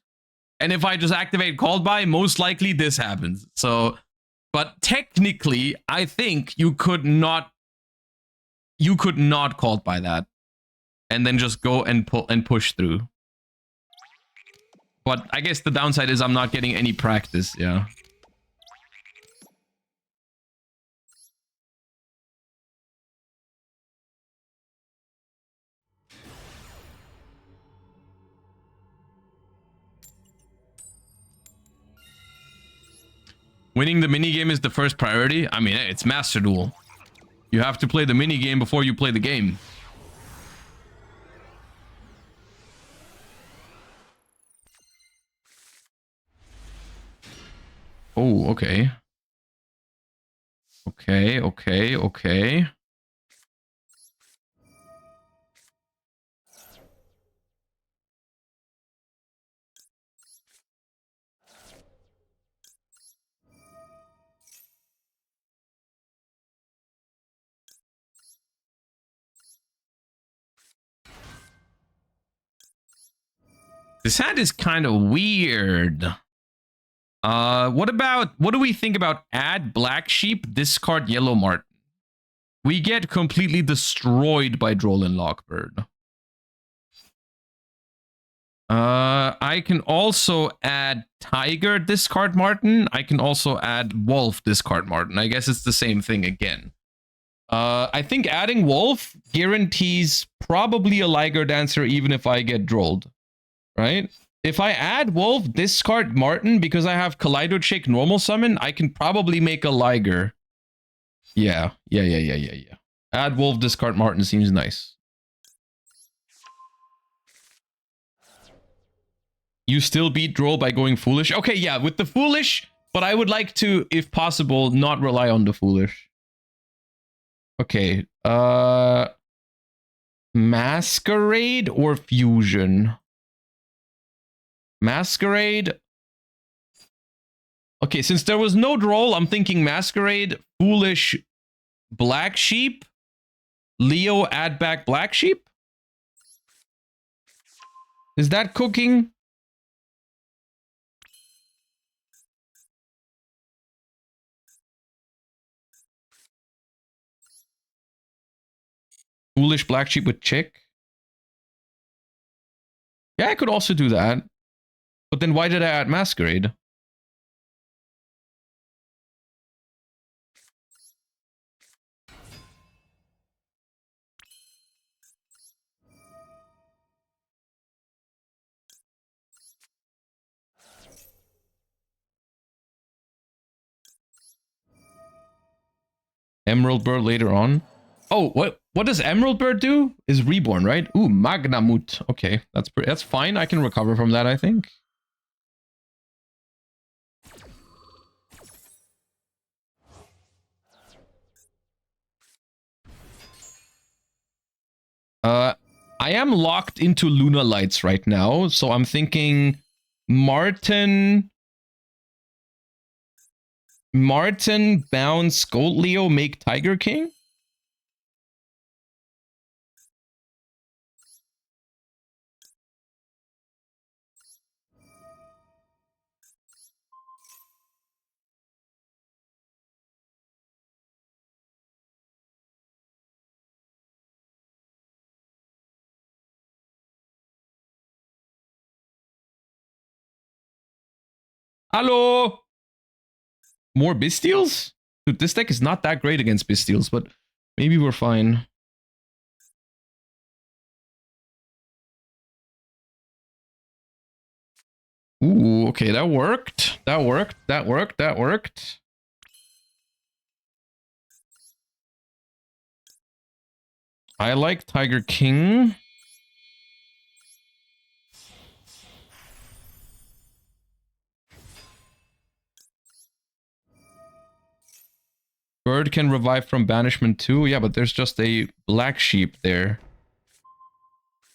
And if I just activate Called By, most likely this happens. So, but technically, I think you could not Called By that, and then just go and push through. But I guess the downside is I'm not getting any practice, yeah. Winning the minigame is the first priority. I mean, it's Master Duel. You have to play the minigame before you play the game. Oh, okay. Okay. This hand is kind of weird. What do we think about add Black Sheep, discard Yellow Martin? We get completely destroyed by Droll and Lockbird. I can also add Tiger, discard Martin. I can also add Wolf, discard Martin. I guess it's the same thing again. I think adding Wolf guarantees probably a Liger Dancer even if I get Drolled, right? If I add Wolf, discard Martin, because I have Kaleido Chick normal summon, I can probably make a Liger. Yeah. Add Wolf, discard Martin seems nice. You still beat Droll by going Foolish? Okay, yeah, with the Foolish, but I would like to, if possible, not rely on the Foolish. Okay, Masquerade or Fusion? Masquerade. Okay, since there was no Droll, I'm thinking Masquerade, Foolish, Black Sheep, Leo, add back Black Sheep? Is that cooking? Foolish Black Sheep with Chick? Yeah, I could also do that. But then why did I add Masquerade? Emerald Bird later on. Oh, what does Emerald Bird do? Is Reborn, right? Ooh, Magnamut. Okay, that's fine. I can recover from that, I think. I am locked into Lunalights right now, so I'm thinking Martin, bounce Gold Leo, make Tiger King. Hello! More Bestials? Dude, this deck is not that great against Bestials, but maybe we're fine. Ooh, okay, that worked. That worked. That worked. That worked. I like Tiger King. Bird can revive from banishment too. Yeah, but there's just a black sheep there.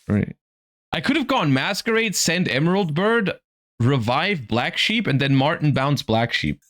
Right. I could have gone Masquerade, send Emerald Bird, revive Black Sheep, and then Martin bounce Black Sheep.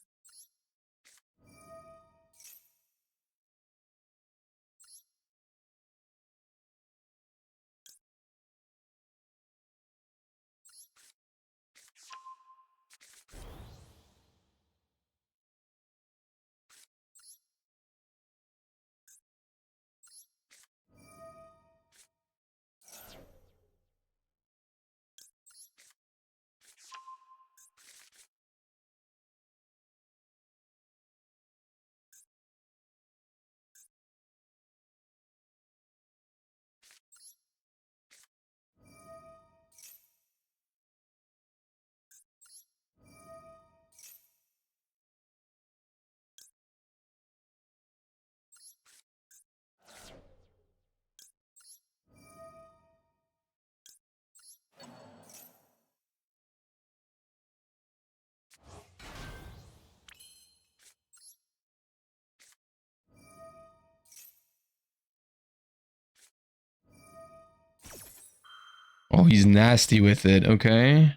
Oh, he's nasty with it. Okay.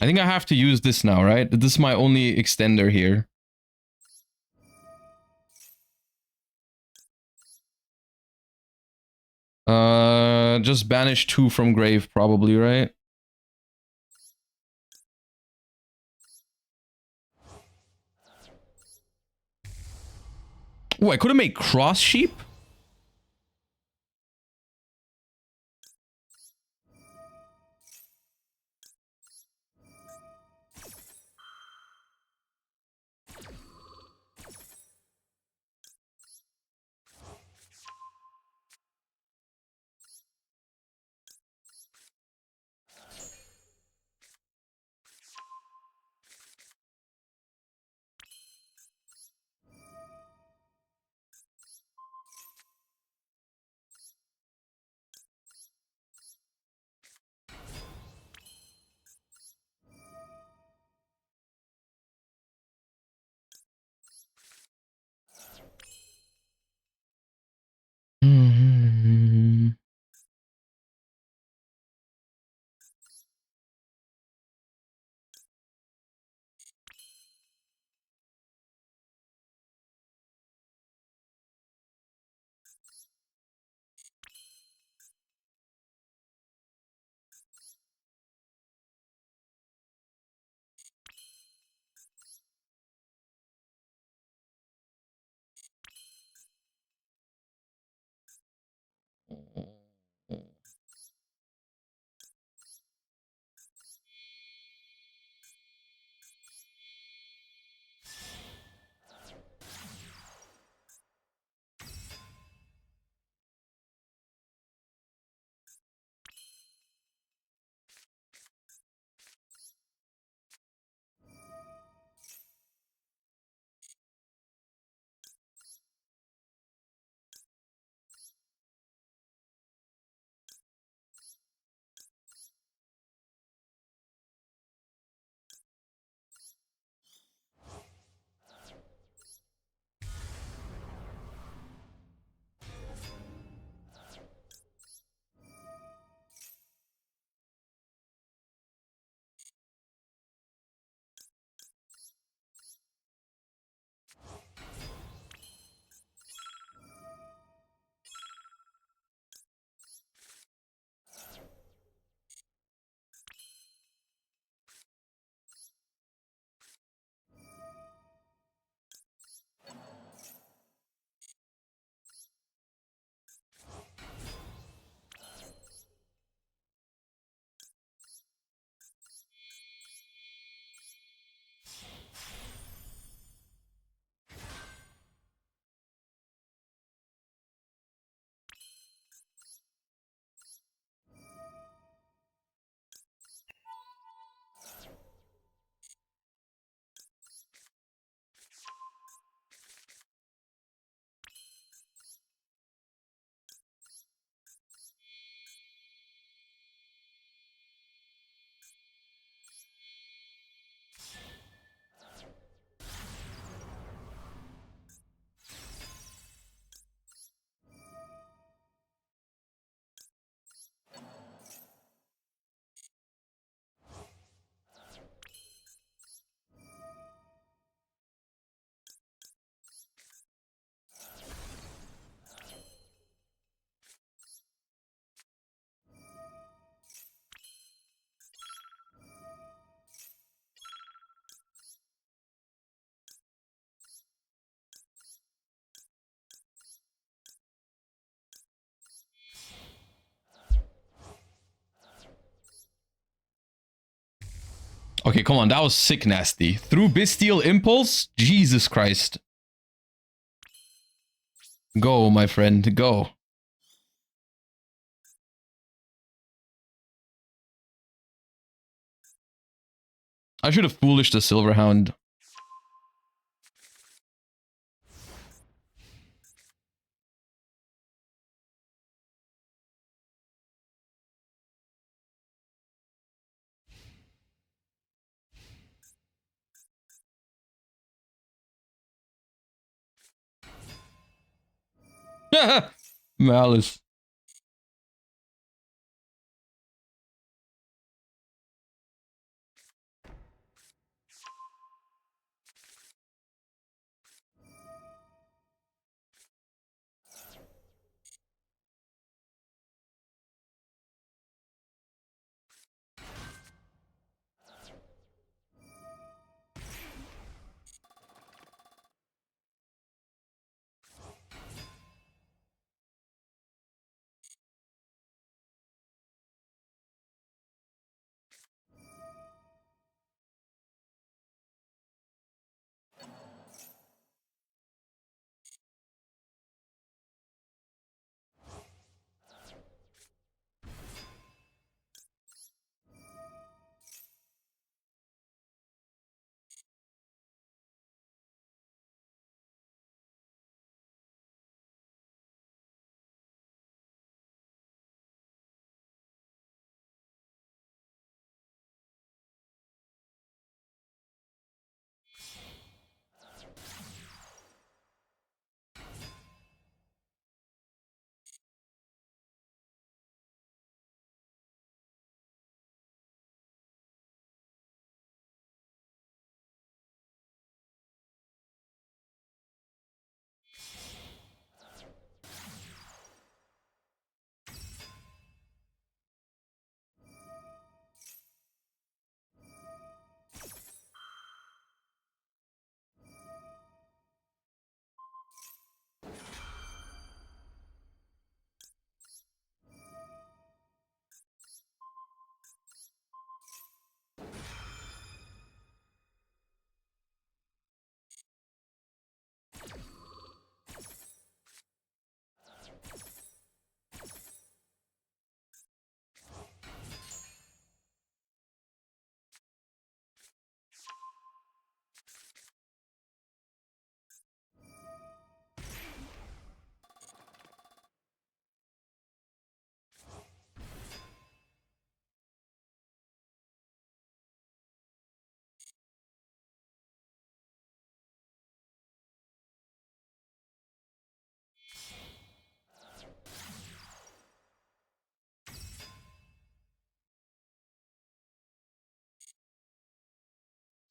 I think I have to use this now, right? This is my only extender here. Just banish 2 from grave, probably, right? Oh, I could have made cross sheep. Okay, come on. That was sick nasty. Through Bestial Impulse? Jesus Christ. Go, my friend. Go. I should have foolished the Silverhound. Malice.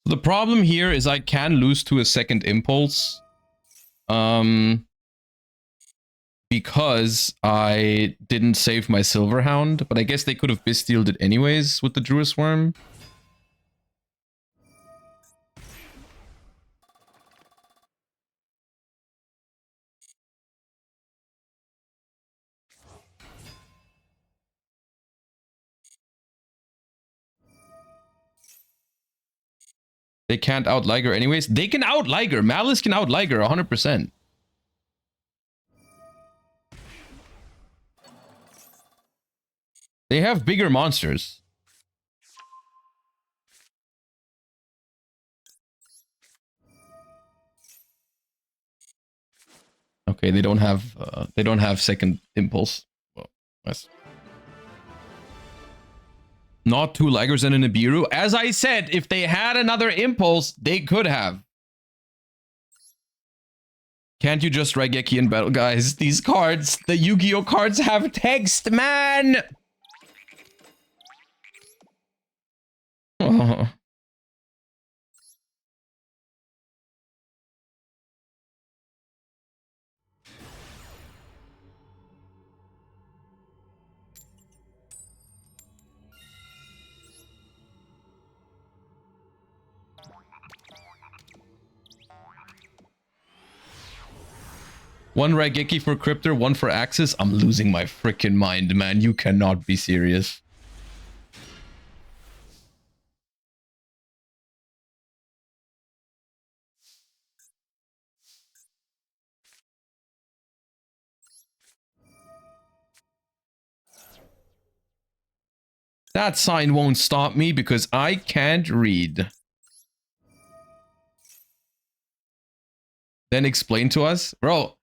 The problem here is I can lose to a second impulse. Because I didn't save my Silverhound, but I guess they could have Bestialed it anyways with the Druid Worm. They can't out Liger anyways. They can out Liger. Malice can out Liger 100%. They have bigger monsters. Okay, they don't have second impulse. Well, that's not two Ligers and a Nibiru. As I said, if they had another impulse, they could have. Can't you just Raigeki in battle, guys? These cards, the Yu-Gi-Oh cards have text, man! Oh. One Raigeki for Cryptor, one for Axis. I'm losing my freaking mind, man. You cannot be serious. That sign won't stop me because I can't read. Then explain to us. Bro,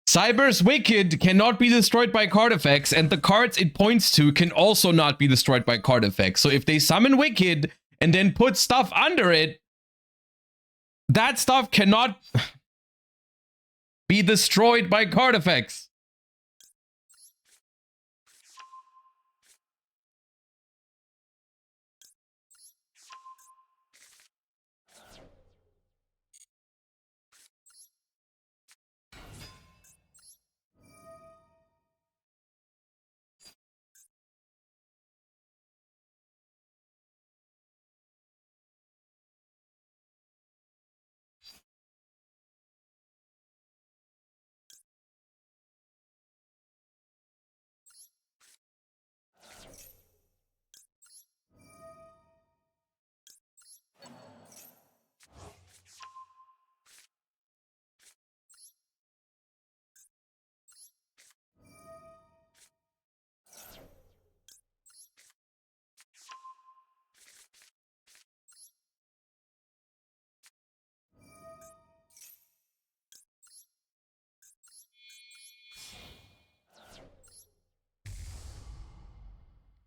Cyber's Wicked cannot be destroyed by card effects, and the cards it points to can also not be destroyed by card effects. So if they summon Wicked and then put stuff under it, that stuff cannot be destroyed by card effects.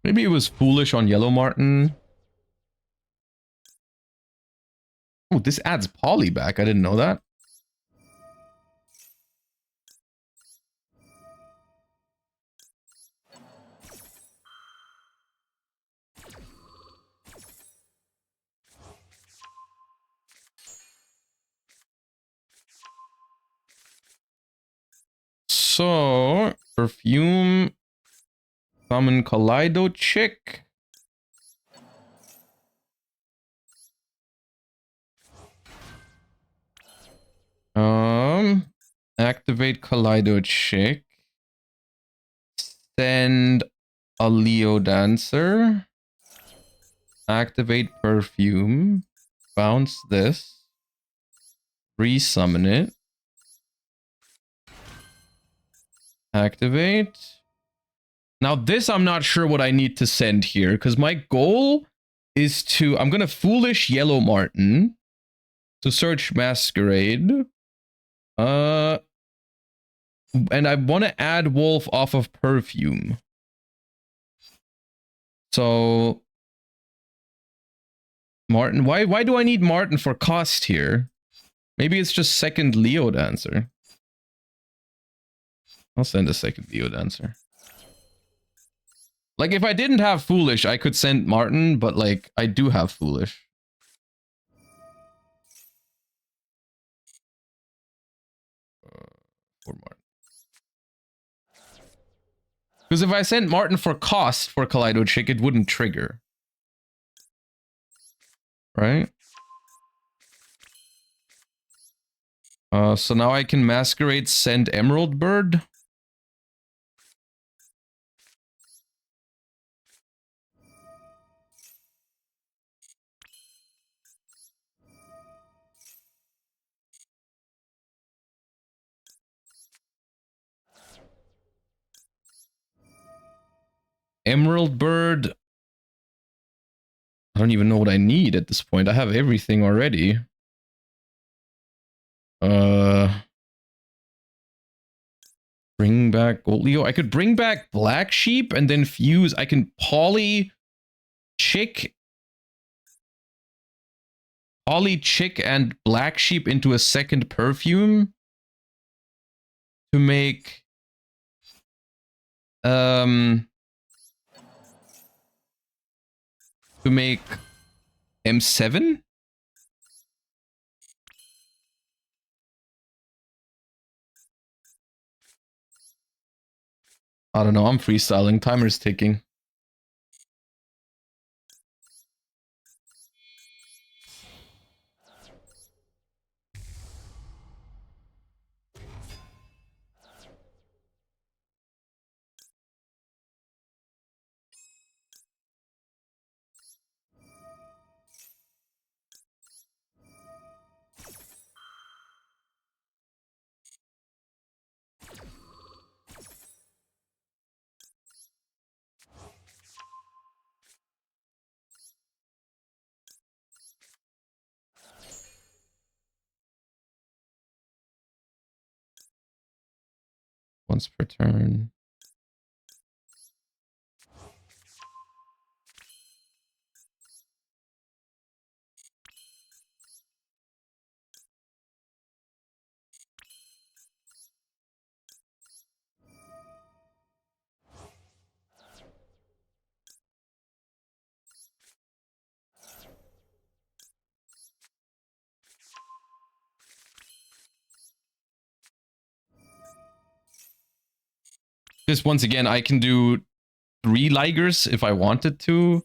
Maybe it was foolish on Yellow Martin. Oh, this adds Poly back. I didn't know that. So, Perfume, summon Kaleido Chick. Activate Kaleido Chick. Send a Leo Dancer. Activate Perfume. Bounce this. Resummon it. Activate. Now this I'm not sure what I need to send here, because my goal is to... I'm going to Foolish Yellow Martin to search Masquerade. And I want to add Wolf off of Perfume. So... Martin, why do I need Martin for cost here? Maybe it's just second Leo Dancer. I'll send a second Leo Dancer. Like, if I didn't have Foolish, I could send Martin, but, like, I do have Foolish. For Martin. Because if I sent Martin for cost for Kaleido Chick, it wouldn't trigger. Right? So now I can Masquerade, send Emerald Bird. Emerald Bird. I don't even know what I need at this point. I have everything already. Bring back Gold Leo. I could bring back Black Sheep and then fuse. I can Poly Chick and Black Sheep into a second Perfume to make M7. I don't know, I'm freestyling, timer's ticking. once per turn. Just once again, I can do 3 Ligers if I wanted to,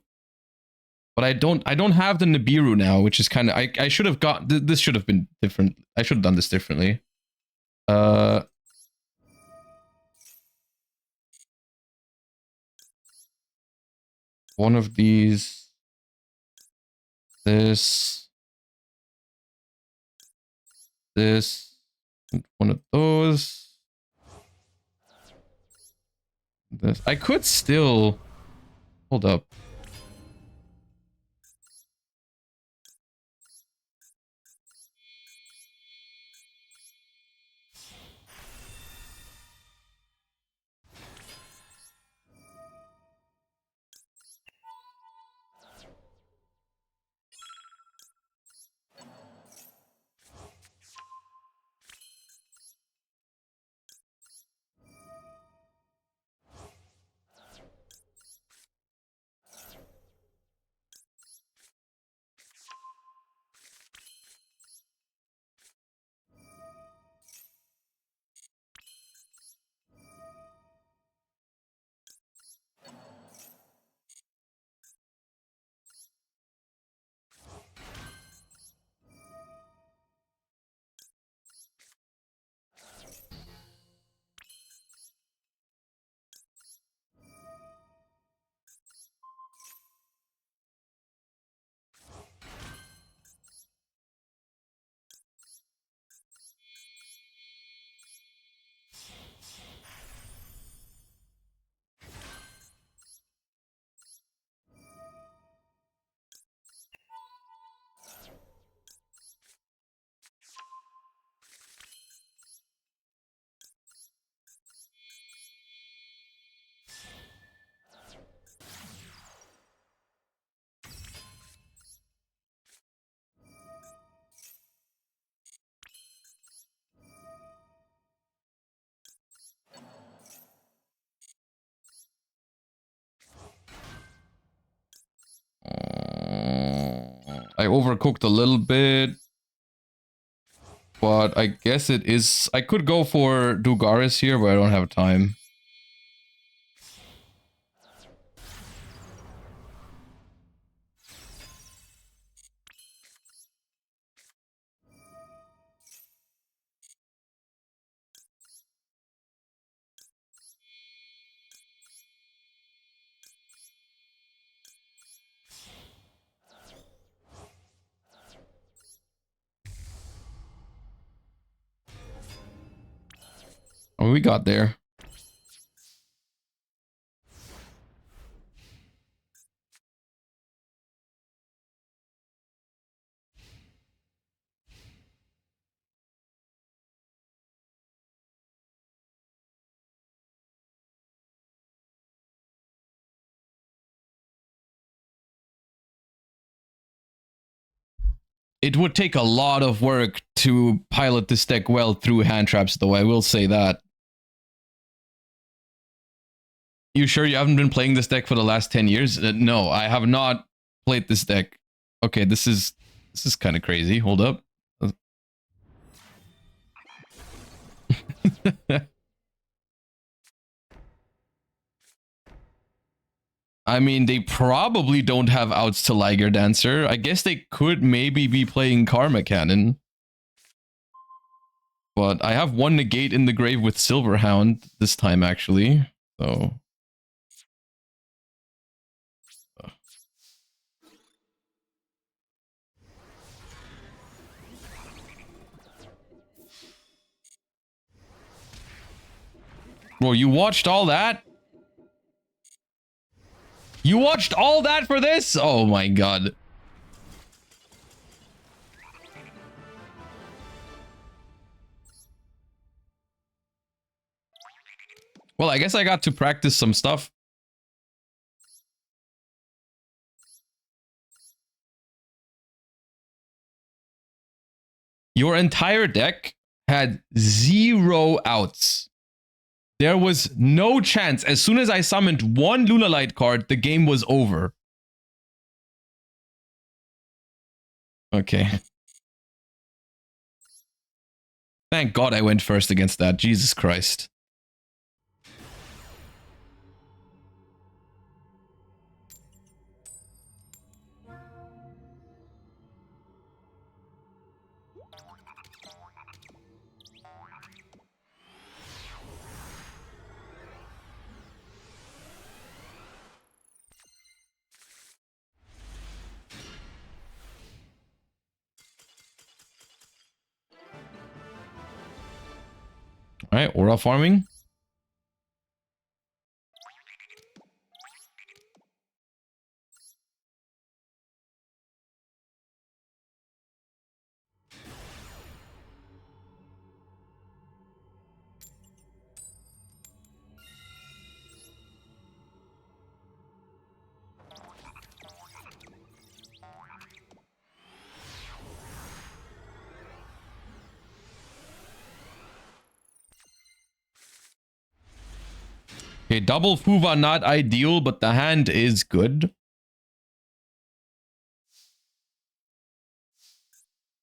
but I don't have the Nibiru now, which is kind of I should have got this should have been different. I should have done this differently. One of these, this, one of those. This. I could still hold up. I overcooked a little bit, but I guess it is. I could go for Dugaris here, but I don't have time. Oh, we got there. It would take a lot of work to pilot this deck well through hand traps, though, I will say that. You sure you haven't been playing this deck for the last 10 years? No, I have not played this deck. Okay, this is kind of crazy. Hold up. I mean, they probably don't have outs to Liger Dancer. I guess they could maybe be playing Karma Cannon. But I have one negate in the grave with Silverhound this time, actually. So... Bro, you watched all that? You watched all that for this? Oh my god. Well, I guess I got to practice some stuff. Your entire deck had 0 outs. There was no chance. As soon as I summoned one Lunalight card, the game was over. Okay. Thank God I went first against that. Jesus Christ. All right, aura farming. Okay, double Fuva not ideal, but the hand is good.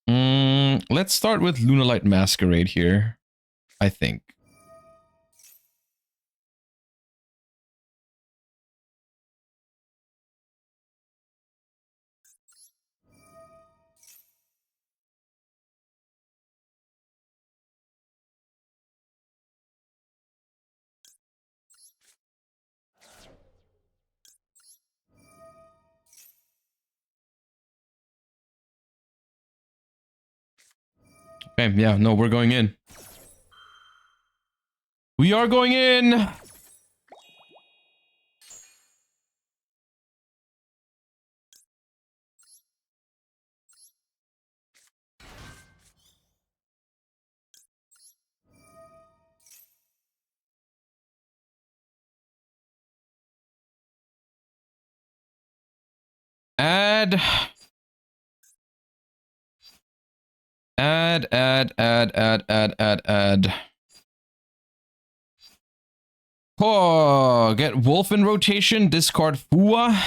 Let's start with Lunalight Masquerade here, I think. Okay, yeah, no, we're going in. We are going in! Add. Oh, get Wolf in rotation, discard Fua.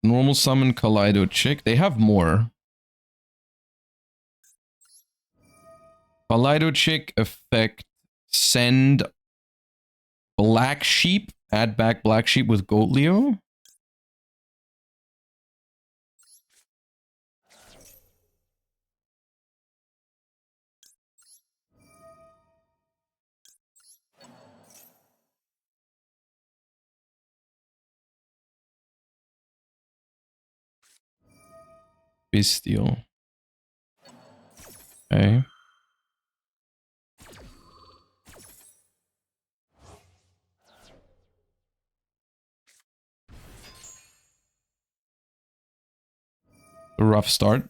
Normal summon Kaleido Chick. They have more. Kaleido Chick effect. Send Black Sheep. Add back Black Sheep with Goat Leo. Bestial. Okay. A rough start.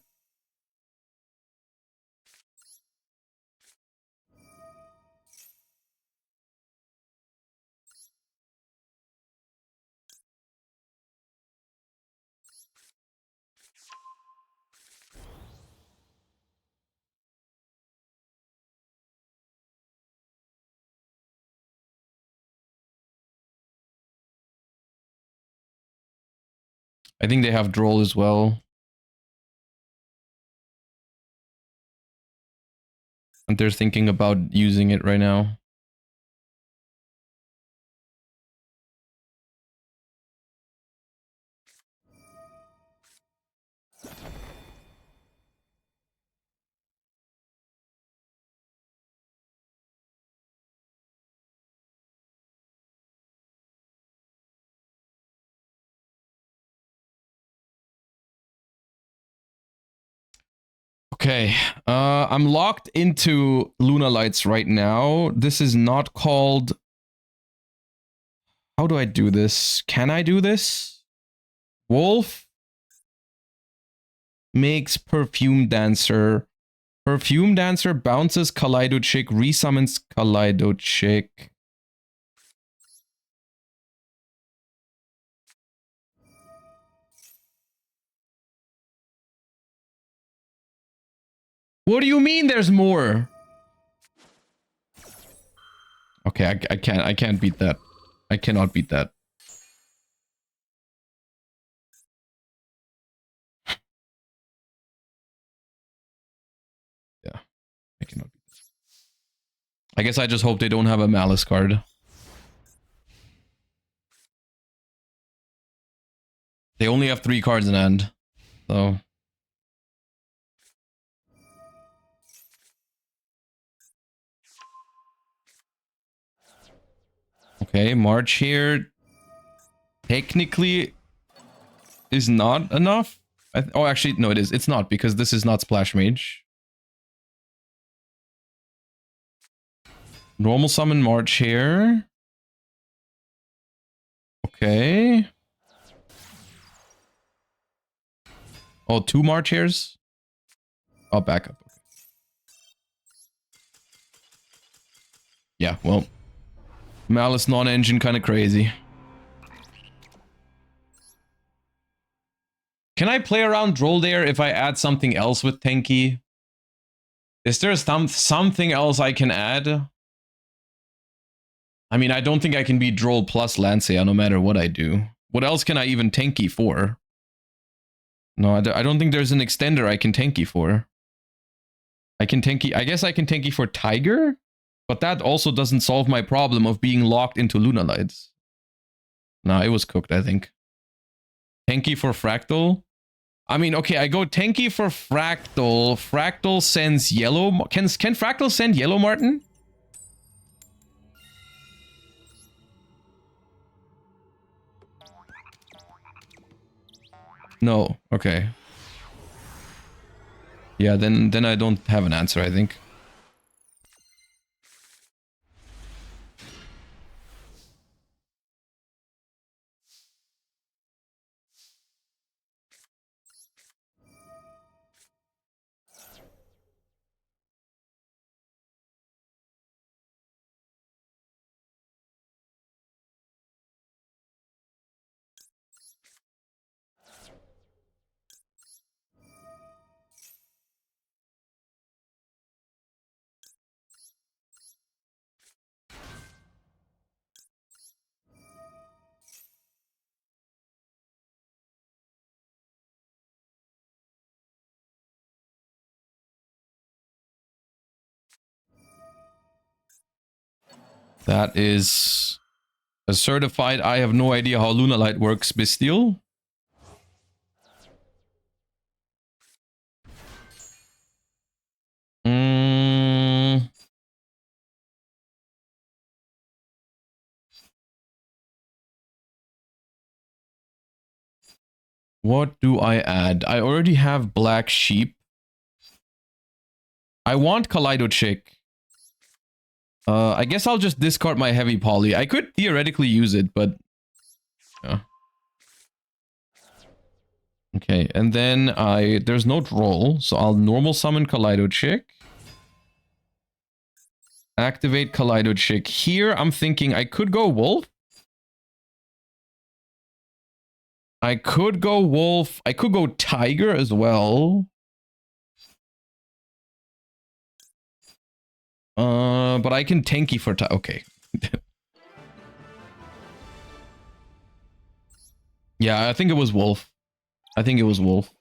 I think they have Droll as well. And they're thinking about using it right now. Okay, I'm locked into Lunalights right now. This is not called... How do I do this? Can I do this? Wolf makes Perfume Dancer. Perfume Dancer bounces Kaleido Chick, resummons Kaleido Chick. What do you mean there's more? Okay, I can't beat that. I cannot beat that. Yeah, I cannot beat that. I guess I just hope they don't have a Malice card. They only have 3 cards in hand, so... Okay, March here technically is not enough. Oh, actually, no, it is. It's not, because this is not Splash Mage. Normal summon March here. Okay. Oh, 2 March hairs? Oh, backup. Okay. Yeah, well. Malice non-engine kind of crazy. Can I play around Droll there if I add something else with Tenki? Is there something else I can add? I mean, I don't think I can beat Droll plus Lancea no matter what I do. What else can I even Tenki for? No, I don't think there's an extender I can Tenki for. I guess I can Tenki for Tiger? But that also doesn't solve my problem of being locked into Lunalights. Nah, it was cooked, I think. Tenki for Fractal? I mean, okay, I go Tenki for Fractal. Fractal sends yellow... Can Fractal send yellow, Martin? No, okay. Yeah, then I don't have an answer, I think. That is a certified, I have no idea how Lunalight works, Bestial. What do I add? I already have Black Sheep. I want Kaleido Chick. I guess I'll just discard my Heavy Poly. I could theoretically use it, but... Yeah. Okay, and then there's no Droll, so I'll normal summon Kaleido Chick. Activate Kaleido Chick. Here, I'm thinking I could go Wolf. I could go Wolf. I could go Tiger as well. But I can Tenki for okay. Yeah, I think it was Wolf. I think it was Wolf.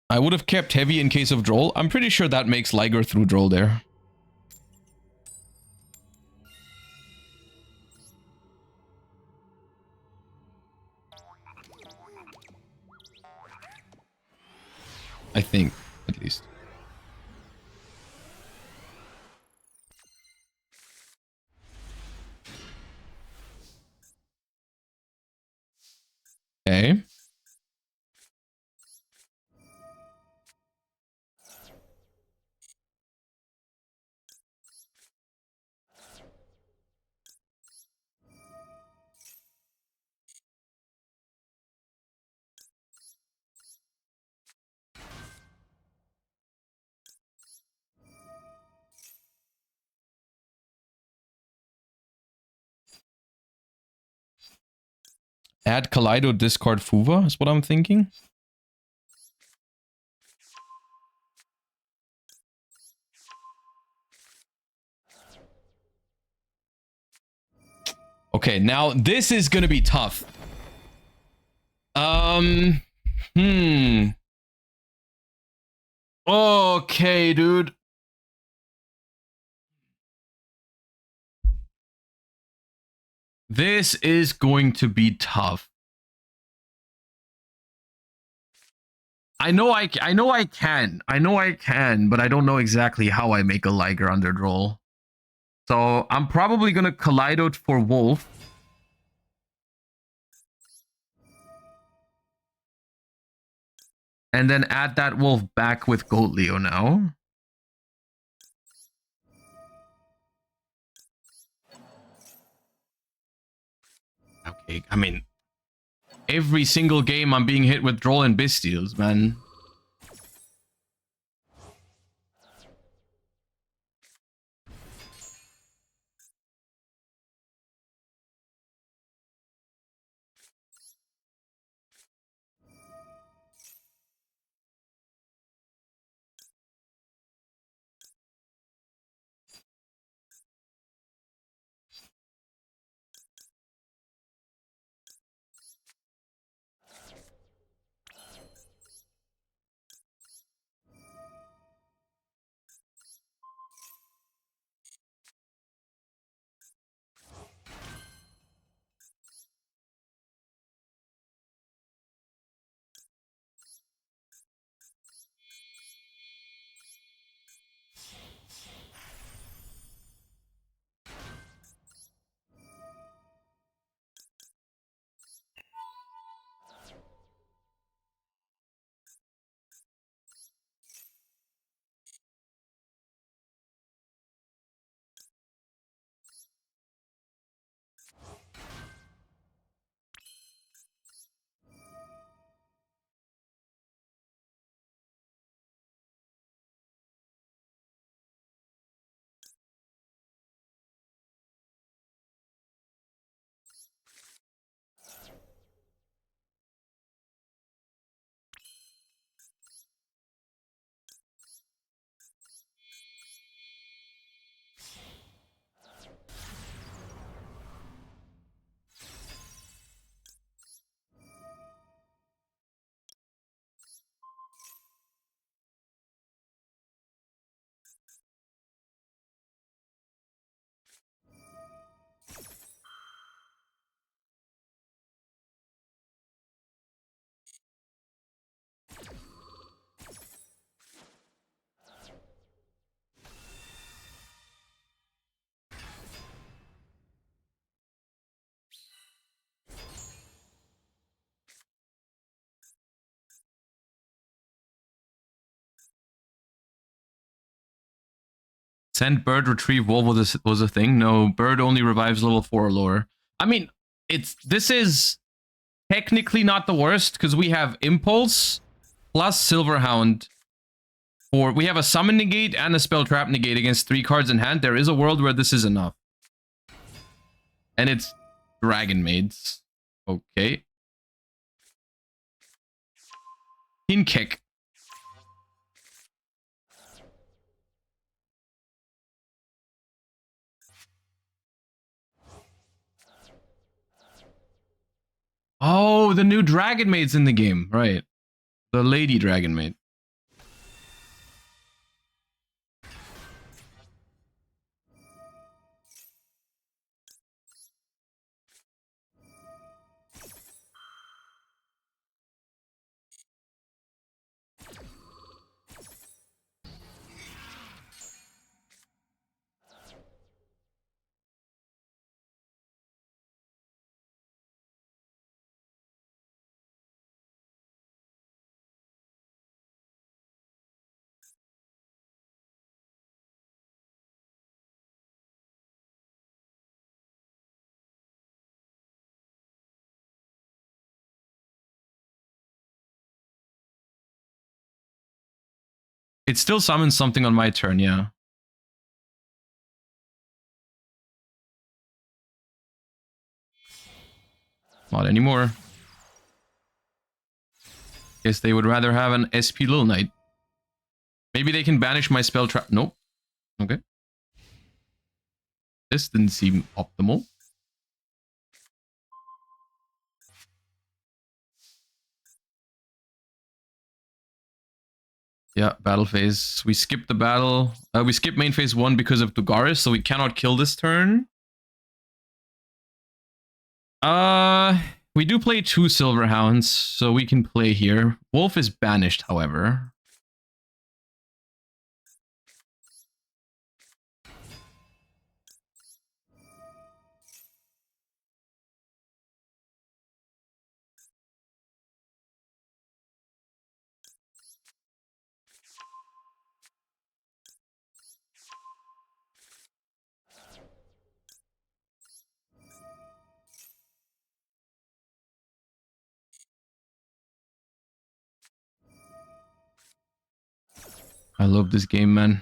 I would have kept Heavy in case of Droll. I'm pretty sure that makes Liger through Droll there. I think, at least. Okay. Add Kaleido, discard Fuva is what I'm thinking. Okay, now this is gonna be tough. Okay, dude. This is going to be tough. I know I can, but I don't know exactly how I make a Liger underdraw. So I'm probably gonna Kaleido for Wolf. And then add that Wolf back with Goat Leo now. Okay, I mean, every single game I'm being hit with Droll and Bystials, man. Send Bird, retrieve Wolf was a thing. No, Bird only revives level 4 lore. I mean, this is technically not the worst because we have Impulse plus Silverhound. We have a Summon Negate and a Spell Trap Negate against 3 cards in hand. There is a world where this is enough. And it's Dragon Maids. Okay. King Kick. Oh, the new Dragon Maid's in the game. Right. The Lady Dragon Maid. It still summons something on my turn, yeah. Not anymore. Guess they would rather have an SP Lunalight. Maybe they can banish my spell trap. Nope. Okay. This didn't seem optimal. Yeah, battle phase. We skipped the battle. We skipped main phase 1 because of Dugaris, so we cannot kill this turn. We do play 2 Silver Hounds, so we can play here. Wolf is banished, however. I love this game, man.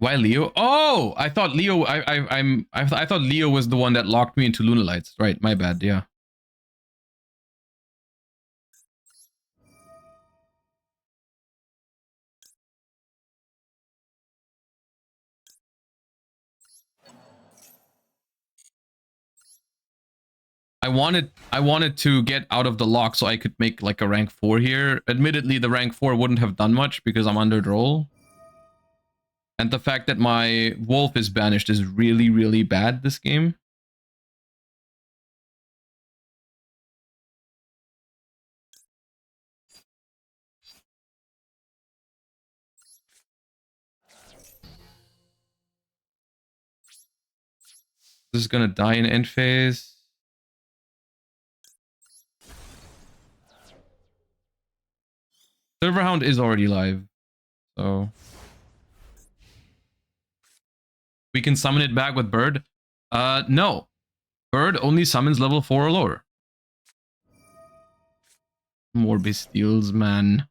Why Leo? Oh, I thought Leo. I thought Leo was the one that locked me into Lunalights. Right, my bad. Yeah. I wanted to get out of the lock so I could make like a rank 4 here. Admittedly, the rank 4 wouldn't have done much because I'm under roll. And the fact that my wolf is banished is really, really bad this game. This is gonna die in end phase. Silverhound is already live, so we can summon it back with Bird. No. Bird only summons level 4 or lower. More Bastiles, man.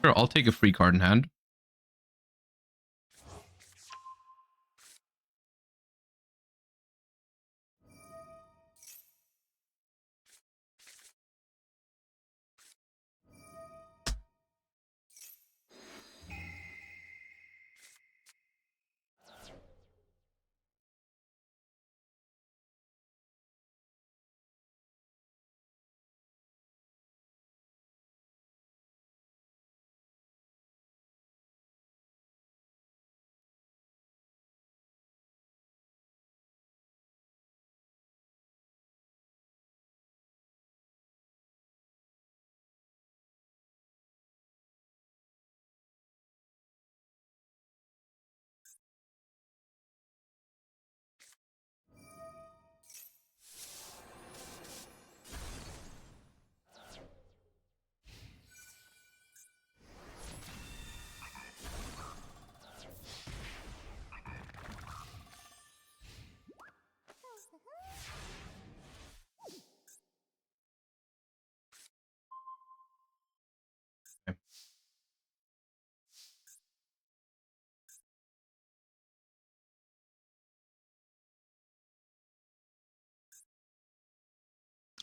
Sure, I'll take a free card in hand.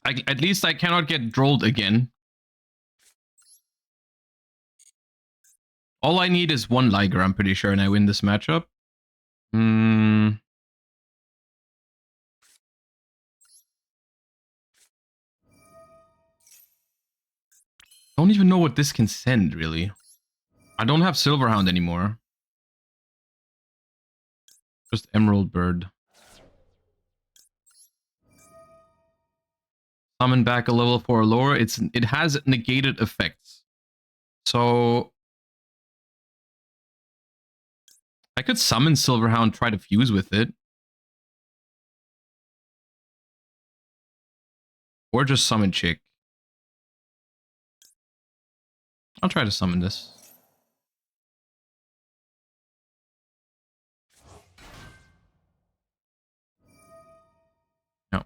At least I cannot get drolled again. All I need is one Liger, I'm pretty sure, and I win this matchup. I don't even know what this can send, really. I don't have Silverhound anymore. Just Emerald Bird. Summon back a level 4 or lower. It has negated effects. So I could summon Silverhound, try to fuse with it. Or just summon Chick. I'll try to summon this. No.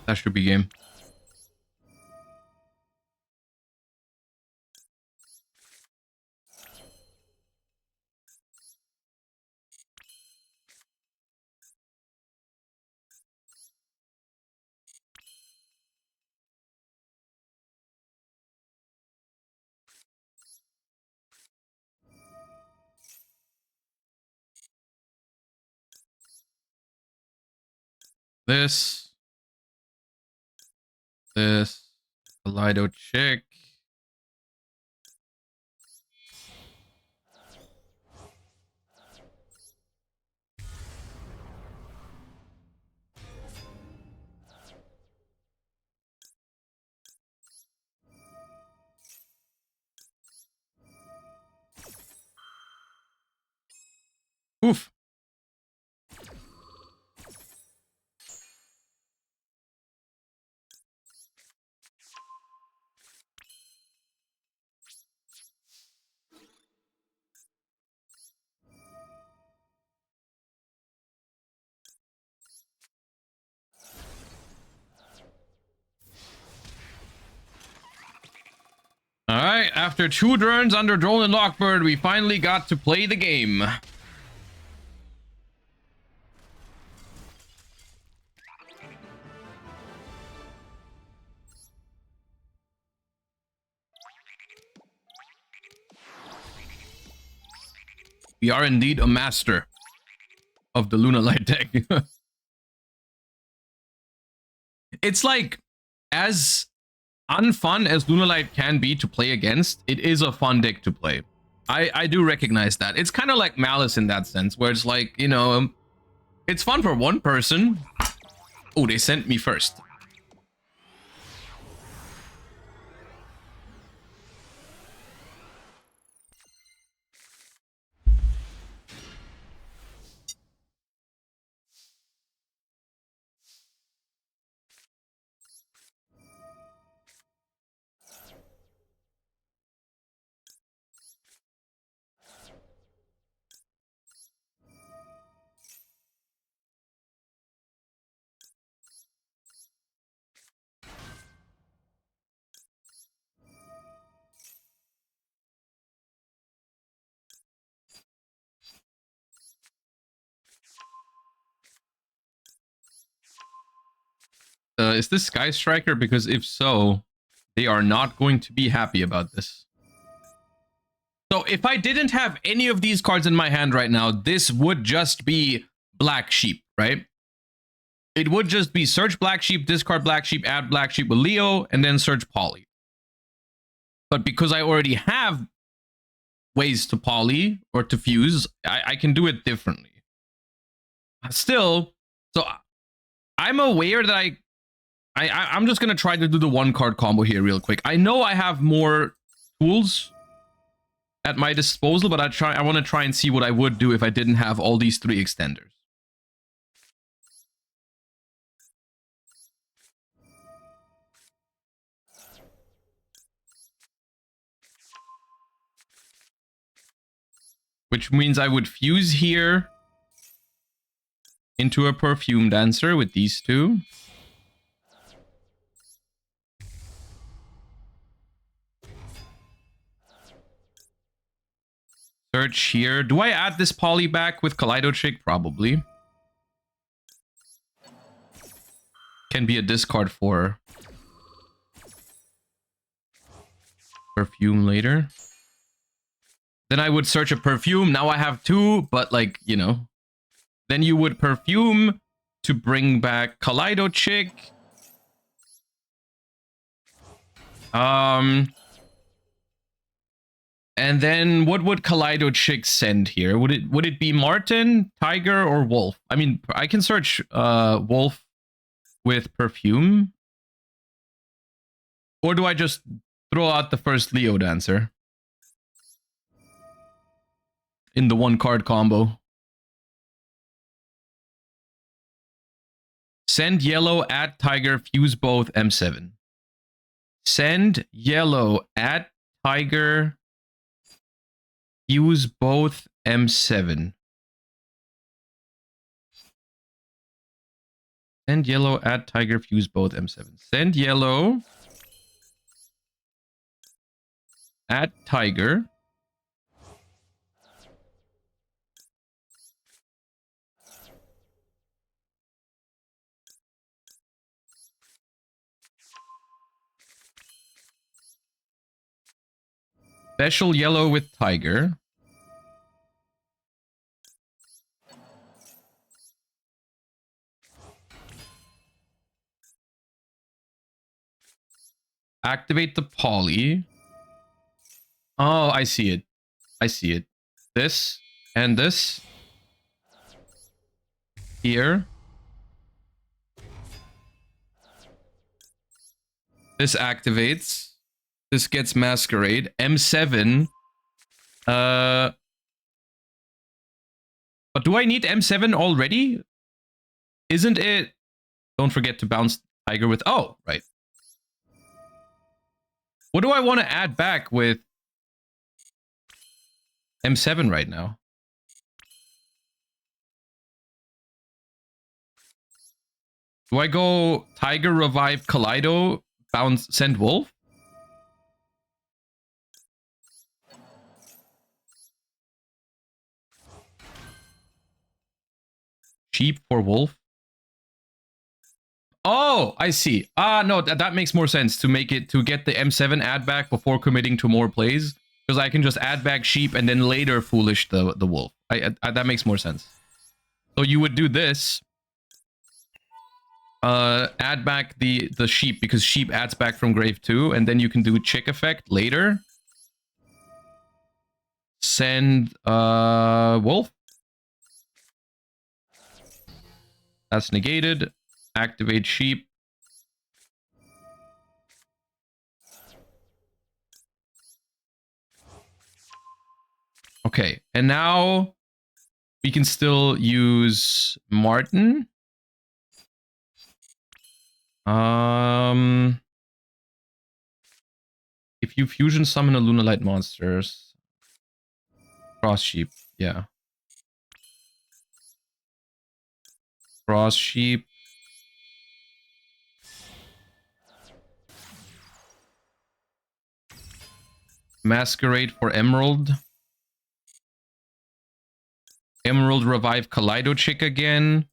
That should be game. This. Lido Chick. Oof. All right. right, after 2 turns under Drone and Lockbird, we finally got to play the game. We are indeed a master of the Lunalight deck. It's like, as unfun as Lunalight can be to play against, it is a fun deck to play. I do recognize that. It's kind of like Malice in that sense, where it's like, you know, it's fun for one person. Oh, they sent me first. Is this Sky Striker? Because if so, they are not going to be happy about this. So if I didn't have any of these cards in my hand right now, this would just be Black Sheep, right? It would just be search Black Sheep, discard Black Sheep, add Black Sheep with Leo, and then search Poly. But because I already have ways to Poly or to fuse, I can do it differently. Still, so I'm aware that I'm just gonna try to do the 1-card combo here real quick. I know I have more tools at my disposal, but I want to try and see what I would do if I didn't have all these 3 extenders. Which means I would fuse here into a Perfume Dancer with these 2. Search here. Do I add this Poly back with Kaleido Chick? Probably. Can be a discard for Perfume later. Then I would search a Perfume. Now I have 2, but like, you know. Then you would Perfume to bring back Kaleido Chick. And then what would Kaleido Chick send here? Would it be Martin, Tiger, or Wolf? I mean, I can search Wolf with Perfume. Or do I just throw out the first Leo Dancer in the 1-card combo? Send yellow, add Tiger, fuse both, M7. Send yellow, add Tiger, fuse both, M7. Send yellow, add Tiger, fuse both, M7. Send yellow, add Tiger. Special yellow with Tiger. Activate the Poly. Oh, I see it. I see it. This and this. Here. This activates. This gets Masquerade. M7. But do I need M7 already? Isn't it? Don't forget to bounce Tiger with... Oh, right. What do I want to add back with M7 right now? Do I go Tiger, Revive, Kaleido, bounce, send Wolf? Sheep for wolf. Oh, I see. No, that makes more sense to make it to get the M7 add back before committing to more plays, because I can just add back sheep and then later foolish the wolf. That makes more sense. So you would do this. Add back the sheep, because sheep adds back from grave 2, and then you can do chick effect later. Send wolf. That's negated. Activate sheep. Okay, and now we can still use Martin. If you fusion summon a Lunalight monsters, cross sheep, yeah. Cross sheep. Masquerade for Emerald. Emerald revive Kaleido Chick again.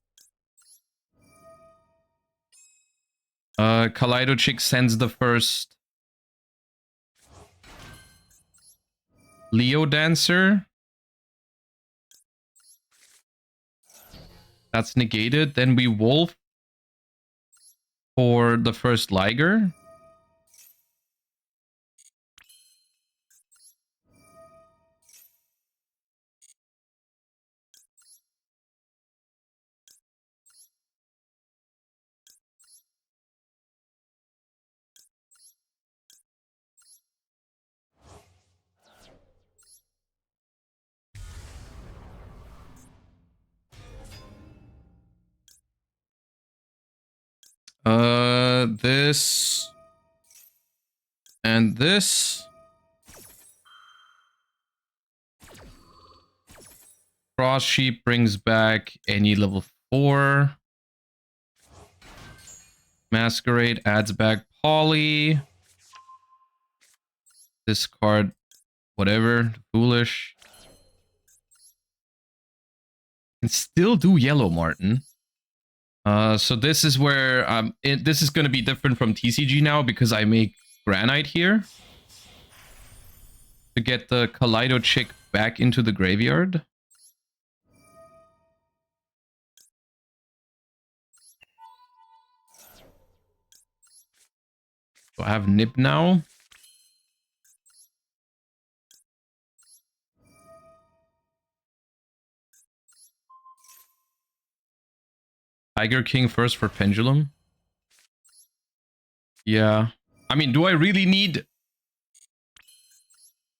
Kaleido Chick sends the first Leo Dancer. That's negated. Then we wolf for the first Liger. This and this. Cross sheep brings back any level 4. Masquerade adds back Polly. Discard whatever. Foolish. Can still do yellow Martin. So this is where this is going to be different from TCG now, because I make Granite here to get the Kaleido Chick back into the graveyard. So I have Nib now. Tiger King first for Pendulum. Yeah. I mean, do I really need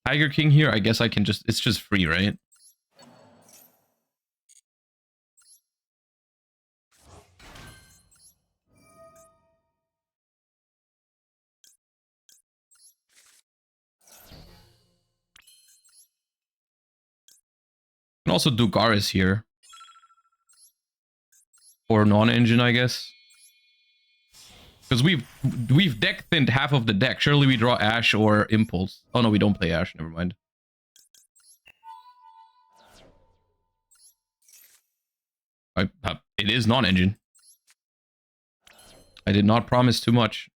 Tiger King here? I guess I can just... It's just free, right? Can also do Garis here. Or non-engine, I guess. Because we've deck thinned half of the deck. Surely we draw Ash or Impulse. Oh no, we don't play Ash. Never mind. It is non-engine. I did not promise too much.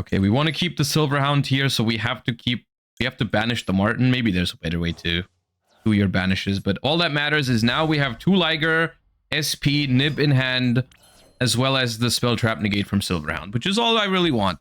Okay, we want to keep the Silverhound here, so we have to banish the Martin. Maybe there's a better way to do your banishes, but all that matters is now we have 2 Liger, SP, Nib in hand, as well as the Spell Trap Negate from Silverhound, which is all I really want.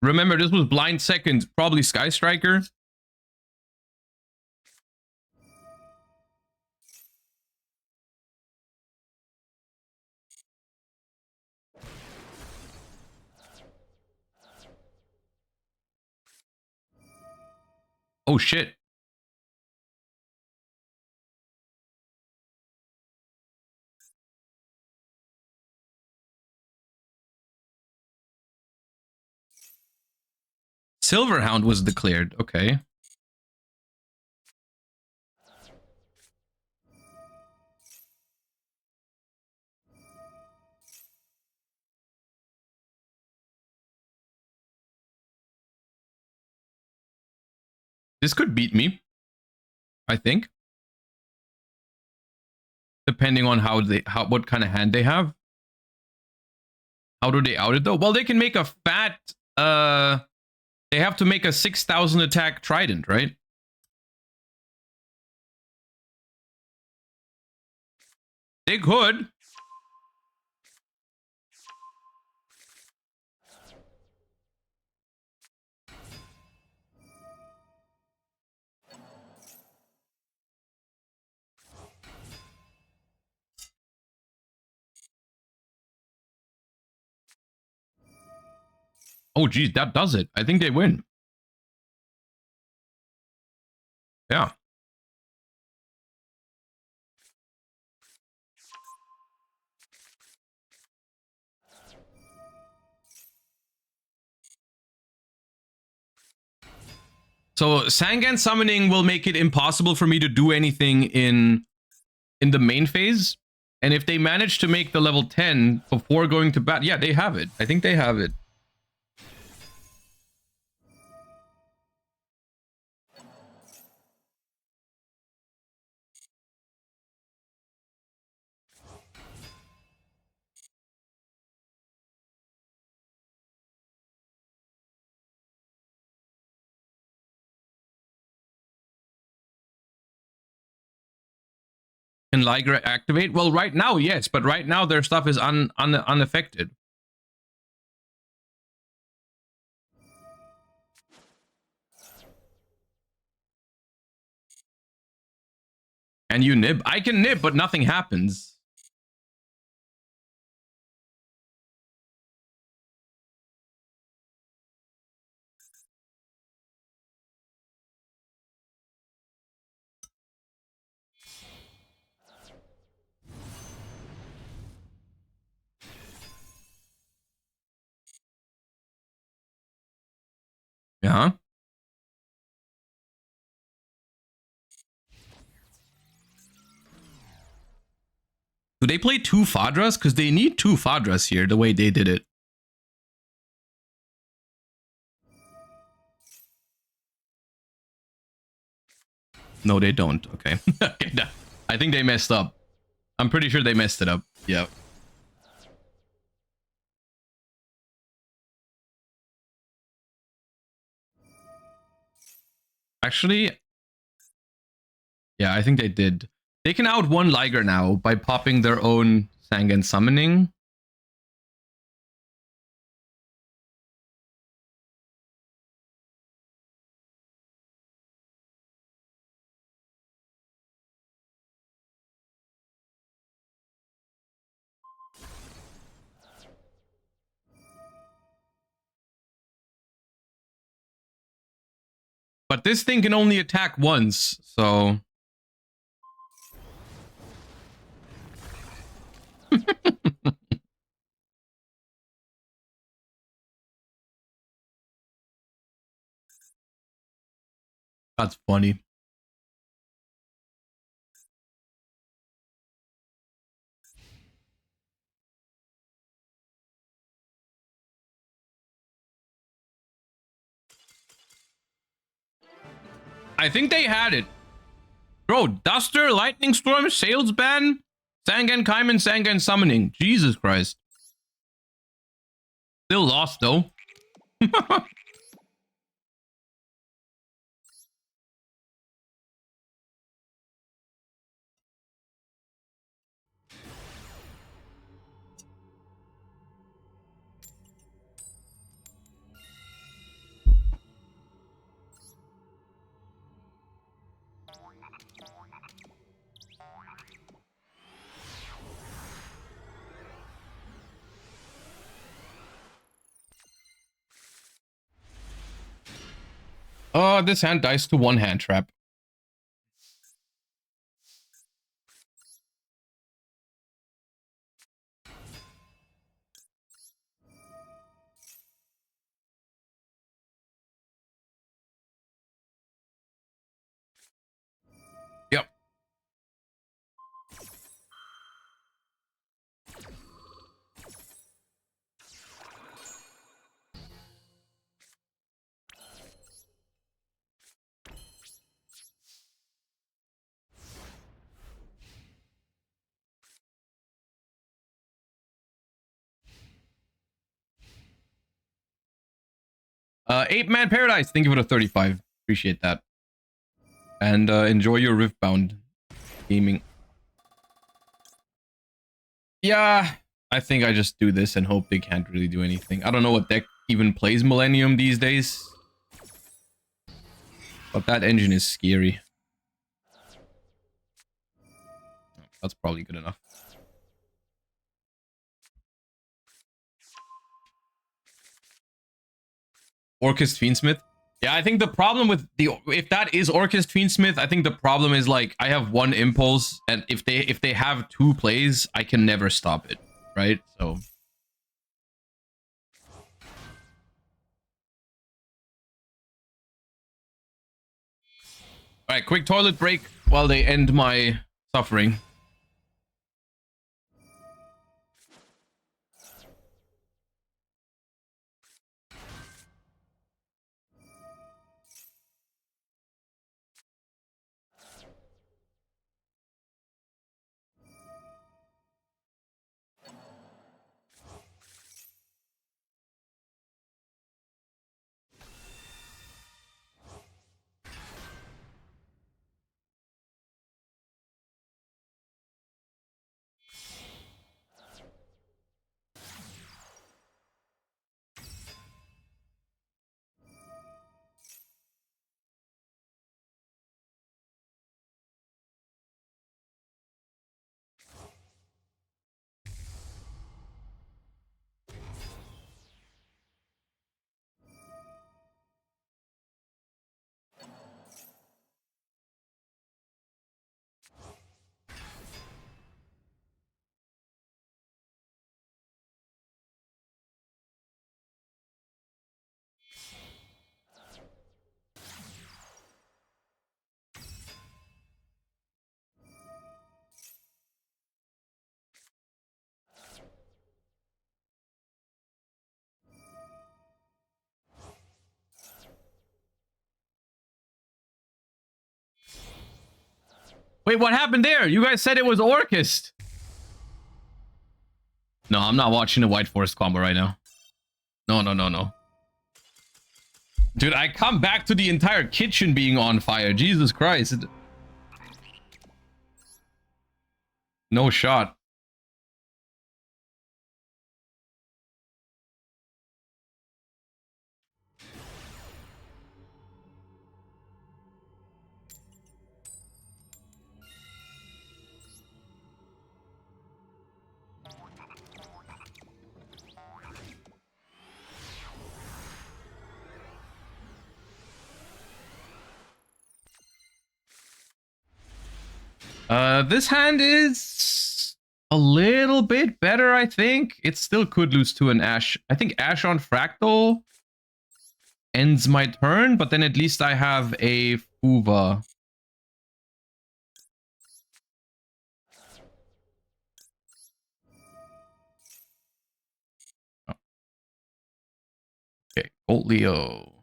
Remember, this was blind second, probably Sky Striker. Oh, shit. Silverhound was declared. Okay. This could beat me, I think. Depending on what kind of hand they have. How do they out it though? Well, they can make a fat they have to make a 6,000 attack trident, right? They could. Oh, geez, that does it. I think they win. Yeah. So Sangan summoning will make it impossible for me to do anything in the main phase. And if they manage to make the level 10 before going to bat, yeah, they have it. I think they have it. Can Liger activate? Well, right now, yes, but right now their stuff is unaffected. And you nib? I can nib, but nothing happens. Yeah. Do they play 2 Fadras? Because they need 2 Fadras here, the way they did it. No, they don't. Okay. I think they messed up. I'm pretty sure they messed it up. Yeah. Actually, yeah, I think they did. They can out one Liger now by popping their own Sangan summoning. But this thing can only attack once, so... That's funny. I think they had it. Bro, Duster, Lightning Storm, Sales Ban, Sangan Kaiman, Sangan Summoning. Jesus Christ. Still lost, though. This hand dies to one hand trap. Yep. Ape-Man Paradise, thank you for the 35. Appreciate that. And enjoy your Riftbound gaming. Yeah, I think I just do this and hope they can't really do anything. I don't know what deck even plays Millennium these days. But that engine is scary. That's probably good enough. Orcust Fiendsmith. Yeah, I think the problem with if that is Orcust Fiendsmith, I think the problem is like I have one impulse, and if they have two plays, I can never stop it, right? So all right, quick toilet break while they end my suffering. Wait, what happened there? You guys said it was Orcust. No, I'm not watching the White Forest combo right now. No. Dude, I come back to the entire kitchen being on fire. Jesus Christ. No shot. This hand is a little bit better, I think. It still could lose to an Ash. I think Ash on Fractal ends my turn, but then at least I have a Fuva. Oh. Okay, Gold Leo.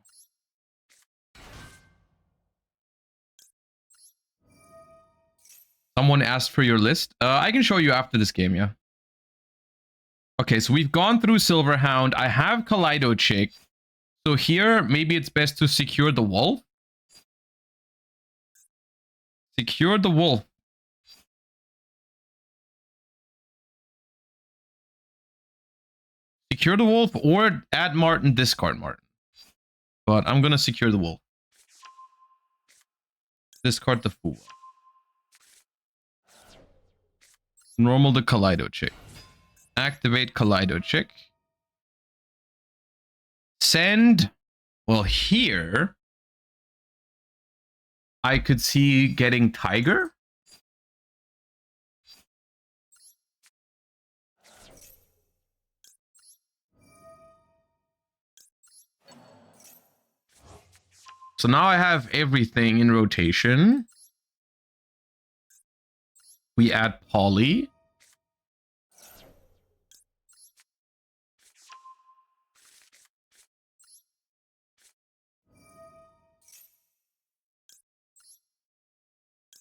Someone asked for your list. I can show you after this game, yeah. Okay, so we've gone through Silverhound. I have Kaleido Chick. So here, maybe it's best to secure the wolf. Secure the wolf. Secure the wolf or add Martin, discard Martin. But I'm gonna secure the wolf. Discard the fool. Normal the Kaleido Chick. Activate Kaleido Chick. Send. Well, here. I could see getting Tiger. So now I have everything in rotation. We add Poly.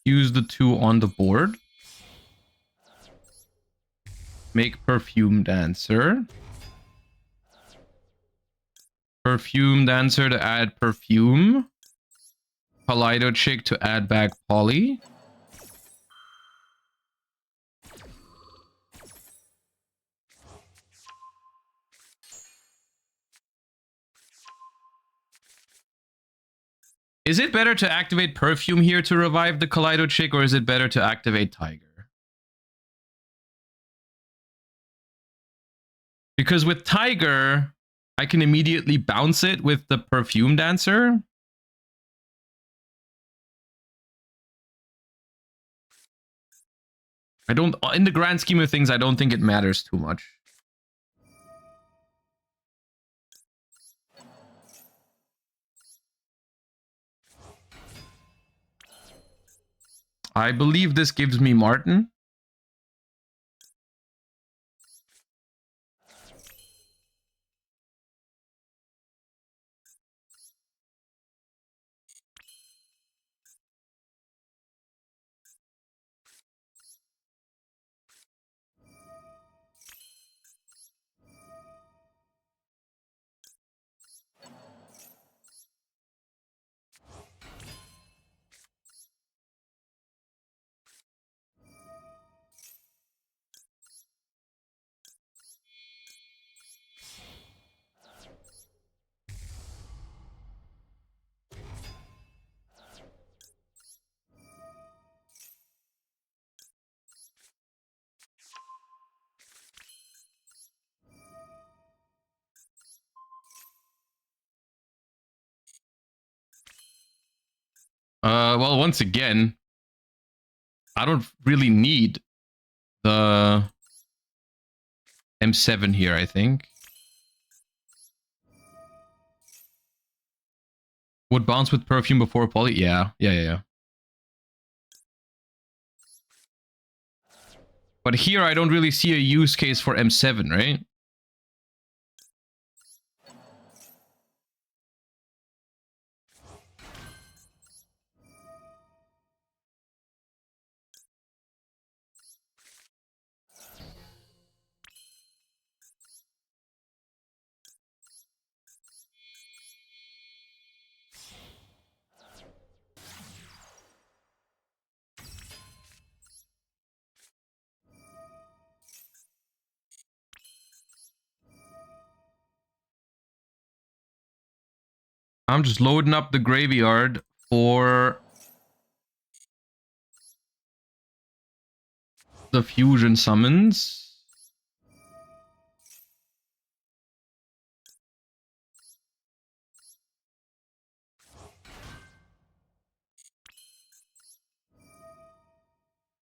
Use the 2 on the board. Make Perfume Dancer. Perfume Dancer to add Perfume. Kaleido Chick to add back Poly. Is it better to activate Perfume here to revive the Kaleido Chick, or is it better to activate Tiger? Because with Tiger, I can immediately bounce it with the Perfume Dancer. I don't, in the grand scheme of things, I don't think it matters too much. I believe this gives me Martin. Well, once again, I don't really need the M7 here, I think. Would bounce with Perfume before Poly? Yeah. But here I don't really see a use case for M7, right? I'm just loading up the graveyard for the fusion summons.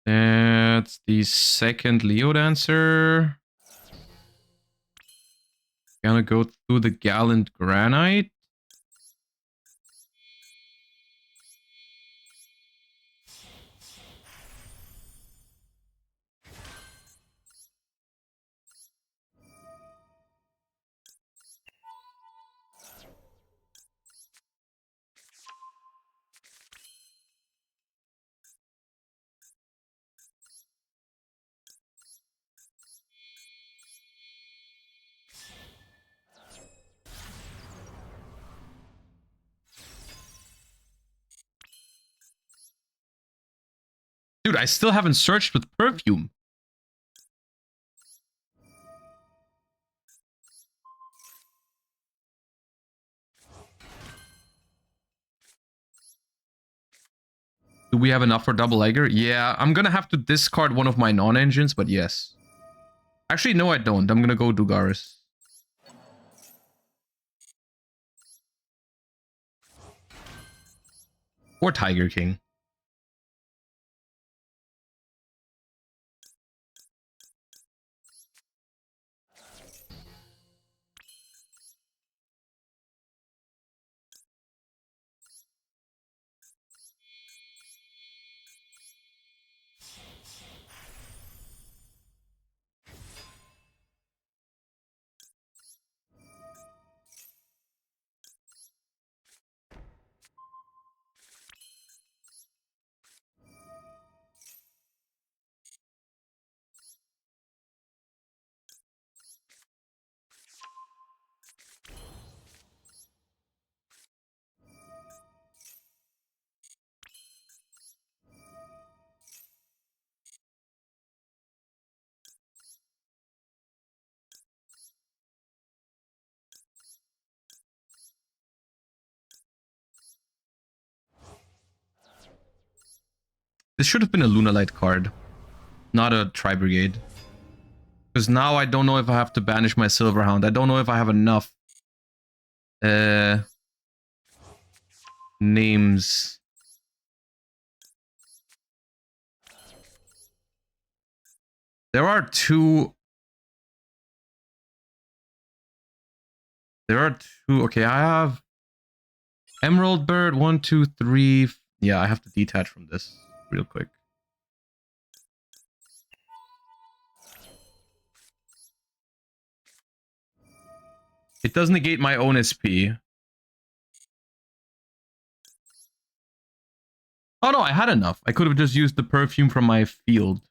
That's the second Leo Dancer. Gonna go through the Gallant Granite. Dude, I still haven't searched with Perfume. Do we have enough for double Egger? Yeah, I'm gonna have to discard one of my non-engines, but yes. Actually, no, I don't. I'm gonna go Dugaris. Or Tiger King. This should have been a Lunalight card, not a Tri-Brigade. Because now I don't know if I have to banish my Silverhound. I don't know if I have enough names. There are two. Okay, I have Emerald Bird, 1, 2, 3. Yeah, I have to detach from this real quick. It does negate my own SP. Oh no, I had enough. I could have just used the perfume from my field.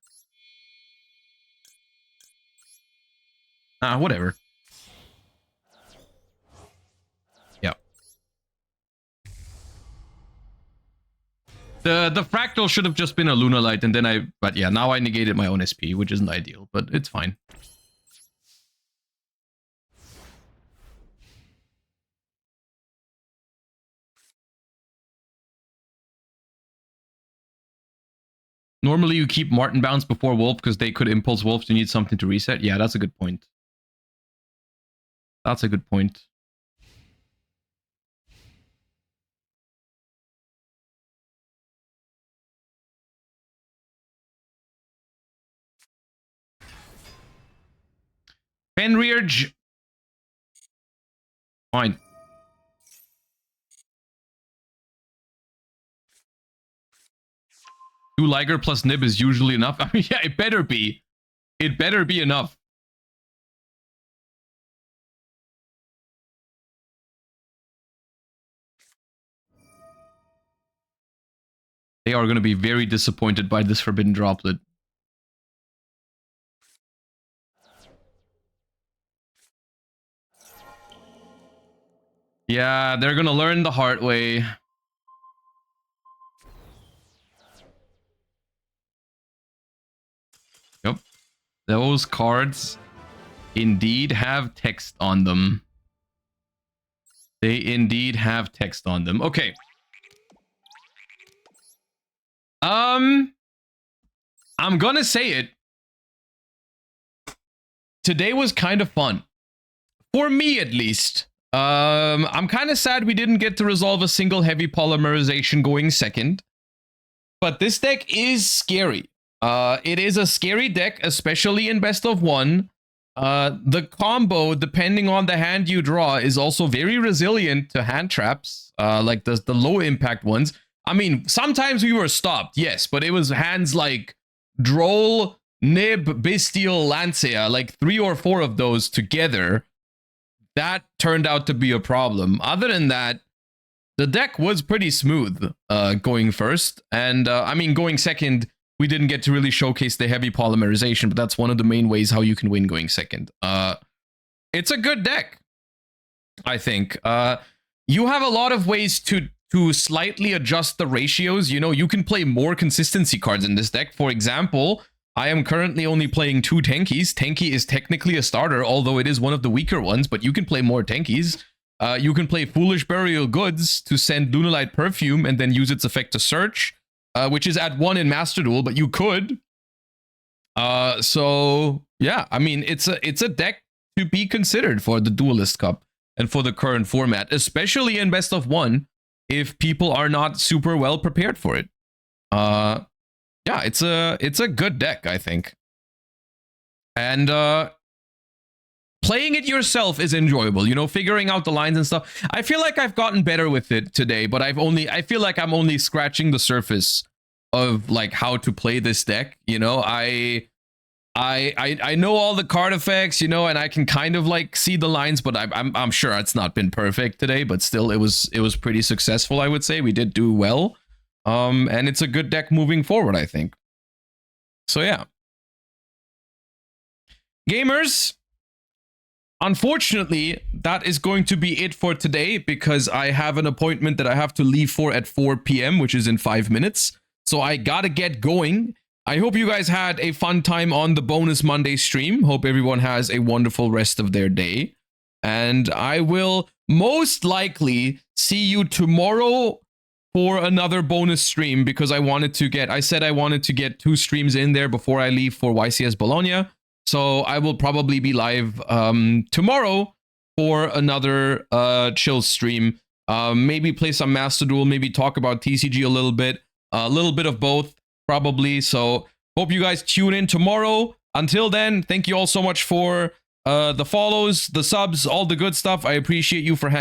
Whatever. Yeah. The fractal should have just been a Lunalight, and then but yeah, now I negated my own SP, which isn't ideal, but it's fine. Normally you keep Martin Bounce before Wolf because they could Impulse Wolf to need something to reset. Yeah, that's a good point. That's a good point. Fenrirge. Fine. Two Liger plus Nib is usually enough. I mean, yeah, it better be. It better be enough. They are going to be very disappointed by this Forbidden Droplet. Yeah, they're going to learn the hard way. Yep. Those cards indeed have text on them. They indeed have text on them. Okay. I'm gonna say it. Today was kind of fun. For me, at least. I'm kind of sad we didn't get to resolve a single heavy polymerization going second. But this deck is scary. It is a scary deck, especially in best of one. The combo, depending on the hand you draw, is also very resilient to hand traps, like the low impact ones. I mean, sometimes we were stopped, yes, but it was hands like Droll, Nib, Bestial, Lancea, like 3 or 4 of those together. That turned out to be a problem. Other than that, the deck was pretty smooth going first. And I mean, going second, we didn't get to really showcase the heavy polymerization, but that's one of the main ways how you can win going second. It's a good deck, I think. You have a lot of ways to slightly adjust the ratios. You know, you can play more consistency cards in this deck. For example, I am currently only playing 2 Tankies. Tanky is technically a starter, although it is one of the weaker ones, but you can play more Tankies. You can play Foolish Burial Goods to send Lunalight Perfume and then use its effect to search, which is at 1 in Master Duel, but you could. So yeah, I mean, it's a deck to be considered for the Duelist Cup and for the current format, especially in best of one. if people are not super well prepared for it. Yeah, it's a good deck, I think. And playing it yourself is enjoyable, you know, figuring out the lines and stuff. I feel like I've gotten better with it today, but I feel like I'm only scratching the surface of like how to play this deck, you know. I know all the card effects, you know, and I can kind of like see the lines, but I'm sure it's not been perfect today, but still it was pretty successful, I would say. We did do well. And it's a good deck moving forward, I think. So yeah. Gamers, unfortunately, that is going to be it for today because I have an appointment that I have to leave for at 4 p.m., which is in 5 minutes. So I gotta get going. I hope you guys had a fun time on the Bonus Monday stream. Hope everyone has a wonderful rest of their day. And I will most likely see you tomorrow for another bonus stream because I said I wanted to get 2 streams in there before I leave for YCS Bologna. So I will probably be live tomorrow for another chill stream. Maybe play some Master Duel, maybe talk about TCG a little bit of both probably. So hope you guys tune in tomorrow. Until then, thank you all so much for the follows, the subs, all the good stuff. I appreciate you for